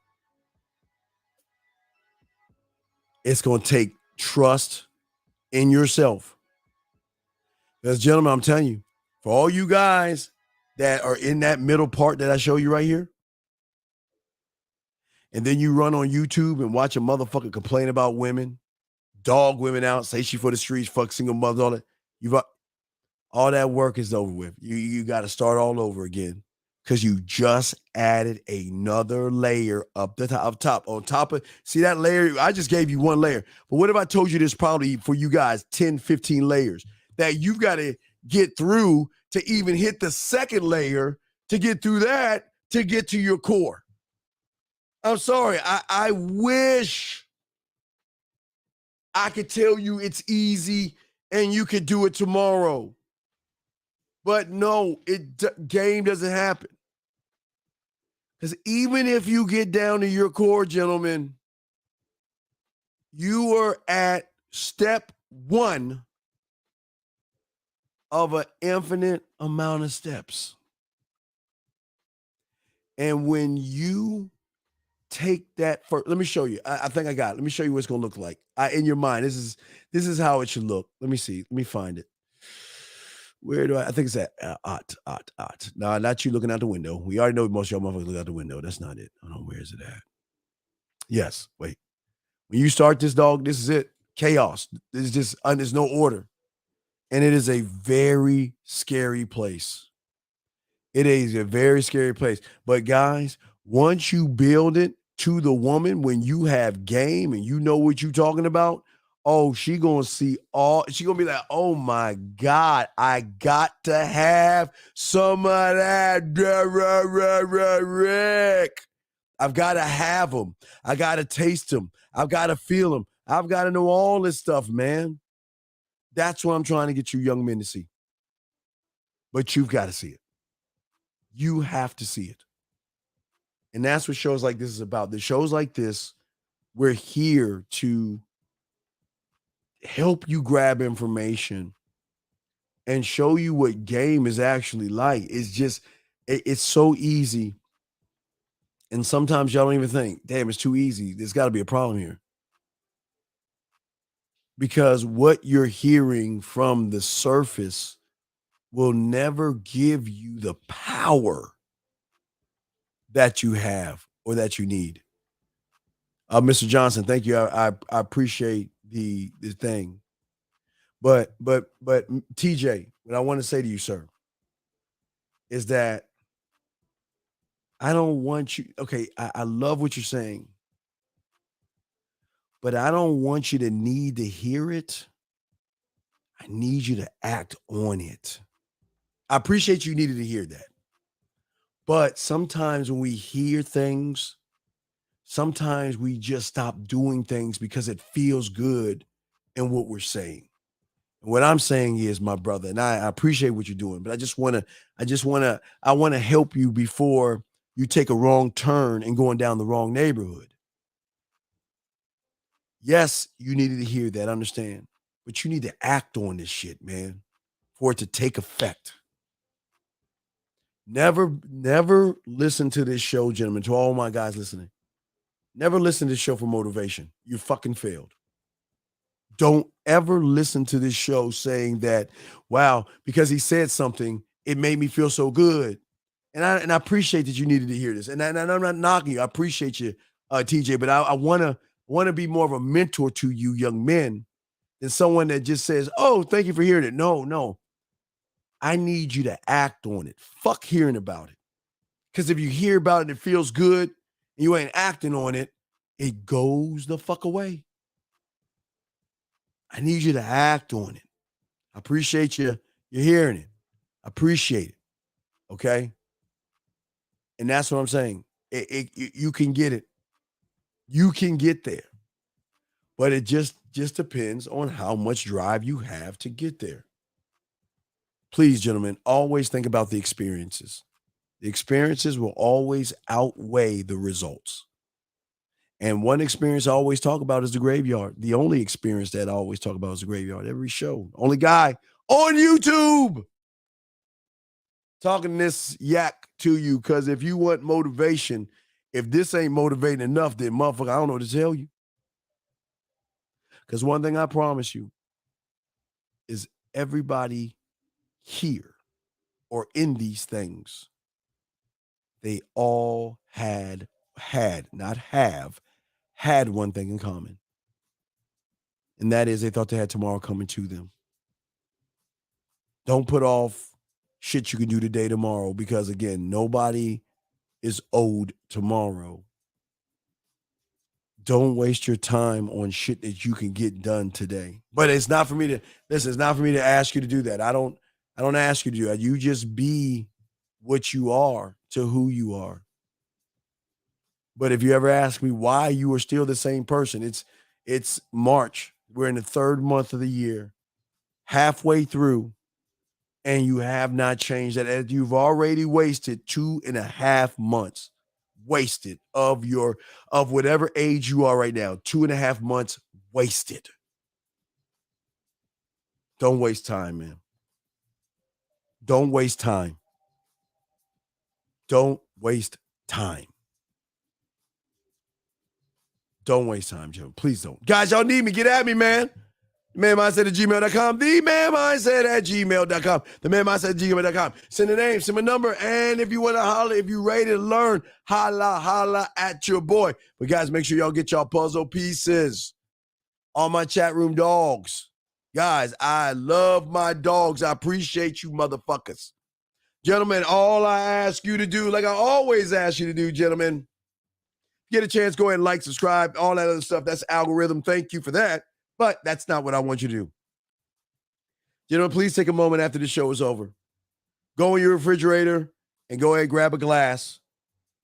Speaker 10: It's going to take trust in yourself. Because, gentlemen, I'm telling you, for all you guys that are in that middle part that I show you right here, and then you run on YouTube and watch a motherfucker complain about women, dog women out, say she for the streets, fuck single mothers, all that. All that work is over with. You got to start all over again, because you just added another layer up top. On top of, see that layer? I just gave you one layer. But what if I told you there's probably for you guys 10, 15 layers that you've got to get through to even hit the second layer, to get through that, to get to your core? I'm sorry. I wish I could tell you it's easy and you could do it tomorrow. But no, game doesn't happen. Because even if you get down to your core, gentlemen, you are at step 1 of an infinite amount of steps. And when you take that first, let me show you. I think I got it. Let me show you what it's going to look like. In your mind, this is how it should look. Let me see. Let me find it. Where do I think it's at? Ot. No, not you looking out the window. We already know most of y'all motherfuckers look out the window. That's not it. Hold on, where is it at? Yes, wait. When you start this, dog, this is it. Chaos. There's just there's no order. And it is a very scary place. It is a very scary place. But guys, once you build it to the woman, when you have game and you know what you're talking about, oh, she gonna see all. She gonna be like, oh my God, I got to have some of that Rick. I've got to have them. I got to taste them. I've got to feel them. I've got to know all this stuff, man. That's what I'm trying to get you young men to see. But you've got to see it. You have to see it. And that's what shows like this is about. The shows like this, we're here to help you grab information and show you what game is actually like. It's just, it's so easy. And sometimes y'all don't even think, damn, it's too easy. There's got to be a problem here. Because what you're hearing from the surface will never give you the power that you have or that you need. Mr. Johnson, thank you. I appreciate the thing. But TJ, what I want to say to you, sir, is that I don't want you. Okay, I love what you're saying, but I don't want you to need to hear it. I need you to act on it. I appreciate you needed to hear that. But sometimes when we hear things, sometimes we just stop doing things because it feels good in what we're saying. And what I'm saying is, my brother, and I appreciate what you're doing, but I want to help you before you take a wrong turn and going down the wrong neighborhood. Yes, you needed to hear that, understand, but you need to act on this shit, man, for it to take effect. Never listen to this show, gentlemen, to all my guys listening. Never listen to this show for motivation. You fucking failed. Don't ever listen to this show saying that, wow, because he said something, it made me feel so good. And I appreciate that you needed to hear this. And I'm not knocking you. I appreciate you, TJ, but I want to be more of a mentor to you young men than someone that just says, oh, thank you for hearing it. No. I need you to act on it. Fuck hearing about it. Because if you hear about it and it feels good and you ain't acting on it, it goes the fuck away. I need you to act on it. I appreciate you. You're hearing it. I appreciate it. Okay? And that's what I'm saying. You can get it. You can get there. But it just depends on how much drive you have to get there. Please, gentlemen, always think about the experiences. The experiences will always outweigh the results. And one experience I always talk about is the graveyard. The only experience that I always talk about is the graveyard. Every show. Only guy on YouTube talking this yak to you, because if you want motivation, if this ain't motivating enough, then motherfucker, I don't know what to tell you. Because one thing I promise you is everybody here or in these things, they all had one thing in common. And that is they thought they had tomorrow coming to them. Don't put off shit you can do today, tomorrow, because again, nobody is owed tomorrow. Don't waste your time on shit that you can get done today. But it's not for me to listen. It's not for me to ask you to do that. I don't ask you to do that. You just be what you are to who you are. But if you ever ask me why you are still the same person, it's March. We're in the third month of the year, halfway through, and you have not changed that. As you've already wasted 2.5 months. Wasted of whatever age you are right now. 2.5 months wasted. Don't waste time, man. Don't waste time. Don't waste time. Don't waste time, Joe. Please don't. Guys, y'all need me. Get at me, man. themanmindset@gmail.com, themanmindset@gmail.com, themanmindset@gmail.com. Send a name, send a number, and if you want to holler, if you're ready to learn, holla at your boy. But guys, make sure y'all get y'all puzzle pieces. All my chat room dogs. Guys, I love my dogs. I appreciate you motherfuckers. Gentlemen, all I ask you to do, like I always ask you to do, gentlemen, get a chance, go ahead and like, subscribe, all that other stuff. That's algorithm. Thank you for that. But that's not what I want you to do. Gentlemen, please take a moment after the show is over. Go in your refrigerator and go ahead and grab a glass.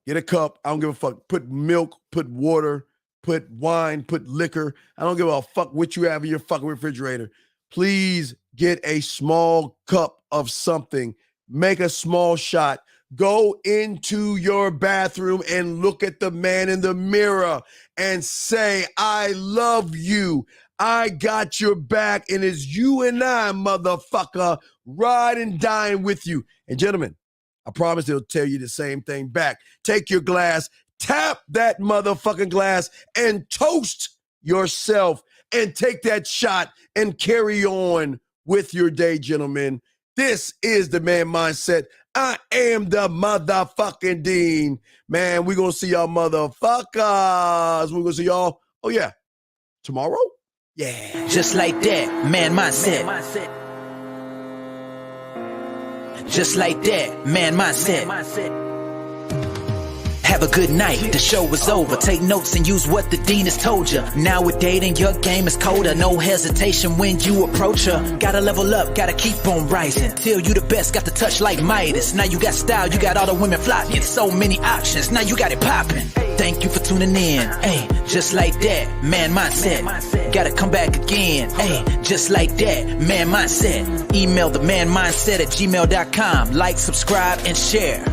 Speaker 10: Get a cup. I don't give a fuck. Put milk, put water, put wine, put liquor. I don't give a fuck what you have in your fucking refrigerator. Please get a small cup of something. Make a small shot. Go into your bathroom and look at the man in the mirror and say, I love you. I got your back, and it's you and I, motherfucker, ride and dine with you. And gentlemen, I promise they'll tell you the same thing back. Take your glass, tap that motherfucking glass, and toast yourself, and take that shot and carry on with your day, gentlemen. This is the Man Mindset. I am the motherfucking Dean. Man, we're going to see y'all motherfuckers. We're going to see y'all, oh yeah, tomorrow? Yeah.
Speaker 9: Just like that, man mindset. Just like that, man mindset. Have a good night, the show is over. Take notes and use what the dean has told you. Now with dating, your game is colder. No hesitation when you approach her. Gotta level up, gotta keep on rising. Till you the best, got the touch like Midas. Now you got style, you got all the women flocking. So many options, now you got it popping. Thank you for tuning in. Hey, just like that, man mindset. Gotta come back again. Hey, just like that, man mindset. Email the manmindset@gmail.com. Like, subscribe, and share.